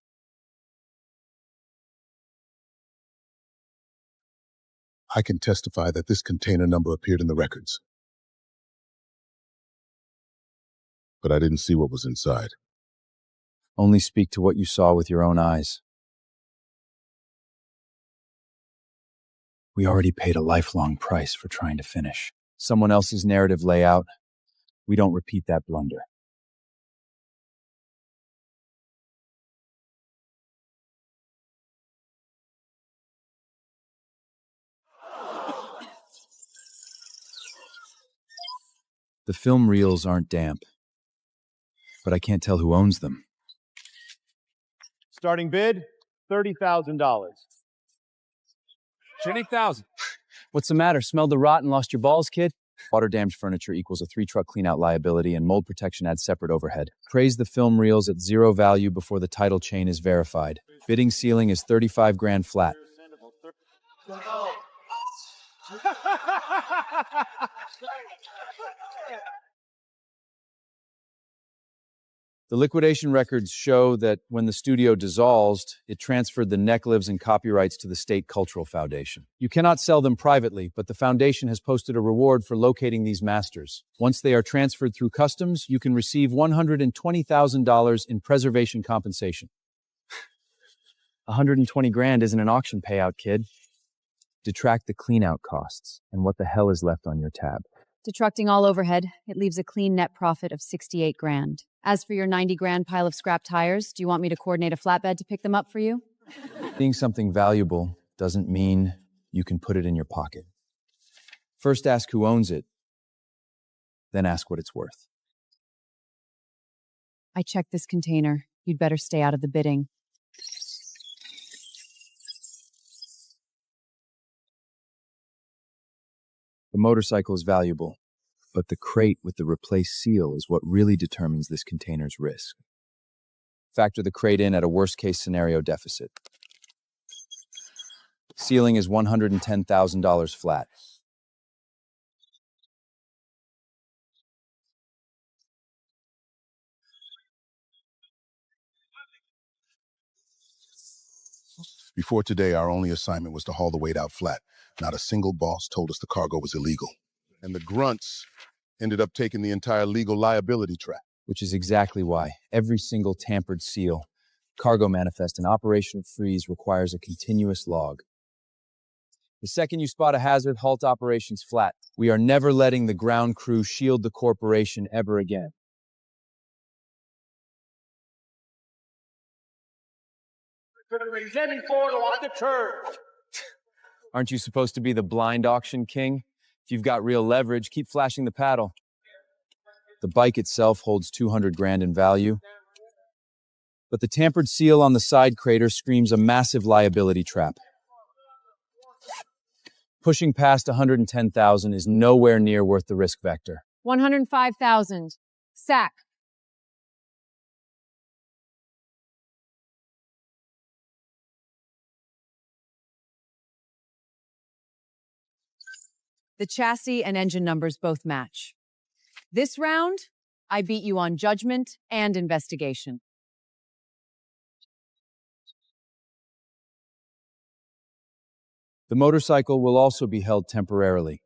Speaker 14: I can testify that this container number appeared in the records. But I didn't see what was inside.
Speaker 5: Only speak to what you saw with your own eyes. We already paid a lifelong price for trying to finish someone else's narrative layout. We don't repeat that blunder. The film reels aren't damp, but I can't tell who owns them.
Speaker 1: Starting bid, $30,000.
Speaker 18: 20,000.
Speaker 5: What's the matter? Smelled the rot and lost your balls, kid? Water-damaged furniture equals a 3-truck clean-out liability, and mold protection adds separate overhead. Praise the film reels at 0 value before the title chain is verified. Bidding ceiling is $35,000 flat. The liquidation records show that when the studio dissolved, it transferred the necklaves and copyrights to the State Cultural Foundation. You cannot sell them privately, but the foundation has posted a reward for locating these masters. Once they are transferred through customs, you can receive $120,000 in preservation compensation.
Speaker 3: 120 grand isn't an auction payout, kid. Detract the clean-out costs, and what the hell is left on your tab?
Speaker 2: Deducting all overhead, it leaves a clean net profit of 68 grand. As for your 90 grand pile of scrap tires, do you want me to coordinate a flatbed to pick them up for you?
Speaker 3: Seeing something valuable doesn't mean you can put it in your pocket. First ask who owns it, then ask what it's worth.
Speaker 2: I checked this container. You'd better stay out of the bidding.
Speaker 3: The motorcycle is valuable, but the crate with the replaced seal is what really determines this container's risk. Factor the crate in at a worst-case scenario deficit. Ceiling is $110,000 flat.
Speaker 14: Before today, our only assignment was to haul the weight out flat. Not a single boss told us the cargo was illegal. And the grunts ended up taking the entire legal liability track.
Speaker 3: Which is exactly why every single tampered seal, cargo manifest, and operational freeze requires a continuous log. The second you spot a hazard, halt operations flat. We are never letting the ground crew shield the corporation ever again. Aren't you supposed to be the blind auction king? If you've got real leverage, keep flashing the paddle. The bike itself holds 200 grand in value, but the tampered seal on the side crater screams a massive liability trap. Pushing past 110,000 is nowhere near worth the risk vector.
Speaker 10: 105,000. Sack.
Speaker 17: The chassis and engine numbers both match. This round, I beat you on judgment and investigation.
Speaker 3: The motorcycle will also be held temporarily.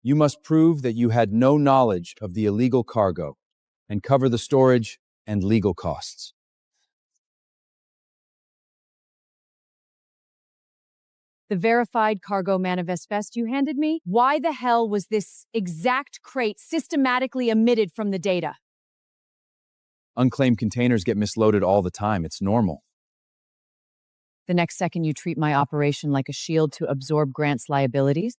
Speaker 3: You must prove that you had no knowledge of the illegal cargo and cover the storage and legal costs.
Speaker 17: The verified cargo manifest you handed me? Why the hell was this exact crate systematically omitted from the data?
Speaker 3: Unclaimed containers get misloaded all the time. It's normal.
Speaker 17: The next second you treat my operation like a shield to absorb Grant's liabilities?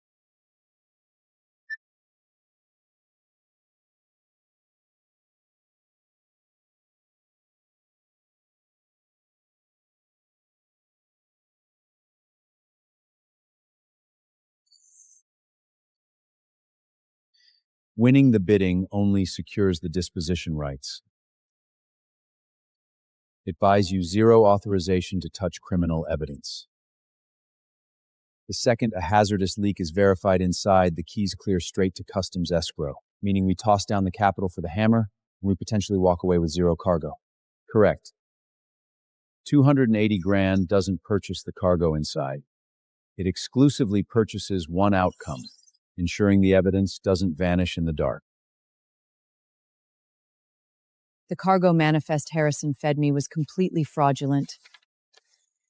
Speaker 5: Winning the bidding only secures the disposition rights. It buys you zero authorization to touch criminal evidence. The second a hazardous leak is verified inside, the keys clear straight to customs escrow, meaning we toss down the capital for the hammer, and we potentially walk away with zero cargo. Correct. 280 grand doesn't purchase the cargo inside. It exclusively purchases one outcome, ensuring the evidence doesn't vanish in the dark.
Speaker 17: The cargo manifest Harrison fed me was completely fraudulent.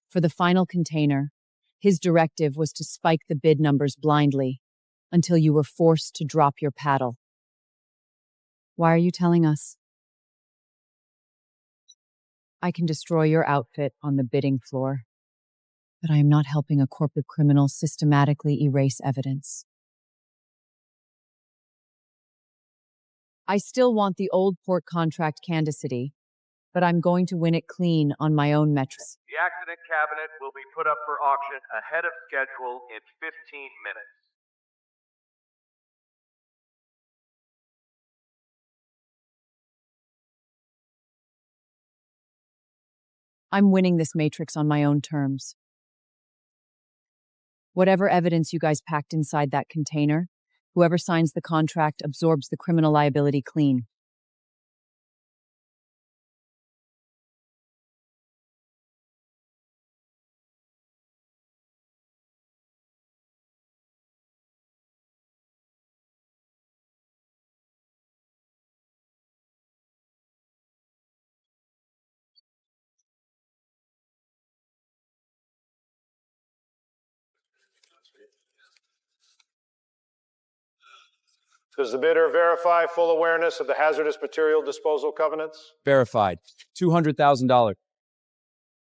Speaker 17: For the final container, his directive was to spike the bid numbers blindly until you were forced to drop your paddle. Why are you telling us? I can destroy your outfit on the bidding floor, but I am not helping a corporate criminal systematically erase evidence. I still want the old port contract candidacy, but I'm going to win it clean on my own metrics.
Speaker 6: The accident cabinet will be put up for auction ahead of schedule in 15 minutes.
Speaker 17: I'm winning this matrix on my own terms. Whatever evidence you guys packed inside that container, whoever signs the contract absorbs the criminal liability clean.
Speaker 13: Does the bidder verify full awareness of the hazardous material disposal covenants?
Speaker 3: Verified. $200,000.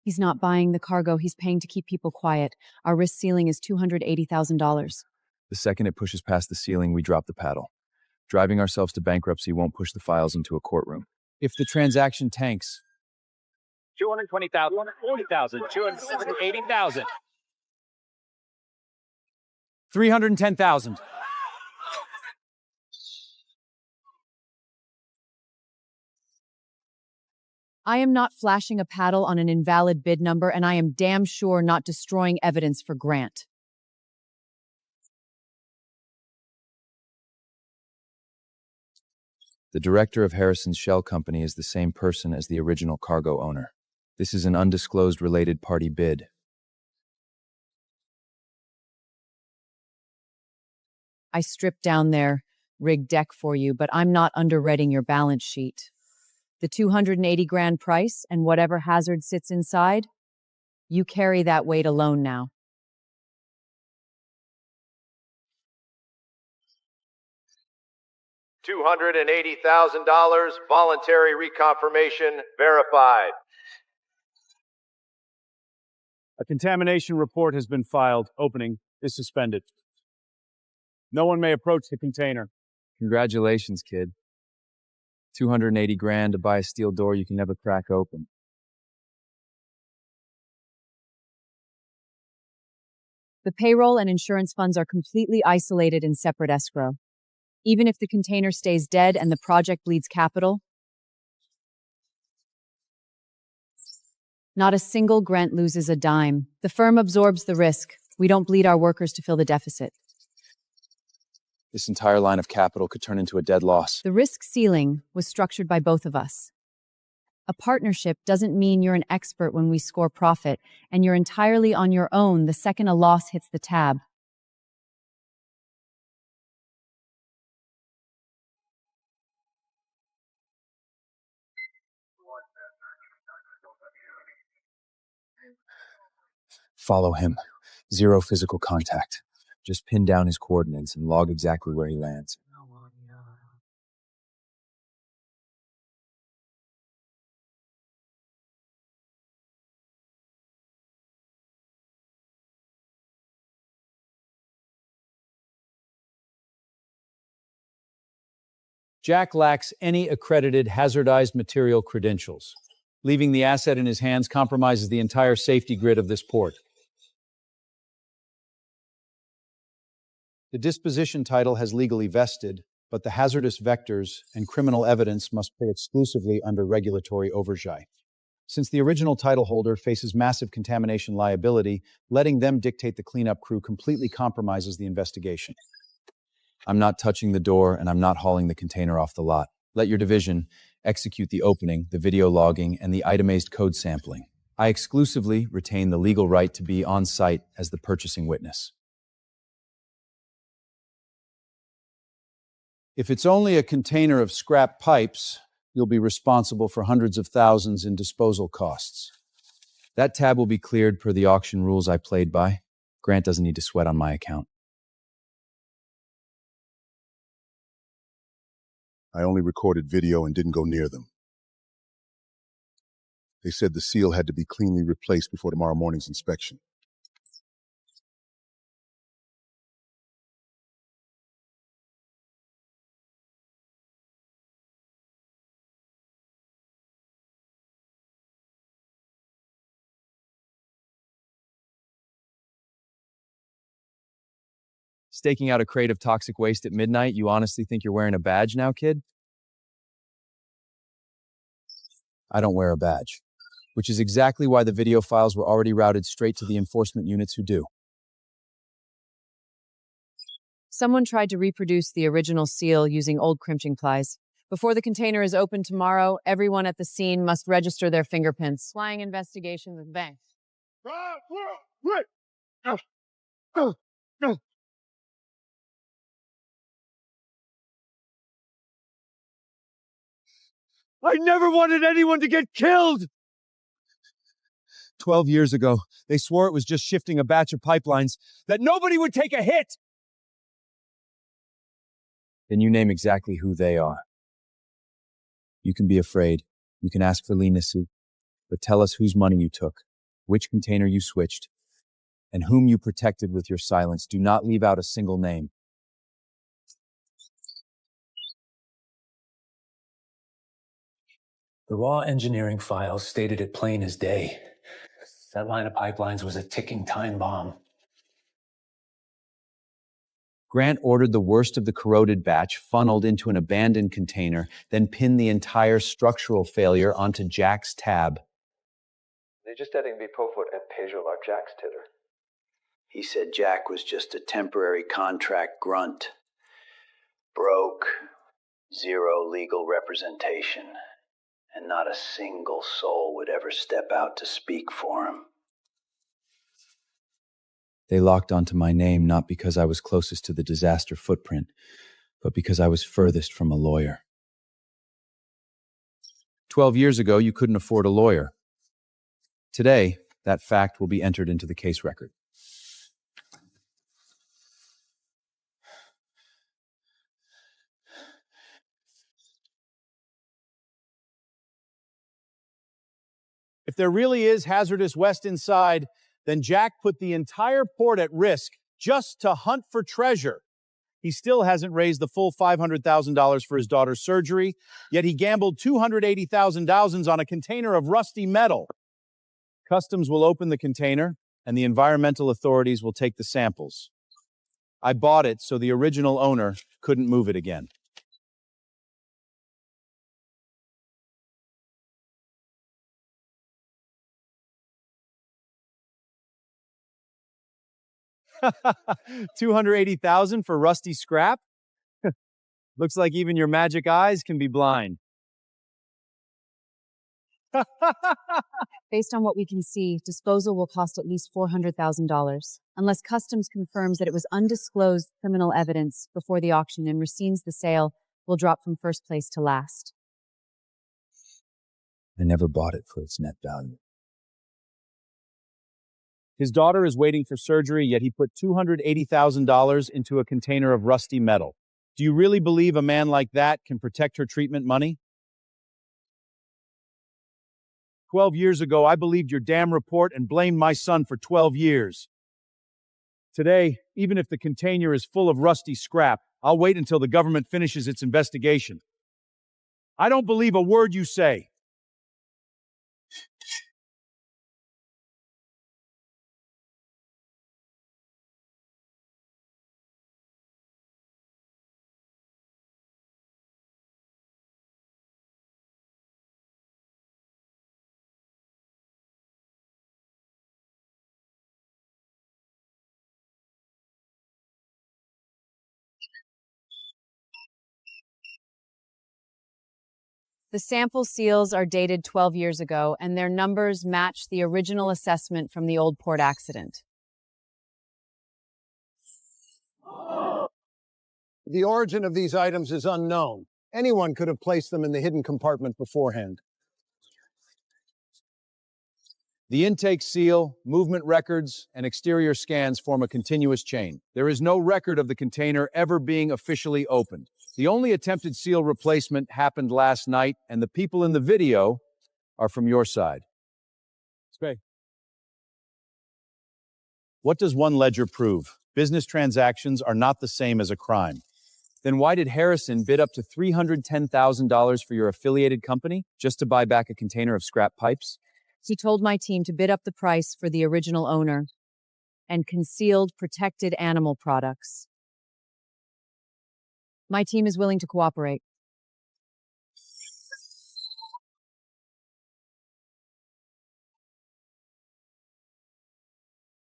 Speaker 2: He's not buying the cargo, he's paying to keep people quiet. Our risk ceiling is $280,000.
Speaker 3: The second it pushes past the ceiling, we drop the paddle. Driving ourselves to bankruptcy won't push the files into a courtroom. If the transaction tanks,
Speaker 19: 220,000, 240,000, 280,000.
Speaker 3: 310,000.
Speaker 2: I am not flashing a paddle on an invalid bid number, and I am damn sure not destroying evidence for Grant.
Speaker 3: The director of Harrison's shell company is the same person as the original cargo owner. This is an undisclosed related party bid.
Speaker 2: I stripped down their rig deck for you, but I'm not underwriting your balance sheet. The $280,000 price and whatever hazard sits inside, you carry that weight alone now.
Speaker 6: $280,000, voluntary reconfirmation verified.
Speaker 5: A contamination report has been filed. Opening is suspended. No one may approach the container.
Speaker 3: Congratulations, kid. $280,000 to buy a steel door you can never crack open.
Speaker 2: The payroll and insurance funds are completely isolated in separate escrow. Even if the container stays dead and the project bleeds capital, not a single Grant loses a dime. The firm absorbs the risk. We don't bleed our workers to fill the deficit.
Speaker 3: This entire line of capital could turn into a dead loss.
Speaker 2: The risk ceiling was structured by both of us. A partnership doesn't mean you're an expert when we score profit, and you're entirely on your own the second a loss hits the tab.
Speaker 3: Follow him. Zero physical contact. Just pin down his coordinates and log exactly where he lands.
Speaker 5: Jack lacks any accredited hazardized material credentials. Leaving the asset in his hands compromises the entire safety grid of this port. The disposition title has legally vested, but the hazardous vectors and criminal evidence must pay exclusively under regulatory oversight. Since the original title holder faces massive contamination liability, letting them dictate the cleanup crew completely compromises the investigation.
Speaker 3: I'm not touching the door, and I'm not hauling the container off the lot. Let your division execute the opening, the video logging, and the itemized code sampling. I exclusively retain the legal right to be on site as the purchasing witness.
Speaker 5: If it's only a container of scrap pipes, you'll be responsible for hundreds of thousands in disposal costs.
Speaker 3: That tab will be cleared per the auction rules I played by. Grant doesn't need to sweat on my account.
Speaker 14: I only recorded video and didn't go near them. They said the seal had to be cleanly replaced before tomorrow morning's inspection.
Speaker 3: Staking out a crate of toxic waste at midnight, you honestly think you're wearing a badge now, kid? I don't wear a badge, which is exactly why the video files were already routed straight to the enforcement units who do.
Speaker 2: Someone tried to reproduce the original seal using old crimping plies. Before the container is opened tomorrow, everyone at the scene must register their fingerprints. Flying investigation with banks.
Speaker 5: I never wanted anyone to get killed! 12 years ago, they swore it was just shifting a batch of pipelines, that nobody would take a hit!
Speaker 3: Then you name exactly who they are. You can be afraid. You can ask for leniency. But tell us whose money you took, which container you switched, and whom you protected with your silence. Do not leave out a single name.
Speaker 20: The raw engineering files stated it plain as day. That line of pipelines was a ticking time bomb.
Speaker 3: Grant ordered the worst of the corroded batch funneled into an abandoned container, then pinned the entire structural failure onto Jack's tab.
Speaker 6: Det är just det vi påfört att Pedro var Jacks titter.
Speaker 21: He said Jack was just a temporary contract grunt. Broke, zero legal representation, and not a single soul would ever step out to speak for him.
Speaker 3: They locked onto my name not because I was closest to the disaster footprint, but because I was furthest from a lawyer. 12 years ago, you couldn't afford a lawyer. Today, that fact will be entered into the case record.
Speaker 5: If there really is hazardous waste inside, then Jack put the entire port at risk just to hunt for treasure. He still hasn't raised the full $500,000 for his daughter's surgery, yet he gambled $280,000 on a container of rusty metal. Customs will open the container, and the environmental authorities will take the samples. I bought it so the original owner couldn't move it again. $280,000 for rusty scrap? Looks like even your magic eyes can be blind.
Speaker 2: Based on what we can see, disposal will cost at least $400,000, unless Customs confirms that it was undisclosed criminal evidence before the auction and rescinds the sale will drop from first place to last.
Speaker 3: I never bought it for its net value.
Speaker 5: His daughter is waiting for surgery, yet he put $280,000 into a container of rusty metal. Do you really believe a man like that can protect her treatment money? 12 years ago, I believed your damn report and blamed my son for 12 years. Today, even if the container is full of rusty scrap, I'll wait until the government finishes its investigation. I don't believe a word you say.
Speaker 2: The sample seals are dated 12 years ago, and their numbers match the original assessment from the old port accident.
Speaker 13: The origin of these items is unknown. Anyone could have placed them in the hidden compartment beforehand.
Speaker 5: The intake seal, movement records, and exterior scans form a continuous chain. There is no record of the container ever being officially opened. The only attempted seal replacement happened last night, and the people in the video are from your side. Spay. What does one ledger prove? Business transactions are not the same as a crime. Then why did Harrison bid up to $310,000 for your affiliated company just to buy back a container of scrap pipes?
Speaker 2: He told my team to bid up the price for the original owner and concealed protected animal products. My team is willing to cooperate.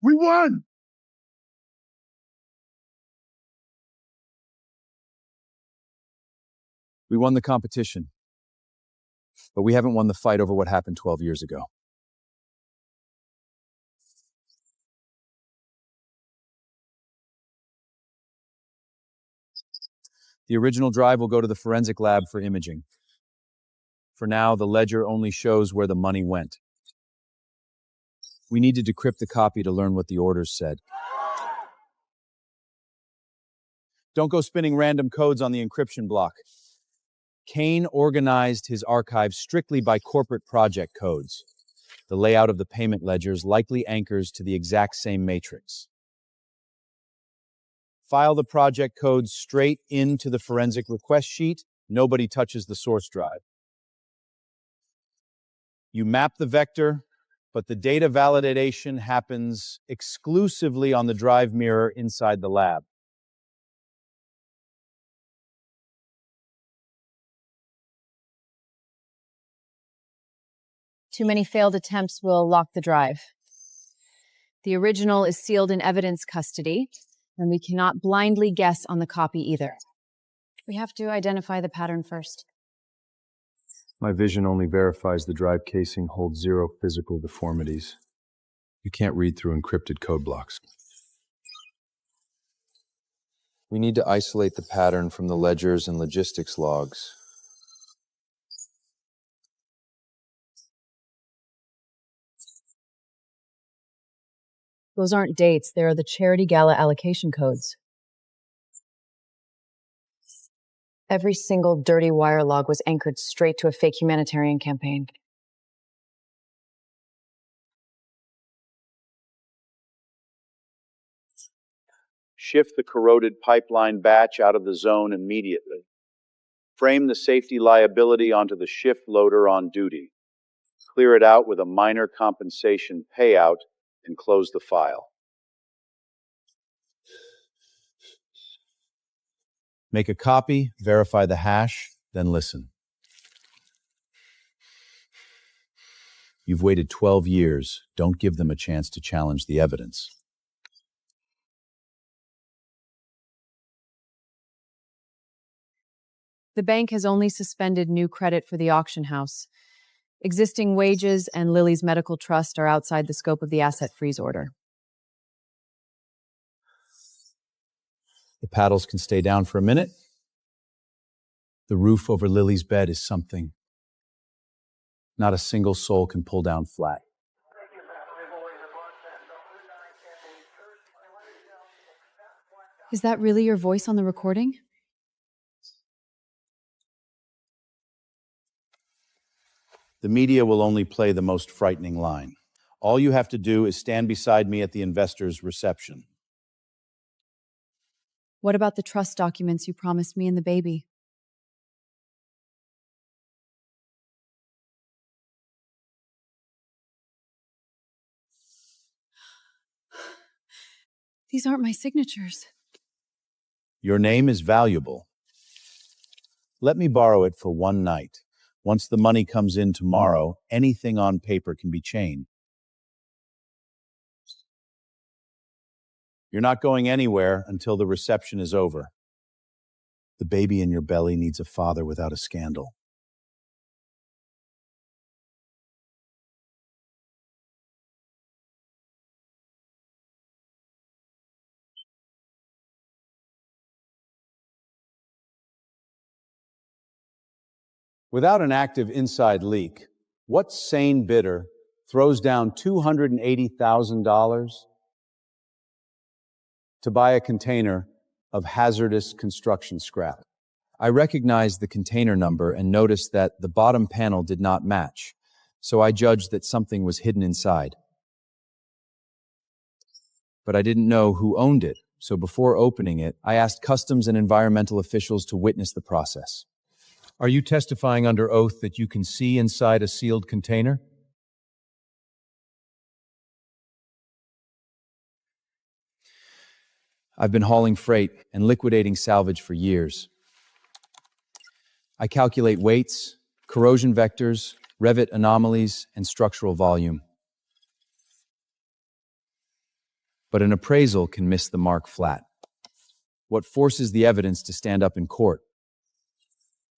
Speaker 16: We won!
Speaker 3: We won the competition, but we haven't won the fight over what happened 12 years ago. The original drive will go to the forensic lab for imaging. For now, the ledger only shows where the money went. We need to decrypt the copy to learn what the orders said.
Speaker 5: Don't go spinning random codes on the encryption block. Kane organized his archive strictly by corporate project codes. The layout of the payment ledgers likely anchors to the exact same matrix. File the project codes straight into the forensic request sheet. Nobody touches the source drive. You map the vector, but the data validation happens exclusively on the drive mirror inside the lab.
Speaker 17: Too many failed attempts will lock the drive. The original is sealed in evidence custody, and we cannot blindly guess on the copy either. We have to identify the pattern first.
Speaker 8: My vision only verifies the drive casing holds 0 physical deformities. You can't read through encrypted code blocks. We need to isolate the pattern from the ledgers and logistics logs.
Speaker 17: Those aren't dates, they are the charity gala allocation codes. Every single dirty wire log was anchored straight to a fake humanitarian campaign.
Speaker 5: Shift the corroded pipeline batch out of the zone immediately. Frame the safety liability onto the shift loader on duty. Clear it out with a minor compensation payout and close the file. Make a copy, verify the hash, then listen. You've waited 12 years. Don't give them a chance to challenge the evidence.
Speaker 17: The bank has only suspended new credit for the auction house. Existing wages and Lily's medical trust are outside the scope of the asset freeze order.
Speaker 5: The paddles can stay down for a minute. The roof over Lily's bed is something not a single soul can pull down flat.
Speaker 17: Is that really your voice on the recording?
Speaker 5: The media will only play the most frightening line. All you have to do is stand beside me at the investor's reception.
Speaker 17: What about the trust documents you promised me and the baby? These aren't my signatures.
Speaker 5: Your name is valuable. Let me borrow it for one night. Once the money comes in tomorrow, anything on paper can be changed. You're not going anywhere until the reception is over. The baby in your belly needs a father without a scandal. Without an active inside leak, what sane bidder throws down $280,000 to buy a container of hazardous construction scrap?
Speaker 3: I recognized the container number and noticed that the bottom panel did not match, so I judged that something was hidden inside. But I didn't know who owned it, so before opening it, I asked customs and environmental officials to witness the process.
Speaker 5: Are you testifying under oath that you can see inside a sealed container?
Speaker 3: I've been hauling freight and liquidating salvage for years. I calculate weights, corrosion vectors, Revit anomalies, and structural volume. But an appraisal can miss the mark flat. What forces the evidence to stand up in court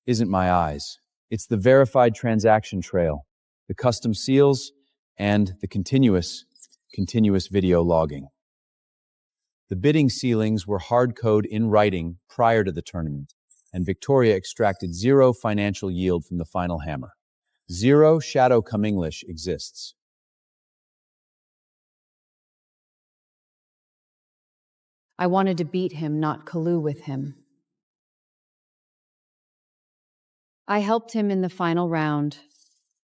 Speaker 3: isn't my eyes. It's the verified transaction trail, the custom seals, and the continuous video logging. The bidding ceilings were hard code in writing prior to the tournament, and Victoria extracted 0 financial yield from the final hammer. 0 shadow come English exists.
Speaker 2: I wanted to beat him, not collude with him. I helped him in the final round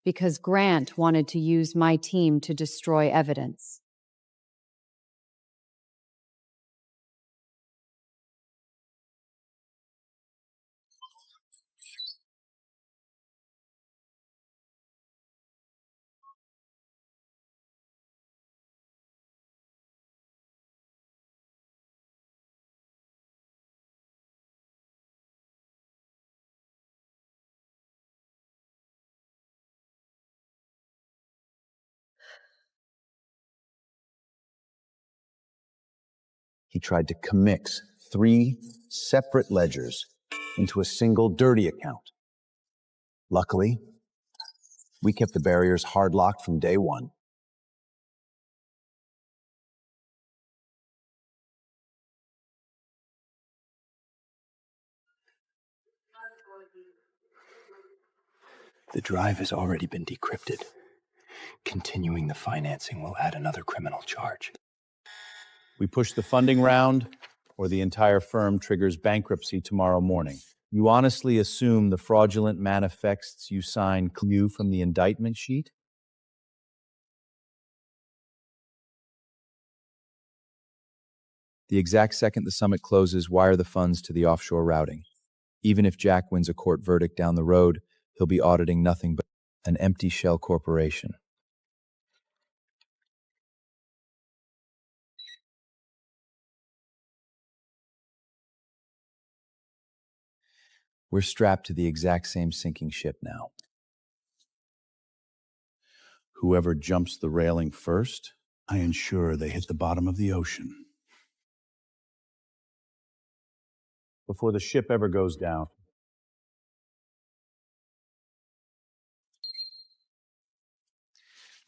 Speaker 2: because Grant wanted to use my team to destroy evidence.
Speaker 14: He tried to commix 3 separate ledgers into a single dirty account. Luckily, we kept the barriers hard locked from day one.
Speaker 8: The drive has already been decrypted. Continuing the financing will add another criminal charge.
Speaker 5: We push the funding round, or the entire firm triggers bankruptcy tomorrow morning. You honestly assume the fraudulent manifests you sign clue from the indictment sheet?
Speaker 3: The exact second the summit closes, wire the funds to the offshore routing. Even if Jack wins a court verdict down the road, he'll be auditing nothing but an empty shell corporation. We're strapped to the exact same sinking ship now.
Speaker 14: Whoever jumps the railing first, I ensure they hit the bottom of the ocean.
Speaker 5: Before the ship ever goes down.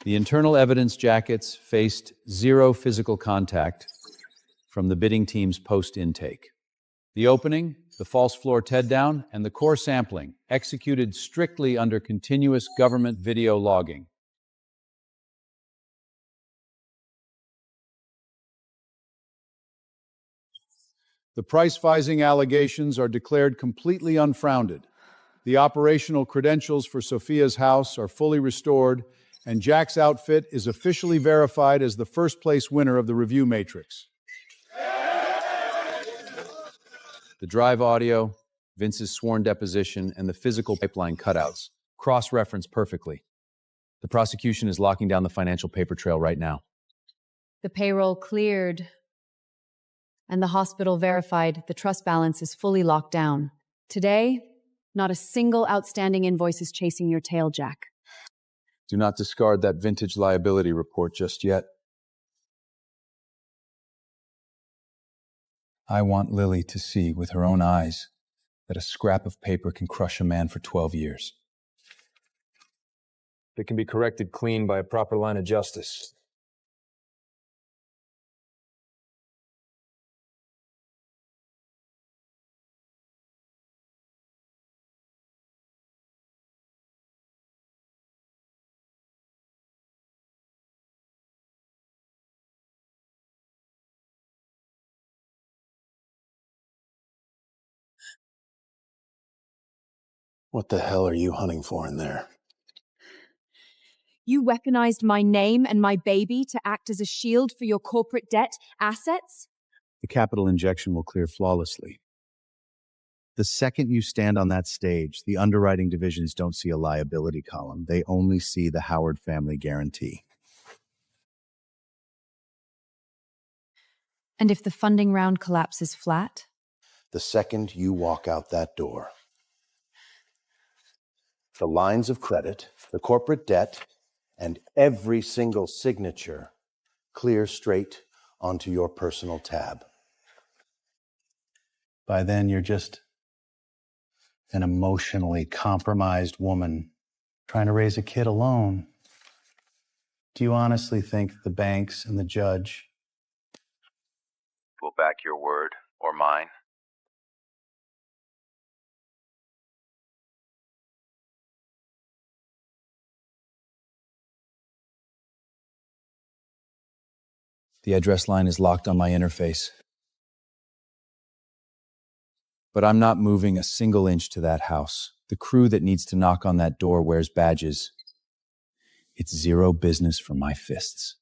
Speaker 5: The internal evidence jackets faced 0 physical contact from the bidding team's post-intake. The opening, the false floor TED-down, and the core sampling, executed strictly under continuous government video logging. The price-fixing allegations are declared completely unfounded. The operational credentials for Sophia's house are fully restored, and Jack's outfit is officially verified as the first-place winner of the review matrix.
Speaker 3: The drive audio, Vince's sworn deposition, and the physical pipeline cutouts cross-reference perfectly. The prosecution is locking down the financial paper trail right now.
Speaker 2: The payroll cleared, and the hospital verified the trust balance is fully locked down. Today, not a single outstanding invoice is chasing your tail, Jack.
Speaker 3: Do not discard that vintage liability report just yet. I want Lily to see with her own eyes that a scrap of paper can crush a man for 12 years.
Speaker 18: It can be corrected clean by a proper line of justice.
Speaker 14: What the hell are you hunting for in there?
Speaker 7: You weaponized my name and my baby to act as a shield for your corporate debt assets?
Speaker 14: The capital injection will clear flawlessly. The second you stand on that stage, the underwriting divisions don't see a liability column. They only see the Howard family guarantee.
Speaker 7: And if the funding round collapses flat?
Speaker 14: The second you walk out that door, the lines of credit, the corporate debt, and every single signature clear straight onto your personal tab. By then, you're just an emotionally compromised woman trying to raise a kid alone. Do you honestly think the banks and the judge
Speaker 6: will back your word or mine?
Speaker 3: The address line is locked on my interface. But I'm not moving a single inch to that house. The crew that needs to knock on that door wears badges. It's zero business for my fists.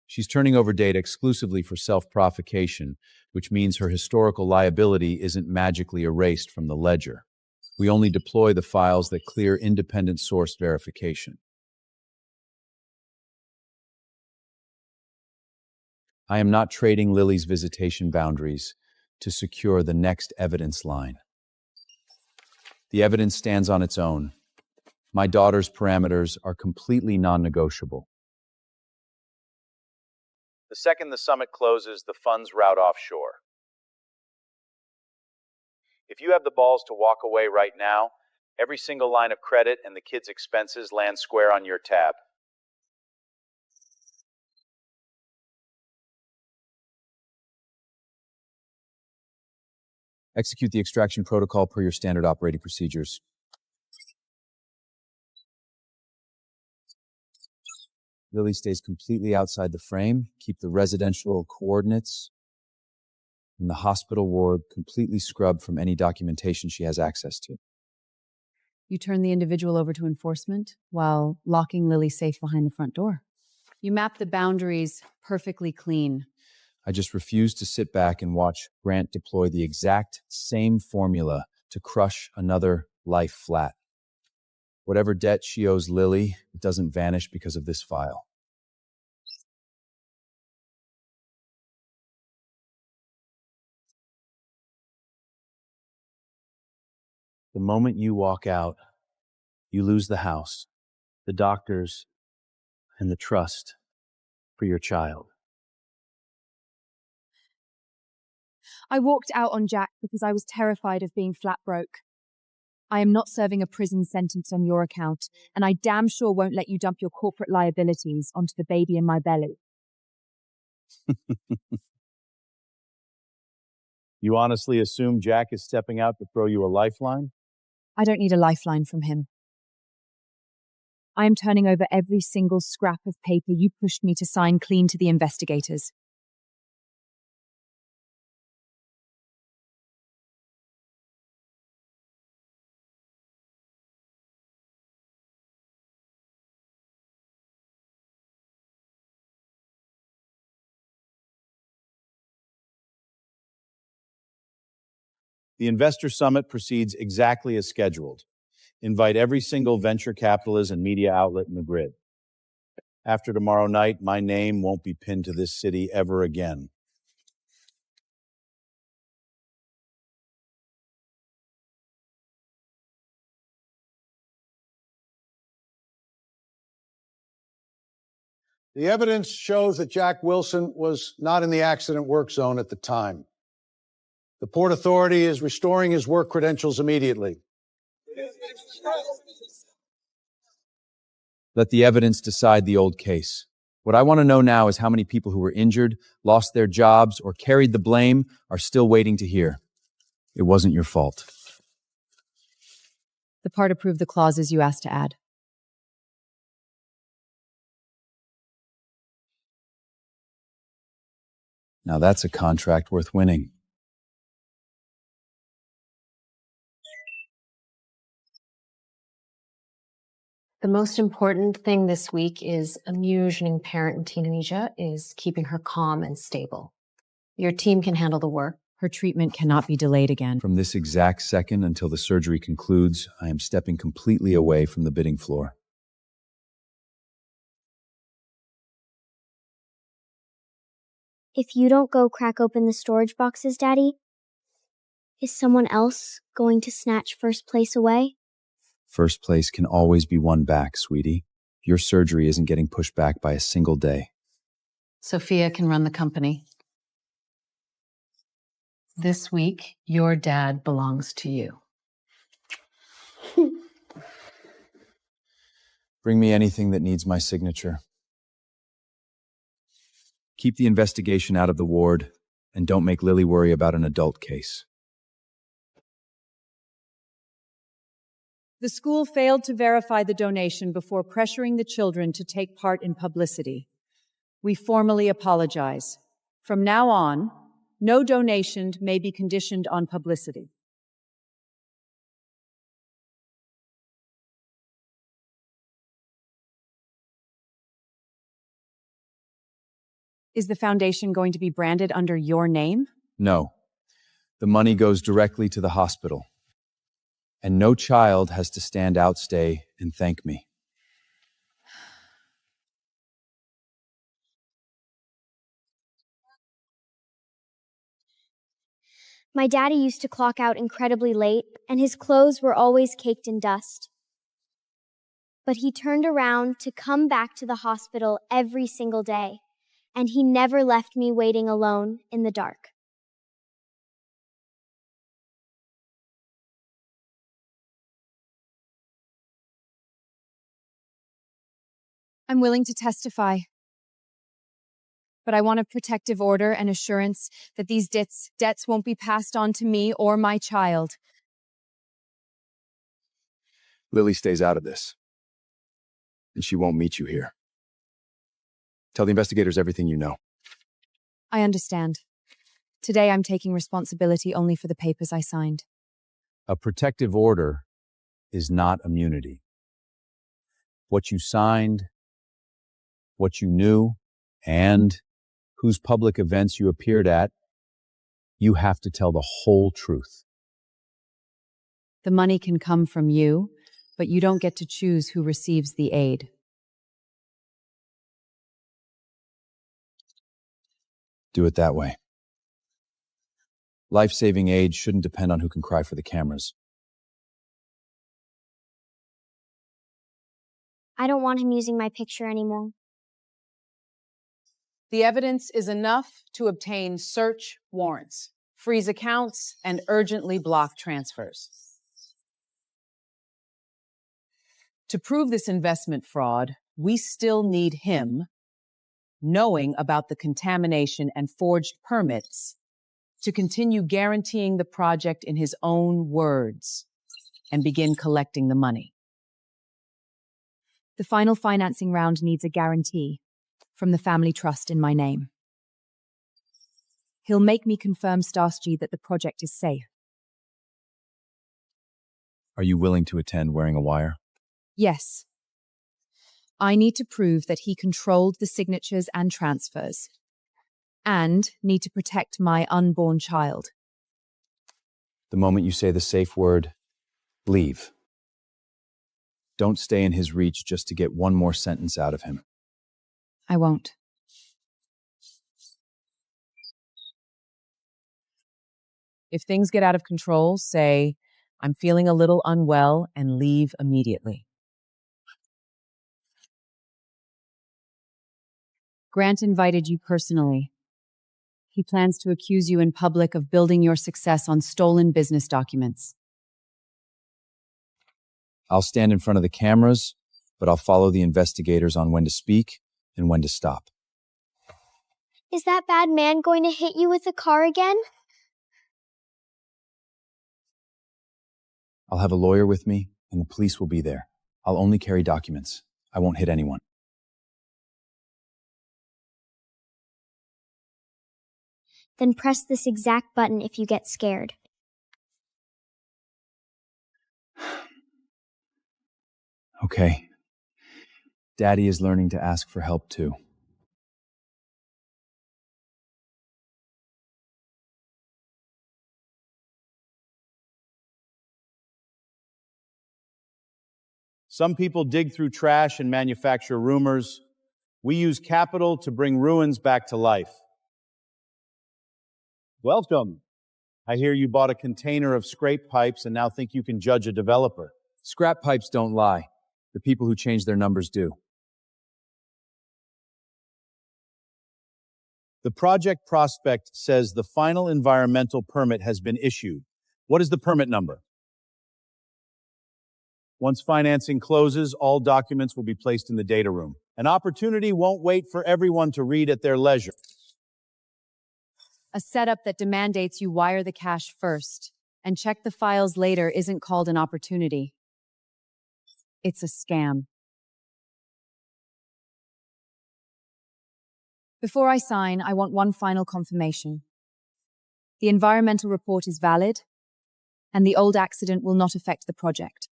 Speaker 3: She's turning over data exclusively for self-provocation, which means her historical liability isn't magically erased from the ledger. We only deploy the files that clear independent source verification. I am not trading Lily's visitation boundaries to secure the next evidence line. The evidence stands on its own. My daughter's parameters are completely non-negotiable.
Speaker 6: The second the summit closes, the funds route offshore. If you have the balls to walk away right now, every single line of credit and the kids' expenses land square on your tab.
Speaker 3: Execute the extraction protocol per your standard operating procedures. Lily stays completely outside the frame. Keep the residential coordinates in the hospital ward completely scrubbed from any documentation she has access to.
Speaker 2: You turn the individual over to enforcement while locking Lily safe behind the front door. You map the boundaries perfectly clean.
Speaker 3: I just refuse to sit back and watch Grant deploy the exact same formula to crush another life flat. Whatever debt she owes Lily, it doesn't vanish because of this file. The moment you walk out, you lose the house, the doctors, and the trust for your child.
Speaker 7: I walked out on Jack because I was terrified of being flat broke. I am not serving a prison sentence on your account, and I damn sure won't let you dump your corporate liabilities onto the baby in my belly.
Speaker 5: You honestly assume Jack is stepping out to throw you a lifeline?
Speaker 7: I don't need a lifeline from him. I am turning over every single scrap of paper you pushed me to sign clean to the investigators.
Speaker 5: The Investor Summit proceeds exactly as scheduled. Invite every single venture capitalist and media outlet in the grid. After tomorrow night, my name won't be pinned to this city ever again.
Speaker 13: The evidence shows that Jack Wilson was not in the accident work zone at the time. The Port Authority is restoring his work credentials immediately.
Speaker 3: Let the evidence decide the old case. What I want to know now is how many people who were injured, lost their jobs, or carried the blame are still waiting to hear. It wasn't your fault.
Speaker 2: The part approved the clauses you asked to add.
Speaker 3: Now that's a contract worth winning.
Speaker 12: The most important thing this week is a mutating parent in Tunisia is keeping her calm and stable. Your team can handle the work.
Speaker 2: Her treatment cannot be delayed again.
Speaker 3: From this exact second until the surgery concludes, I am stepping completely away from the bidding floor.
Speaker 4: If you don't go crack open the storage boxes, Daddy, is someone else going to snatch first place away?
Speaker 3: First place can always be won back, sweetie. Your surgery isn't getting pushed back by a single day.
Speaker 12: Sophia can run the company. This week, your dad belongs to you.
Speaker 3: Bring me anything that needs my signature. Keep the investigation out of the ward, and don't make Lily worry about an adult case.
Speaker 2: The school failed to verify the donation before pressuring the children to take part in publicity. We formally apologize.
Speaker 17: From now on, no donation may be conditioned on publicity. Is the foundation going to be branded under your name?
Speaker 3: No. The money goes directly to the hospital. And no child has to stand outstay and thank me.
Speaker 4: My daddy used to clock out incredibly late, and his clothes were always caked in dust. But he turned around to come back to the hospital every single day, and he never left me waiting alone in the dark.
Speaker 7: I'm willing to testify. But I want a protective order and assurance that these debts won't be passed on to me or my child.
Speaker 3: Lily stays out of this. And she won't meet you here. Tell the investigators everything you know.
Speaker 7: I understand. Today I'm taking responsibility only for the papers I signed.
Speaker 5: A protective order is not immunity. What you signed, what you knew, and whose public events you appeared at, you have to tell the whole truth.
Speaker 17: The money can come from you, but you don't get to choose who receives the aid.
Speaker 3: Do it that way. Life-saving aid shouldn't depend on who can cry for the cameras.
Speaker 4: I don't want him using my picture anymore.
Speaker 17: The evidence is enough to obtain search warrants, freeze accounts, and urgently block transfers. To prove this investment fraud, we still need him knowing about the contamination and forged permits to continue guaranteeing the project in his own words and begin collecting the money.
Speaker 7: The final financing round needs a guarantee from the family trust in my name. He'll make me confirm Starsky that the project is safe.
Speaker 3: Are you willing to attend wearing a wire?
Speaker 7: Yes. I need to prove that he controlled the signatures and transfers, and need to protect my unborn child.
Speaker 3: The moment you say the safe word, leave. Don't stay in his reach just to get one more sentence out of him.
Speaker 17: I won't. If things get out of control, say, "I'm feeling a little unwell," and leave immediately. Grant invited you personally. He plans to accuse you in public of building your success on stolen business documents.
Speaker 3: I'll stand in front of the cameras, but I'll follow the investigators on when to speak and when to stop.
Speaker 4: Is that bad man going to hit you with a car again?
Speaker 3: I'll have a lawyer with me, and the police will be there. I'll only carry documents. I won't hit anyone.
Speaker 4: Then press this exact button if you get scared.
Speaker 3: Okay. Daddy is learning to ask for help too.
Speaker 5: Some people dig through trash and manufacture rumors. We use capital to bring ruins back to life. Welcome. I hear you bought a container of scrape pipes and now think you can judge a developer.
Speaker 3: Scrap pipes don't lie. The people who change their numbers do.
Speaker 5: The project prospect says the final environmental permit has been issued. What is the permit number? Once financing closes, all documents will be placed in the data room. An opportunity won't wait for everyone to read at their leisure.
Speaker 17: A setup that demandates you wire the cash first and check the files later isn't called an opportunity. It's a scam.
Speaker 7: Before I sign, I want one final confirmation. The environmental report is valid, and the old accident will not affect the project.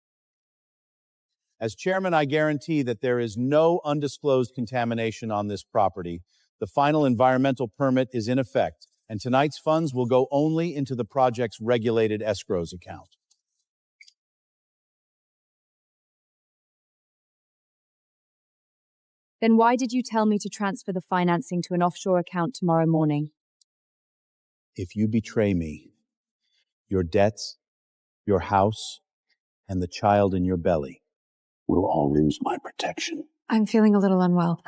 Speaker 5: As chairman, I guarantee that there is no undisclosed contamination on this property. The final environmental permit is in effect, and tonight's funds will go only into the project's regulated escrows account.
Speaker 7: Then why did you tell me to transfer the financing to an offshore account tomorrow morning?
Speaker 5: If you betray me, your debts, your house, and the child in your belly will all lose my protection.
Speaker 12: I'm feeling a little unwell.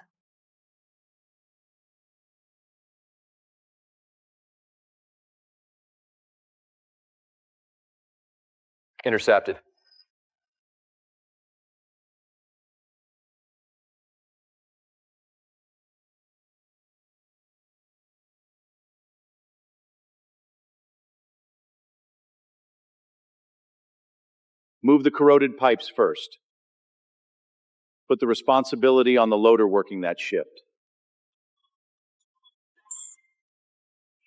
Speaker 18: Intercepted.
Speaker 6: Move the corroded pipes first. Put the responsibility on the loader working that shift.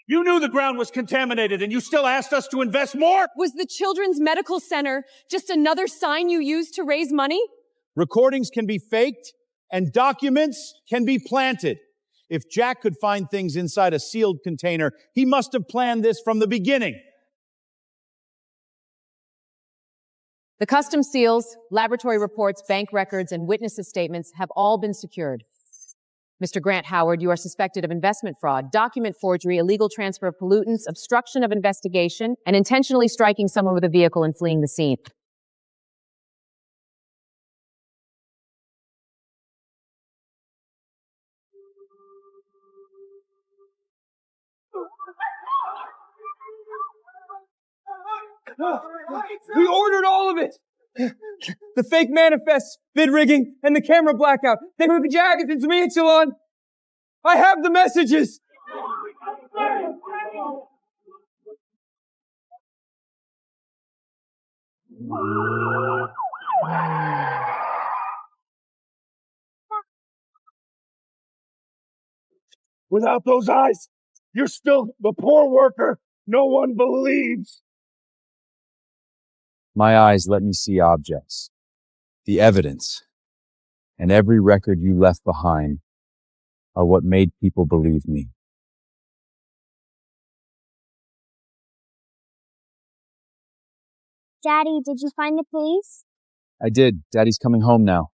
Speaker 16: You knew the ground was contaminated and you still asked us to invest more?
Speaker 10: Was the Children's Medical Center just another sign you used to raise money?
Speaker 5: Recordings can be faked and documents can be planted. If Jack could find things inside a sealed container, he must have planned this from the beginning.
Speaker 17: The custom seals, laboratory reports, bank records, and witnesses' statements have all been secured. Mr. Grant Howard, you are suspected of investment fraud, document forgery, illegal transfer of pollutants, obstruction of investigation, and intentionally striking someone with a vehicle and fleeing the scene.
Speaker 11: We ordered all of it! The fake manifests, bid rigging, and the camera blackout. They took the jackets and Echelon. I have the messages!
Speaker 16: Without those eyes, you're still the poor worker no one believes.
Speaker 3: My eyes let me see objects, the evidence, and every record you left behind are what made people believe me.
Speaker 4: Daddy, did you find the police?
Speaker 3: I did. Daddy's coming home now.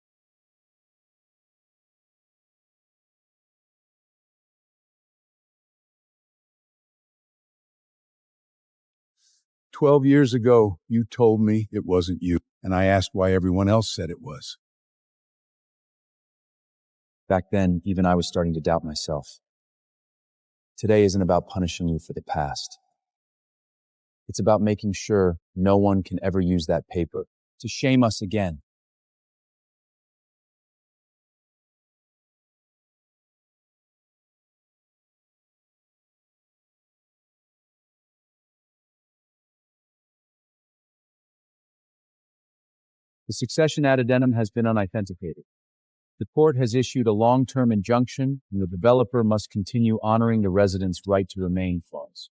Speaker 5: "12 years ago, you told me it wasn't you, and I asked why everyone else said it was.
Speaker 3: Back then, even I was starting to doubt myself. Today isn't about punishing you for the past. It's about making sure no one can ever use that paper to shame us again. The succession addendum has been unauthenticated. The court has issued a long-term injunction, and the developer must continue honoring the residents' right to remain clause.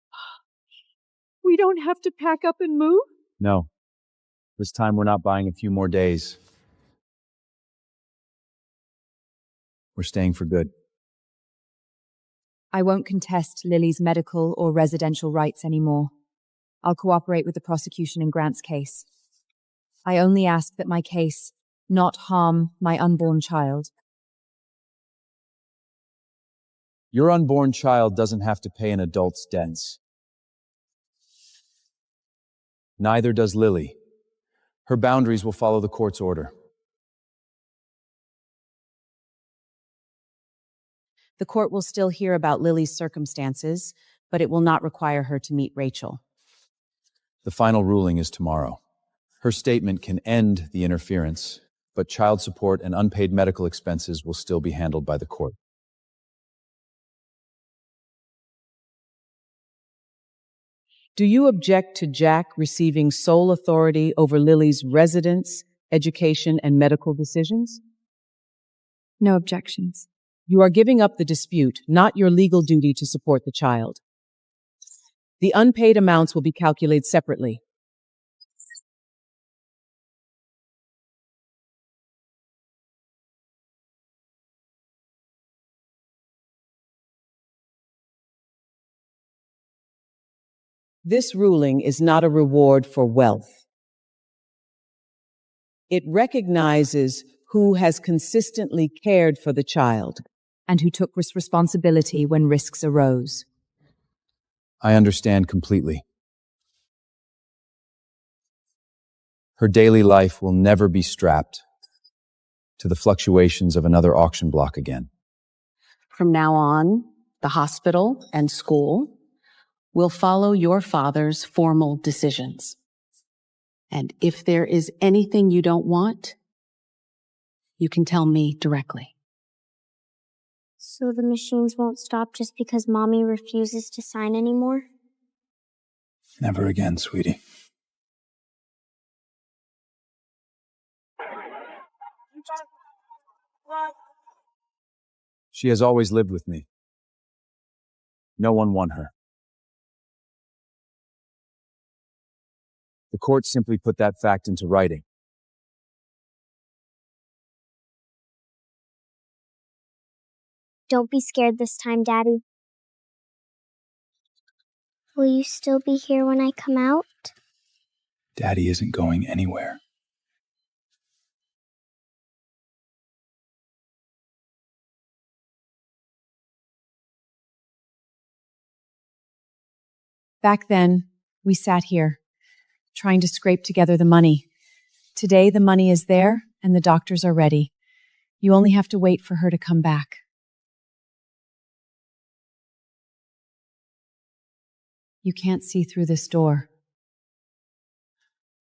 Speaker 10: We don't have to pack up and move?
Speaker 3: No. This time we're not buying a few more days. We're staying for good.
Speaker 7: I won't contest Lily's medical or residential rights anymore. I'll cooperate with the prosecution in Grant's case. I only ask that my case not harm my unborn child.
Speaker 3: Your unborn child doesn't have to pay an adult's debts. Neither does Lily. Her boundaries will follow the court's order.
Speaker 17: The court will still hear about Lily's circumstances, but it will not require her to meet Rachel.
Speaker 3: The final ruling is tomorrow. Her statement can end the interference, but child support and unpaid medical expenses will still be handled by the court.
Speaker 22: Do you object to Jack receiving sole authority over Lily's residence, education, and medical decisions?
Speaker 7: No objections.
Speaker 22: You are giving up the dispute, not your legal duty to support the child. The unpaid amounts will be calculated separately. This ruling is not a reward for wealth. It recognizes who has consistently cared for the child
Speaker 7: and who took responsibility when risks arose.
Speaker 3: I understand completely. Her daily life will never be strapped to the fluctuations of another auction block again.
Speaker 12: From now on, the hospital and school will follow your father's formal decisions. And if there is anything you don't want, you can tell me directly.
Speaker 4: So the machines won't stop just because Mommy refuses to sign anymore?
Speaker 3: Never again, sweetie. She has always lived with me. No one won her. The court simply put that fact into writing.
Speaker 4: Don't be scared this time, Daddy. Will you still be here when I come out?
Speaker 3: Daddy isn't going anywhere.
Speaker 7: Back then, we sat here, trying to scrape together the money. Today, the money is there, and the doctors are ready. You only have to wait for her to come back. You can't see through this door.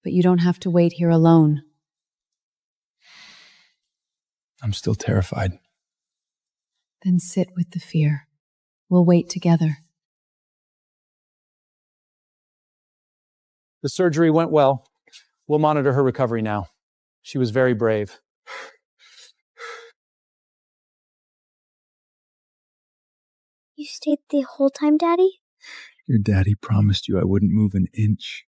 Speaker 7: But you don't have to wait here alone.
Speaker 3: I'm still terrified.
Speaker 7: Then sit with the fear. We'll wait together.
Speaker 5: The surgery went well. We'll monitor her recovery now. She was very brave.
Speaker 4: You stayed the whole time, Daddy?
Speaker 3: Your daddy promised you I wouldn't move an inch.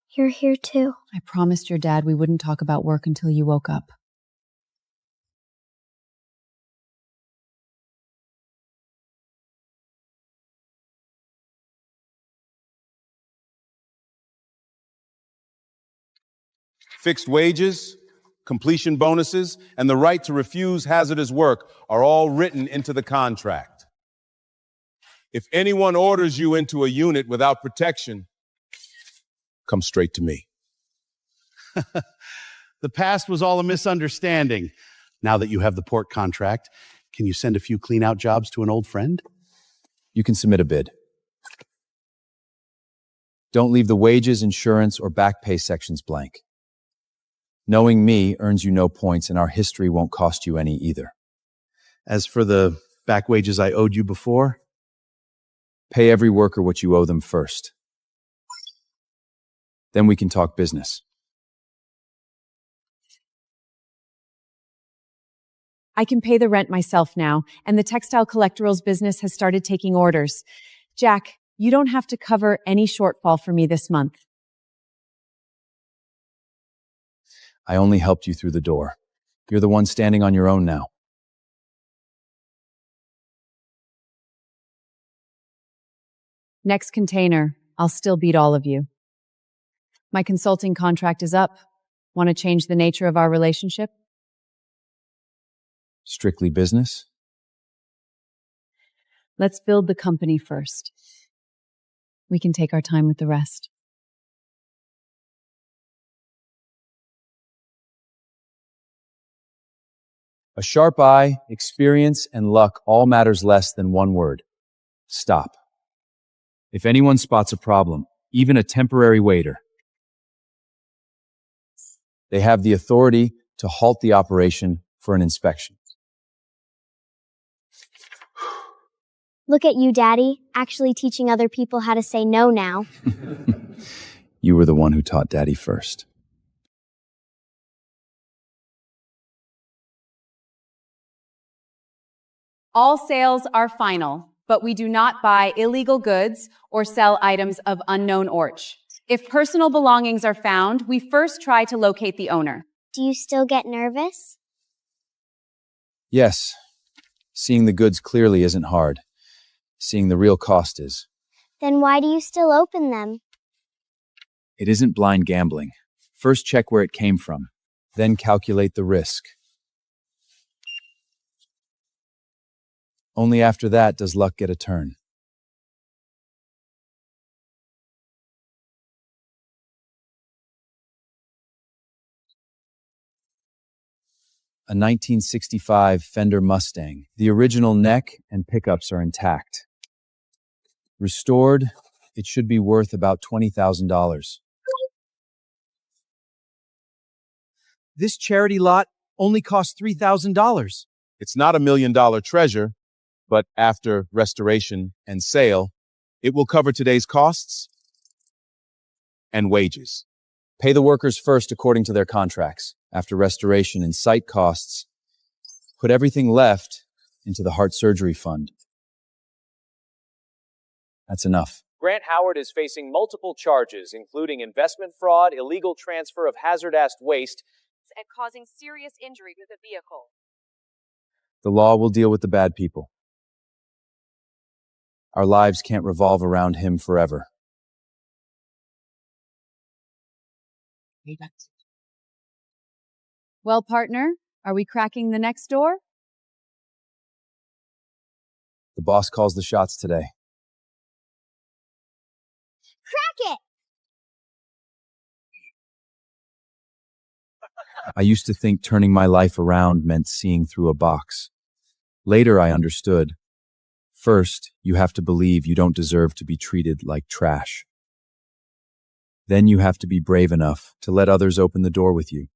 Speaker 4: You're here too.
Speaker 7: I promised your dad we wouldn't talk about work until you woke up.
Speaker 6: Fixed wages, completion bonuses, and the right to refuse hazardous work are all written into the contract. If anyone orders you into a unit without protection, come straight to me.
Speaker 5: The past was all a misunderstanding. Now that you have the port contract, can you send a few clean-out jobs to an old friend?
Speaker 3: You can submit a bid. Don't leave the wages, insurance, or back pay sections blank. Knowing me earns you no points, and our history won't cost you any either.
Speaker 5: As for the back wages I owed you before,
Speaker 3: pay every worker what you owe them first. Then we can talk business.
Speaker 7: I can pay the rent myself now, and the textile collectibles business has started taking orders. Jack, you don't have to cover any shortfall for me this month.
Speaker 3: I only helped you through the door. You're the one standing on your own now.
Speaker 7: Next container, I'll still beat all of you. My consulting contract is up. Want to change the nature of our relationship?
Speaker 3: Strictly business?
Speaker 7: Let's build the company first. We can take our time with the rest.
Speaker 3: A sharp eye, experience, and luck all matters less than one word. Stop. If anyone spots a problem, even a temporary waiter, they have the authority to halt the operation for an inspection.
Speaker 4: Look at you, Daddy, actually teaching other people how to say no now.
Speaker 3: You were the one who taught Daddy first.
Speaker 17: All sales are final, but we do not buy illegal goods or sell items of unknown origin. If personal belongings are found, we first try to locate the owner.
Speaker 4: Do you still get nervous?
Speaker 3: Yes. Seeing the goods clearly isn't hard. Seeing the real cost is.
Speaker 4: Then why do you still open them?
Speaker 3: It isn't blind gambling. First check where it came from, then calculate the risk. Only after that does luck get a turn. A 1965 Fender Mustang. The original neck and pickups are intact. Restored, it should be worth about $20,000.
Speaker 1: This charity lot only cost $3,000.
Speaker 6: It's not $1 million treasure, but after restoration and sale, it will cover today's costs and wages.
Speaker 3: Pay the workers first according to their contracts. After restoration and site costs, put everything left into the heart surgery fund. That's enough.
Speaker 19: Grant Howard is facing multiple charges, including investment fraud, illegal transfer of hazardous waste,
Speaker 17: And causing serious injury to the vehicle.
Speaker 3: The law will deal with the bad people. Our lives can't revolve around him forever.
Speaker 17: Well, partner, are we cracking the next door?
Speaker 3: The boss calls the shots today.
Speaker 4: Crack it!
Speaker 3: I used to think turning my life around meant seeing through a box. Later, I understood. First, you have to believe you don't deserve to be treated like trash. Then you have to be brave enough to let others open the door with you.